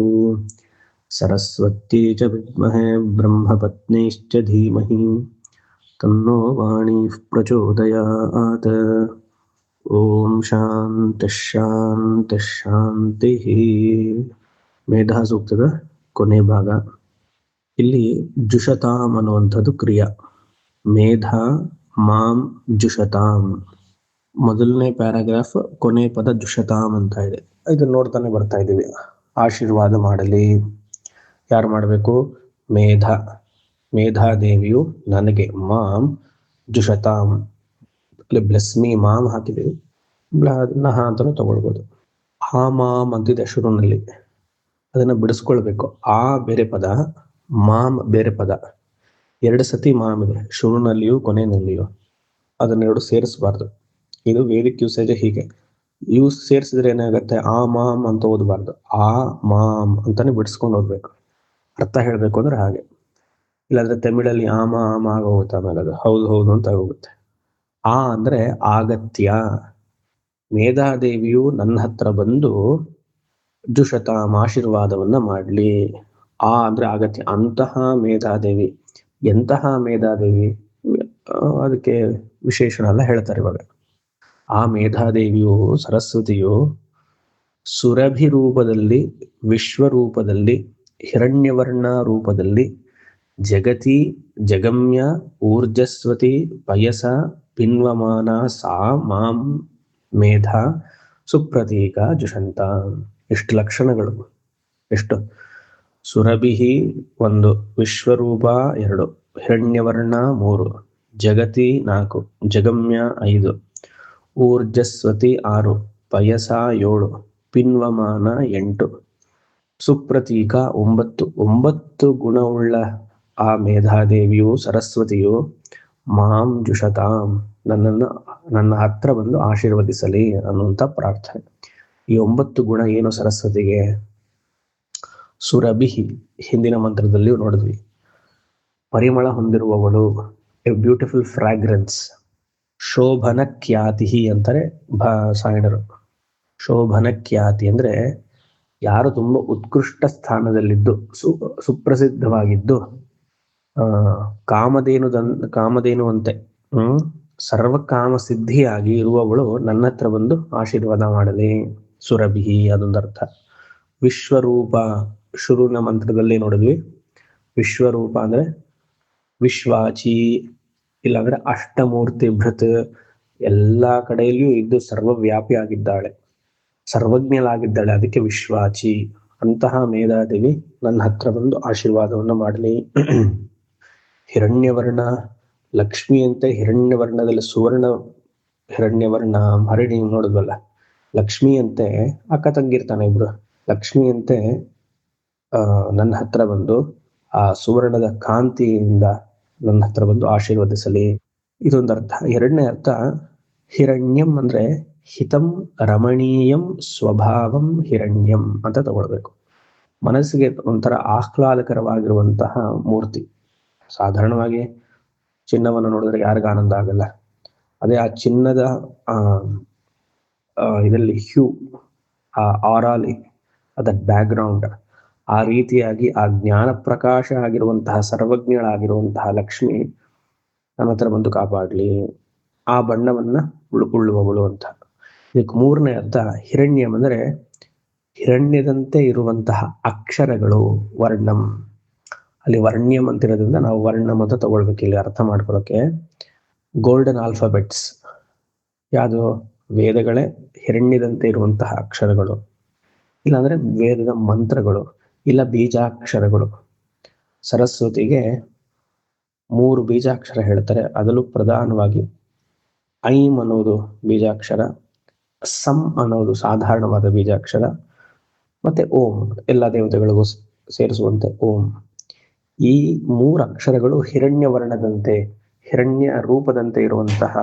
ಸರಸ್ವತ್ಯೈ ಚ ವಿದ್ಮಹೇ ಬ್ರಹ್ಮಪತ್ನೈಶ್ಚ ಧೀಮಹಿ ತನ್ನೋ ವಾಣೀಃ ಪ್ರಚೋದಯಾತ್. ಓಂ ಶಾಂತಿಃ ಶಾಂತಿಃ ಶಾಂತಿಃ. ಮೇಧಾ ಸೂಕ್ತದ ಕೊನೆ ಭಾಗ. ಇಲ್ಲಿ ಜುಷತಾಂ ಅನ್ನುವಂಥದ್ದು ಕ್ರಿಯಾ. ಮೇಧಾ ಮಾಂ ಜುಷತಾಂ. ಮೊದಲನೇ ಪ್ಯಾರಾಗ್ರಾಫ್ ಕೊನೆ ಪದ ಜುಷತಾಂ ಅಂತ ಇದೆ. ಇದನ್ನ ನೋಡ್ತಾನೆ ಬರ್ತಾ ಇದ್ದೀವಿ. ಆಶೀರ್ವಾದ ಮಾಡಲಿ. ಯಾರು ಮಾಡಬೇಕು? ಮೇಧಾ. ಮೇಧಾದೇವಿಯು ನನಗೆ ಮಾಂ ಜುಷತಾಂ. ಅಲ್ಲಿ ಬ್ಲೆಸ್ ಮೀ ಮಾಂ ಹಾಕಿದ್ದೀವಿ, ನಹ ಅಂತಾನು ತಗೊಳ್ಬೋದು. ಆ ಮಾಂ ಅಂತಿದೆ ಶುರುನಲ್ಲಿ, ಅದನ್ನ ಬಿಡಿಸ್ಕೊಳ್ಬೇಕು. ಆ ಬೇರೆ ಪದ, ಮಾಂ ಬೇರೆ ಪದ. 2 ಸತಿ ಮಾಂ ಇದೆ, ಶುರುನಲ್ಲಿಯೂ ಕೊನೆಯಲ್ಲಿಯೂ. ಅದನ್ನೆರಡು ಸೇರಿಸಬಾರ್ದು. ಇದು ವೇದಿಕ್ ಯೂಸೇಜ್ ಹೀಗೆ. ಸೇರಿಸಿದ್ರೆ ಏನಾಗುತ್ತೆ? ಆ ಮಾಂ ಅಂತ ಓದಬಾರ್ದು, ಆ ಮಾಂ ಅಂತಾನೆ ಬಿಡಿಸ್ಕೊಂಡು ಓದ್ಬೇಕು. ಅರ್ಥ ಹೇಳ್ಬೇಕು ಅಂದ್ರೆ ಹಾಗೆ. ಇಲ್ಲಾಂದ್ರೆ ತಮಿಳಲ್ಲಿ ಆಮ ಆಗೋಗುತ್ತೆ, ಆಮೇಲೆ ಅದು ಹೌದು ಹೌದು ಅಂತ ಹೋಗುತ್ತೆ. ಆ ಅಂದ್ರೆ ಅಗತ್ಯ. ಮೇಧಾದೇವಿಯು ನನ್ನ ಹತ್ರ ಬಂದು ಜುಷತಾಂ ಆಶೀರ್ವಾದವನ್ನ ಮಾಡ್ಲಿ. ಆ ಅಂದ್ರೆ ಅಗತ್ಯ. ಅಂತಹ ಮೇಧಾದೇವಿ. ಎಂತಹ ಮೇಧಾದೇವಿ? ಅದಕ್ಕೆ ವಿಶೇಷಣ ಎಲ್ಲ ಹೇಳ್ತಾರೆ ಇವಾಗ. ಆ ಮೇಧಾದೇವಿಯು, ಸರಸ್ವತಿಯು ಸುರಭಿ ರೂಪದಲ್ಲಿ, ವಿಶ್ವರೂಪದಲ್ಲಿ, ಹಿರಣ್ಯವರ್ಣ ರೂಪದಲ್ಲಿ, ಜಗತಿ ಜಗಮ್ಯ ಊರ್ಜಸ್ವತಿ ಪಯಸ ಪಿನ್ವಮಾನ ಸಾ ಮಾಂ ಮೇಧಾ ಸುಪ್ರತೀಕ ಜುಷಂತ. ಎಷ್ಟು ಲಕ್ಷಣಗಳು! ಎಷ್ಟು! ಸುರಭಿಹಿ 1, ವಿಶ್ವರೂಪ 2, ಹಿರಣ್ಯವರ್ಣ 3, ಜಗತಿ 4, ಜಗಮ್ಯ 5, ಊರ್ಜಸ್ವತಿ 6, ಪಯಸ 7, ಪಿನ್ವಮಾನ 8, ಸುಪ್ರತೀಕ 9 ಗುಣವುಳ್ಳ ಆ ಮೇಧಾದೇವಿಯು, ಸರಸ್ವತಿಯು ಮಾಂ ಜುಷತಾಂ ನನ್ನ ಹತ್ರ ಬಂದು ಆಶೀರ್ವದಿಸಲಿ ಅನ್ನುವಂಥ ಪ್ರಾರ್ಥನೆ. ಈ 9 ಗುಣ ಏನು ಸರಸ್ವತಿಗೆ? ಸುರಭಿಹಿ ಹಿಂದಿನ ಮಂತ್ರದಲ್ಲಿಯೂ ನೋಡಿದ್ವಿ. ಪರಿಮಳ ಹೊಂದಿರುವವಳು, ಎ ಬ್ಯೂಟಿಫುಲ್ ಫ್ರಾಗ್ರೆನ್ಸ್. ಶೋಭನ ಖ್ಯಾತಿ ಅಂತಾರೆ ಸಾಯಣರು. ಶೋಭನ ಖ್ಯಾತಿ ಅಂದ್ರೆ ಯಾರು ತುಂಬಾ ಉತ್ಕೃಷ್ಟ ಸ್ಥಾನದಲ್ಲಿದ್ದು, ಸುಪ್ರಸಿದ್ಧವಾಗಿದ್ದು, ಕಾಮಧೇನುವಂತೆ ಸರ್ವಕಾಮ ಸಿದ್ಧಿಯಾಗಿ ಇರುವವಳು ನನ್ನ ಹತ್ರ ಬಂದು ಆಶೀರ್ವಾದ ಮಾಡಲಿ. ಸುರಭಿ ಅದೊಂದರ್ಥ. ವಿಶ್ವರೂಪ ಶುರುವಿನ ಮಂತ್ರದಲ್ಲಿ ನೋಡಿದ್ವಿ. ವಿಶ್ವರೂಪ ಅಂದ್ರೆ ವಿಶ್ವಾಚಿ, ಇಲ್ಲಾಂದ್ರೆ ಅಷ್ಟಮೂರ್ತಿ ಭೃತ್. ಎಲ್ಲಾ ಕಡೆಯಲ್ಲಿಯೂ ಇದ್ದು ಸರ್ವವ್ಯಾಪಿ ಆಗಿದ್ದಾಳೆ, ಸರ್ವಜ್ಞಲಾಗಿದ್ದಾಳೆ. ಅದಕ್ಕೆ ವಿಶ್ವಾಚಿ. ಅಂತಹ ಮೇಧಾದೇವಿ ನನ್ನ ಹತ್ರ ಬಂದು ಆಶೀರ್ವಾದವನ್ನು ಮಾಡಲಿ. ಹಿರಣ್ಯವರ್ಣ, ಲಕ್ಷ್ಮಿಯಂತೆ ಹಿರಣ್ಯವರ್ಣದಲ್ಲಿ ಸುವರ್ಣ ಹಿರಣ್ಯವರ್ಣ ಹರಿಣಿ ನೋಡಿದ್ವಲ್ಲ. ಲಕ್ಷ್ಮಿಯಂತೆ ಅಕ್ಕ ತಂಗಿರ್ತಾನೆ ಇಬ್ರು. ಲಕ್ಷ್ಮಿಯಂತೆ ನನ್ನ ಹತ್ರ ಬಂದು ಆ ಸುವರ್ಣದ ಕಾಂತಿಯಿಂದ ನನ್ನ ಹತ್ರ ಬಂದು ಆಶೀರ್ವದಿಸಲಿ. ಇದೊಂದು ಅರ್ಥ. ಎರಡನೇ ಅರ್ಥ, ಹಿರಣ್ಯಂ ಅಂದ್ರೆ ಹಿತಂ ರಮಣೀಯಂ ಸ್ವಭಾವಂ ಹಿರಣ್ಯಂ ಅಂತ ತಗೊಳ್ಬೇಕು. ಮನಸ್ಸಿಗೆ ಒಂಥರ ಆಹ್ಲಾದಕರವಾಗಿರುವಂತಹ ಮೂರ್ತಿ. ಸಾಧಾರಣವಾಗಿ ಚಿನ್ನವನ್ನು ನೋಡಿದ್ರೆ ಯಾರಿಗ ಆನಂದ ಆಗಲ್ಲ. ಅದೇ ಆ ಚಿನ್ನದ ಇದರಲ್ಲಿ ಹ್ಯೂ, ಆ ಆರಾಲಿ, ಅದರ ಬ್ಯಾಕ್ಗ್ರೌಂಡ್, ಆ ರೀತಿಯಾಗಿ ಆ ಜ್ಞಾನ ಪ್ರಕಾಶ ಆಗಿರುವಂತಹ ಸರ್ವಜ್ಞಳಾಗಿರುವಂತಹ ಲಕ್ಷ್ಮಿ ನನ್ನ ಹತ್ರ ಬಂದು ಕಾಪಾಡ್ಲಿ, ಆ ಬಣ್ಣವನ್ನ ಉಳ್ಳುವವಳು ಅಂತ. ಇದಕ್ಕೆ ಮೂರನೇ ಅರ್ಥ ಹಿರಣ್ಯಂ ಅಂದ್ರೆ ಹಿರಣ್ಯದಂತೆ ಇರುವಂತಹ ಅಕ್ಷರಗಳು, ವರ್ಣಂ. ಅಲ್ಲಿ ವರ್ಣ್ಯಂ ಅಂತಿರೋದ್ರಿಂದ ನಾವು ವರ್ಣಂ ಅಂತ ತಗೊಳ್ಬೇಕು ಇಲ್ಲಿ ಅರ್ಥ ಮಾಡ್ಕೊಳ್ಳೋಕೆ. ಗೋಲ್ಡನ್ ಆಲ್ಫಾಬೆಟ್ಸ್ ಯಾವುದು? ವೇದಗಳೇ ಹಿರಣ್ಯದಂತೆ ಇರುವಂತಹ ಅಕ್ಷರಗಳು, ಇಲ್ಲಾಂದ್ರೆ ವೇದದ ಮಂತ್ರಗಳು, ಇಲ್ಲ ಬೀಜಾಕ್ಷರಗಳು. ಸರಸ್ವತಿಗೆ 3 ಬೀಜಾಕ್ಷರ ಹೇಳ್ತಾರೆ. ಅದರಲ್ಲೂ ಪ್ರಧಾನವಾಗಿ ಐಂ ಅನ್ನೋದು ಬೀಜಾಕ್ಷರ, ಸಂ ಅನ್ನೋದು ಸಾಧಾರಣವಾದ ಬೀಜಾಕ್ಷರ, ಮತ್ತೆ ಓಂ, ಎಲ್ಲ ದೇವತೆಗಳಿಗೂ ಸೇರಿಸುವಂತೆ ಓಂ. ಈ 3 ಅಕ್ಷರಗಳು ಹಿರಣ್ಯ ವರ್ಣದಂತೆ, ಹಿರಣ್ಯ ರೂಪದಂತೆ ಇರುವಂತಹ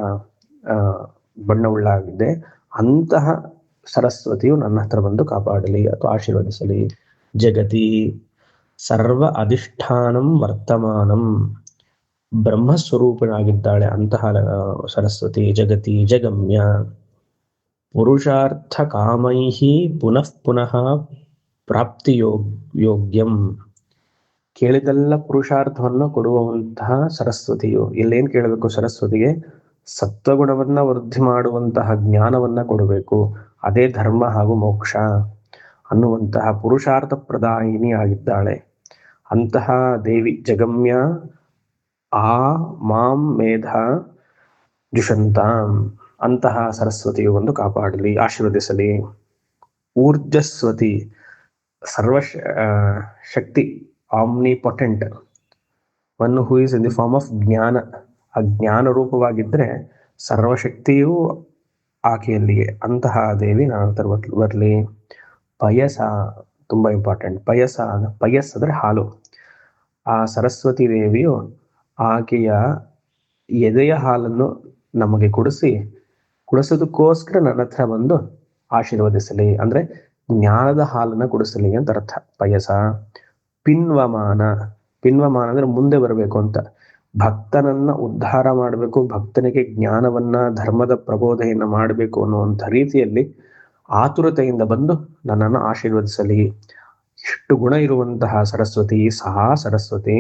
ಬಣ್ಣವುಳ್ಳಾಗಿದೆ. ಅಂತಹ ಸರಸ್ವತಿಯು ನನ್ನ ಹತ್ರ ಬಂದು ಕಾಪಾಡಲಿ ಅಥವಾ ಆಶೀರ್ವದಿಸಲಿ. ಜಗತಿ ಸರ್ವ ಅಧಿಷ್ಠಾನಂ ವರ್ತಮಾನಂ, ಬ್ರಹ್ಮಸ್ವರೂಪನಾಗಿದ್ದಾಳೆ ಅಂತಹ ಸರಸ್ವತಿ. ಜಗತಿ ಜಗಮ್ಯ ಪುರುಷಾರ್ಥ ಕಾಮೈಹಿ ಪುನಃ ಪುನಃ ಪ್ರಾಪ್ತಿ ಯೋಗ್ಯಂ, ಕೇಳಿದೆಲ್ಲ ಪುರುಷಾರ್ಥವನ್ನು ಕೊಡುವಂತಹ ಸರಸ್ವತಿಯು. ಇಲ್ಲೇನ್ ಕೇಳಬೇಕು? ಸರಸ್ವತಿಗೆ ಸತ್ವಗುಣವನ್ನ ವೃದ್ಧಿ ಮಾಡುವಂತಹ ಜ್ಞಾನವನ್ನ ಕೊಡಬೇಕು. ಅದೇ ಧರ್ಮ ಹಾಗೂ ಮೋಕ್ಷ ಅನ್ನುವಂತಹ ಪುರುಷಾರ್ಥ ಪ್ರದಾಯಿನಿ ಆಗಿದ್ದಾಳೆ ಅಂತಹ ದೇವಿ ಜಗಮ್ಯ. ಆ ಮಾಂ ಮೇಧ ಜುಷಂತಾಂ, ಅಂತಹ ಸರಸ್ವತಿಯು ಒಂದು ಕಾಪಾಡಲಿ, ಆಶೀರ್ವದಿಸಲಿ. ಊರ್ಜಸ್ವತಿ ಸರ್ವ ಶಕ್ತಿ, omnipotent, one who is in the form of ಜ್ಞಾನ. ಆ ಜ್ಞಾನ ರೂಪವಾಗಿದ್ರೆ ಸರ್ವಶಕ್ತಿಯೂ ಆಕೆಯಲ್ಲಿಯೇ. ಅಂತಹ ದೇವಿ ನಾನು ಬರಲಿ. ಪಯಸ ತುಂಬಾ ಇಂಪಾರ್ಟೆಂಟ್. ಪಯಸ್ ಅಂದ್ರೆ ಹಾಲು. ಆ ಸರಸ್ವತಿ ದೇವಿಯು ಆಕೆಯ ಎದೆಯ ಹಾಲನ್ನು ನಮಗೆ ಕುಡಿಸೋದಕ್ಕೋಸ್ಕರ ನನ್ನ ಹತ್ರ ಬಂದು ಆಶೀರ್ವದಿಸಲಿ, ಅಂದ್ರೆ ಜ್ಞಾನದ ಹಾಲನ್ನ ಕುಡಿಸಲಿ ಅಂತ ಅರ್ಥ. ಪಯಸ. ಪಿನ್ವಮಾನ ಅಂದ್ರೆ ಮುಂದೆ ಬರಬೇಕು ಅಂತ. ಭಕ್ತನನ್ನ ಉದ್ಧಾರ ಮಾಡಬೇಕು, ಭಕ್ತನಿಗೆ ಜ್ಞಾನವನ್ನ ಧರ್ಮದ ಪ್ರಬೋಧೆಯನ್ನ ಮಾಡಬೇಕು ಅನ್ನುವಂಥ ರೀತಿಯಲ್ಲಿ ಆತುರತೆಯಿಂದ ಬಂದು ನನ್ನನ್ನು ಆಶೀರ್ವದಿಸಲಿ. ಇಷ್ಟು ಗುಣ ಇರುವಂತಹ ಸರಸ್ವತಿ, ಸಹ ಸರಸ್ವತಿ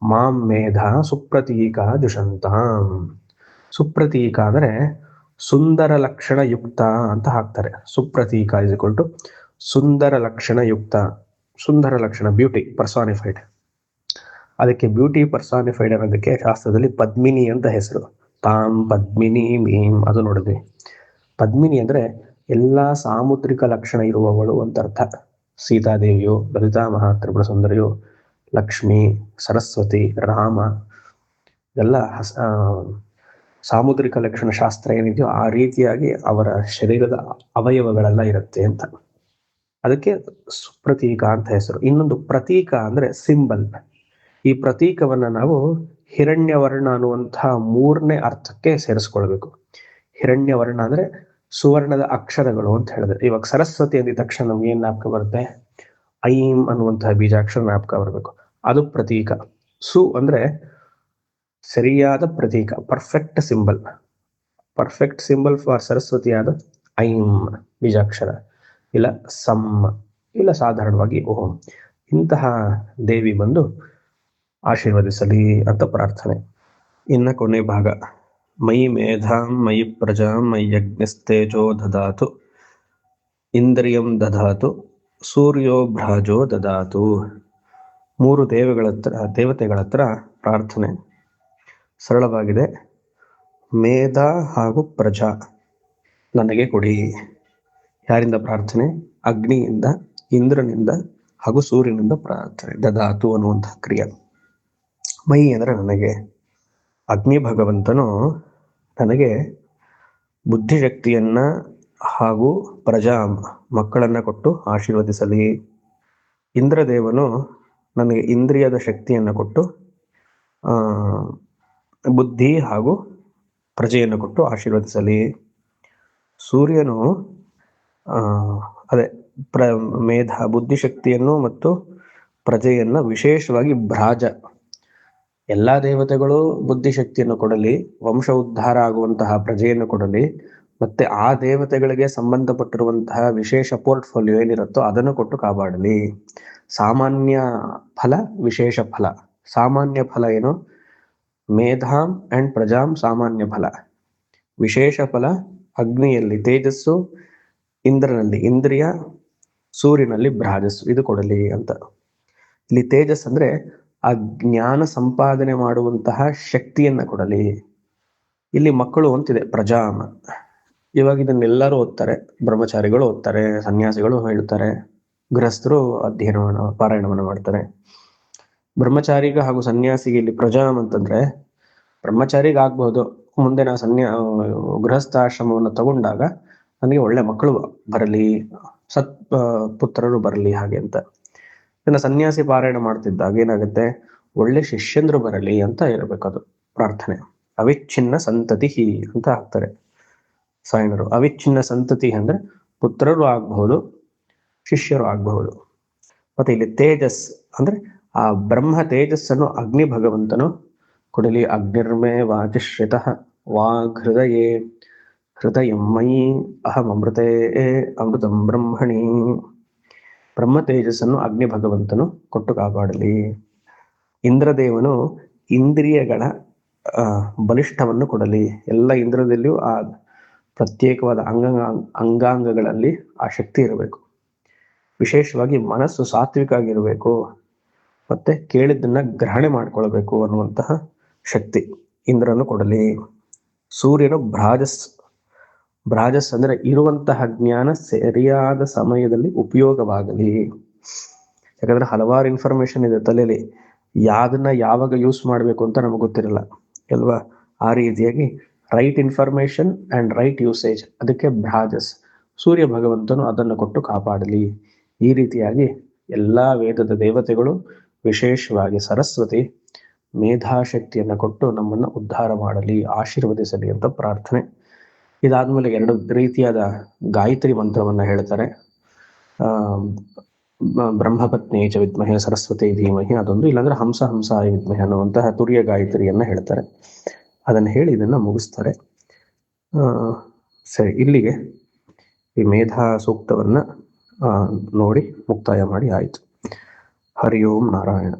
ಮಾಂ ಮೇಧ ಸುಪ್ರತೀಕ ಜುಷಂತಾಂ. ಸುಪ್ರತೀಕ ಅಂದ್ರೆ ಸುಂದರ ಲಕ್ಷಣ ಯುಕ್ತ ಅಂತ ಹಾಕ್ತಾರೆ. ಸುಪ್ರತೀಕ ಇಸ್ ಈಕ್ವಲ್ ಟು ಸುಂದರ ಲಕ್ಷಣ ಯುಕ್ತ. ಸುಂದರ ಲಕ್ಷಣ, ಬ್ಯೂಟಿ ಪರ್ಸಾನಿಫೈಡ್. ಅದಕ್ಕೆ ಬ್ಯೂಟಿ ಪರ್ಸಾನಿಫೈಡ್ ಅನ್ನೋದಕ್ಕೆ ಶಾಸ್ತ್ರದಲ್ಲಿ ಪದ್ಮಿನಿ ಅಂತ ಹೆಸರು. ತಾಂ ಪದ್ಮಿನಿ ಮೀಂ ಅದು ನೋಡಿದ್ವಿ. ಪದ್ಮಿನಿ ಅಂದ್ರೆ ಎಲ್ಲಾ ಸಾಮುದ್ರಿಕ ಲಕ್ಷಣ ಇರುವವಳು ಅಂತ ಅರ್ಥ. ಸೀತಾದೇವಿಯು, ಲಲಿತಾ ಮಹಾತ್ರಿಪುರ ಸುಂದರಿಯು, ಲಕ್ಷ್ಮಿ, ಸರಸ್ವತಿ, ರಾಮ, ಎಲ್ಲ ಸಾಮುದ್ರಿಕ ಲಕ್ಷಣ ಶಾಸ್ತ್ರ ಏನಿದೆಯೋ ಆ ರೀತಿಯಾಗಿ ಅವರ ಶರೀರದ ಅವಯವಗಳೆಲ್ಲ ಇರುತ್ತೆ ಅಂತ. ಅದಕ್ಕೆ ಸುಪ್ರತೀಕ ಅಂತ ಹೆಸರು. ಇನ್ನೊಂದು ಪ್ರತೀಕ ಅಂದ್ರೆ ಸಿಂಬಲ್. ಈ ಪ್ರತೀಕವನ್ನ ನಾವು ಹಿರಣ್ಯವರ್ಣ ಅನ್ನುವಂತಹ 3ನೇ ಅರ್ಥಕ್ಕೆ ಸೇರಿಸ್ಕೊಳ್ಬೇಕು. ಹಿರಣ್ಯವರ್ಣ ಅಂದ್ರೆ ಸುವರ್ಣದ ಅಕ್ಷರಗಳು ಅಂತ ಹೇಳಿದ್ರೆ. ಇವಾಗ ಸರಸ್ವತಿ ಅಂದಿದ ತಕ್ಷಣ ನಮ್ಗೆ ಏನ್ ಜ್ಞಾಪಕ ಬರುತ್ತೆ? ಐಂ ಅನ್ನುವಂತಹ ಬೀಜಾಕ್ಷರ ಜ್ಞಾಪಕ ಬರಬೇಕು, ಅದು ಪ್ರತೀಕ. ಸು ಅಂದ್ರೆ ಸರಿಯಾದ ಪ್ರತೀಕ, perfect symbol. Perfect symbol for Saraswati ಆದ ಐಂ ಬೀಜಾಕ್ಷರ, ಇಲ್ಲ ಸಮ್, ಇಲ್ಲ ಸಾಧಾರಣವಾಗಿ ಓಂ. ಇಂತಹ ದೇವಿ ಬಂದು ಆಶೀರ್ವದಿಸಲಿ ಅಂತ ಪ್ರಾರ್ಥನೆ. ಇನ್ನ ಕೊನೆ ಭಾಗ. ಮಯಿ ಮೇಧಾಂ ಮಯಿ ಪ್ರಜಾಂ ಮಯಿ ಯಜ್ಞಸ್ತೇಜೋ ದದಾತು ಇಂದ್ರಿಯಂ ದದಾತು ಸೂರ್ಯೋ ಭ್ರಾಜೋ ದದಾತು. 3 ದೇವತೆಗಳ ಹತ್ರ ಪ್ರಾರ್ಥನೆ ಸರಳವಾಗಿದೆ. ಮೇಧ ಹಾಗೂ ಪ್ರಜಾ ನನಗೆ ಕೊಡಿ. ಯಾರಿಂದ ಪ್ರಾರ್ಥನೆ? ಅಗ್ನಿಯಿಂದ, ಇಂದ್ರನಿಂದ ಹಾಗೂ ಸೂರ್ಯನಿಂದ ಪ್ರಾರ್ಥನೆ. ದದಾತು ಅನ್ನುವಂತಹ ಕ್ರಿಯೆ. ಮೈ ಅಂದ್ರೆ ನನಗೆ. ಅಗ್ನಿ ಭಗವಂತನು ನನಗೆ ಬುದ್ಧಿಶಕ್ತಿಯನ್ನ ಹಾಗೂ ಪ್ರಜಾ ಮಕ್ಕಳನ್ನ ಕೊಟ್ಟು ಆಶೀರ್ವದಿಸಲಿ. ಇಂದ್ರದೇವನು ನನಗೆ ಇಂದ್ರಿಯದ ಶಕ್ತಿಯನ್ನು ಕೊಟ್ಟು ಬುದ್ಧಿ ಹಾಗೂ ಪ್ರಜೆಯನ್ನು ಕೊಟ್ಟು ಆಶೀರ್ವದಿಸಲಿ. ಸೂರ್ಯನು ಅದೇ ಮೇಧ ಬುದ್ಧಿಶಕ್ತಿಯನ್ನು ಮತ್ತು ಪ್ರಜೆಯನ್ನ ವಿಶೇಷವಾಗಿ ಭ್ರಾಜ, ಎಲ್ಲಾ ದೇವತೆಗಳು ಬುದ್ಧಿಶಕ್ತಿಯನ್ನು ಕೊಡಲಿ, ವಂಶ ಉದ್ಧಾರ ಆಗುವಂತಹ ಪ್ರಜೆಯನ್ನು ಕೊಡಲಿ, ಮತ್ತೆ ಆ ದೇವತೆಗಳಿಗೆ ಸಂಬಂಧಪಟ್ಟಿರುವಂತಹ ವಿಶೇಷ ಪೋರ್ಟ್ಫೋಲಿಯೋ ಏನಿರುತ್ತೋ ಅದನ್ನು ಕೊಟ್ಟು ಕಾಪಾಡಲಿ. ಸಾಮಾನ್ಯ ಫಲ, ವಿಶೇಷ ಫಲ. ಸಾಮಾನ್ಯ ಫಲ ಏನು? ಮೇಧಾಂ ಅಂಡ್ ಪ್ರಜಾಂ ಸಾಮಾನ್ಯ ಫಲ. ವಿಶೇಷ ಫಲ ಅಗ್ನಿಯಲ್ಲಿ ತೇಜಸ್ಸು, ಇಂದ್ರನಲ್ಲಿ ಇಂದ್ರಿಯ, ಸೂರ್ಯನಲ್ಲಿ ಭ್ರಾಜಸ್ಸು, ಇದು ಕೊಡಲಿ ಅಂತ. ಇಲ್ಲಿ ತೇಜಸ್ ಅಂದ್ರೆ ಆ ಜ್ಞಾನ ಸಂಪಾದನೆ ಮಾಡುವಂತಹ ಶಕ್ತಿಯನ್ನ ಕೊಡಲಿ. ಇಲ್ಲಿ ಮಕ್ಕಳು ಅಂತಿದೆ ಪ್ರಜಾಮ. ಇವಾಗ ಇದನ್ನೆಲ್ಲರೂ ಓದ್ತಾರೆ, ಬ್ರಹ್ಮಚಾರಿಗಳು ಓದ್ತಾರೆ, ಸನ್ಯಾಸಿಗಳು ಹೇಳ್ತಾರೆ, ಗೃಹಸ್ಥರು ಅಧ್ಯಯನವನ್ನು ಪಾರಾಯಣವನ್ನು ಮಾಡ್ತಾರೆ. ಬ್ರಹ್ಮಚಾರಿಗ ಹಾಗೂ ಸನ್ಯಾಸಿಗೆ ಇಲ್ಲಿ ಪ್ರಜಾಮ್ ಅಂತಂದ್ರೆ ಬ್ರಹ್ಮಚಾರಿಗೆ ಆಗ್ಬಹುದು, ಮುಂದೆ ನಾ ಗೃಹಸ್ಥಾಶ್ರಮವನ್ನು ತಗೊಂಡಾಗ ನನಗೆ ಒಳ್ಳೆ ಮಕ್ಕಳು ಬರಲಿ, ಸತ್ ಪುತ್ರರು ಬರಲಿ ಹಾಗೆ ಅಂತ. ಇನ್ನು ಸನ್ಯಾಸಿ ಪಾರಾಯಣ ಮಾಡ್ತಿದ್ದಾಗ ಏನಾಗುತ್ತೆ, ಒಳ್ಳೆ ಶಿಷ್ಯಂದ್ರು ಬರಲಿ ಅಂತ ಇರಬೇಕದು ಪ್ರಾರ್ಥನೆ. ಅವಿಚ್ಛಿನ್ನ ಸಂತತಿ ಅಂತ ಹಾಕ್ತಾರೆ ಸಾಯಣರು. ಅವಿಚ್ಛಿನ್ನ ಸಂತತಿ ಅಂದ್ರೆ ಪುತ್ರರು ಆಗಬಹುದು, ಶಿಷ್ಯರು ಆಗಬಹುದು. ಮತ್ತೆ ಇಲ್ಲಿ ತೇಜಸ್ ಅಂದ್ರೆ ಆ ಬ್ರಹ್ಮ ತೇಜಸ್ಸನ್ನು ಅಗ್ನಿ ಭಗವಂತನು ಕೊಡಲಿ. ಅಗ್ನಿರ್ಮೇ ವಾಚಿಶ್ರಿತ ವಾಗ್ ಹೃದಯೇ ಹೃದಯಂ ಮಯಿ ಅಹಂ ಅಮೃತೇ ಅಮೃತಂ ಬ್ರಹ್ಮಣಿ. ಬ್ರಹ್ಮ ತೇಜಸ್ಸನ್ನು ಅಗ್ನಿ ಭಗವಂತನು ಕೊಟ್ಟು ಕಾಪಾಡಲಿ. ಇಂದ್ರದೇವನು ಇಂದ್ರಿಯಗಳ ಬಲಿಷ್ಠವನ್ನು ಕೊಡಲಿ. ಎಲ್ಲ ಇಂದ್ರದಲ್ಲಿಯೂ ಆ ಪ್ರತ್ಯೇಕವಾದ ಅಂಗಾಂಗಗಳಲ್ಲಿ ಆ ಶಕ್ತಿ ಇರಬೇಕು. ವಿಶೇಷವಾಗಿ ಮನಸ್ಸು ಸಾತ್ವಿಕ ಆಗಿರಬೇಕು, ಮತ್ತೆ ಕೇಳಿದ್ದನ್ನ ಗ್ರಹಣೆ ಮಾಡ್ಕೊಳ್ಬೇಕು ಅನ್ನುವಂತಹ ಶಕ್ತಿ ಇಂದ್ರನು ಕೊಡಲಿ. ಸೂರ್ಯನು ಭ್ರಾಜಸ್ ಅಂದ್ರೆ ಇರುವಂತಹ ಜ್ಞಾನ ಸರಿಯಾದ ಸಮಯದಲ್ಲಿ ಉಪಯೋಗವಾಗಲಿ. ಯಾಕಂದ್ರೆ ಹಲವಾರು ಇನ್ಫಾರ್ಮೇಶನ್ ಇದೆ ತಲೆಯಲ್ಲಿ, ಯಾವ್ದನ್ನ ಯಾವಾಗ ಯೂಸ್ ಮಾಡಬೇಕು ಅಂತ ನಮಗೆ ಗೊತ್ತಿರಲ್ಲ ಅಲ್ವಾ. ಆ ರೀತಿಯಾಗಿ right information and write usage, ಅದಕ್ಕೆ ಭ್ರಾಜಸ್. ಸೂರ್ಯ ಭಗವಂತನು ಅದನ್ನು ಕೊಟ್ಟು ಕಾಪಾಡಲಿ. ಈ ರೀತಿಯಾಗಿ ಎಲ್ಲಾ ವೇದದ ದೇವತೆಗಳು, ವಿಶೇಷವಾಗಿ ಸರಸ್ವತಿ ಮೇಧಾಶಕ್ತಿಯನ್ನು ಕೊಟ್ಟು ನಮ್ಮನ್ನು ಉದ್ಧಾರ ಮಾಡಲಿ, ಆಶೀರ್ವದಿಸಲಿ ಅಂತ ಪ್ರಾರ್ಥನೆ. ಇದಾದ್ಮೇಲೆ 2 ರೀತಿಯಾದ ಗಾಯತ್ರಿ ಮಂತ್ರವನ್ನ ಹೇಳ್ತಾರೆ. ಬ್ರಹ್ಮಪತ್ನಿ ಚ ವಿದ್ಮಹೆ ಸರಸ್ವತಿ ಧೀಮಹಿ ಅದೊಂದು, ಇಲ್ಲಾಂದ್ರೆ ಹಂಸ ಹಂಸಾಯ ವಿದ್ಮಹೆ ಅನ್ನುವಂತಹ ತುರ್ಯ ಗಾಯತ್ರಿಯನ್ನ ಹೇಳ್ತಾರೆ. ಅದನ್ನ ಹೇಳಿ ಇದನ್ನ ಮುಗಿಸ್ತಾರೆ. ಸರಿ, ಇಲ್ಲಿಗೆ ಈ ಮೇಧಾ ಸೂಕ್ತವನ್ನ ನೋಡಿ ಮುಕ್ತಾಯ ಮಾಡಿ ಆಯ್ತು. ಹರಿ ಓಂ ನಾರಾಯಣ.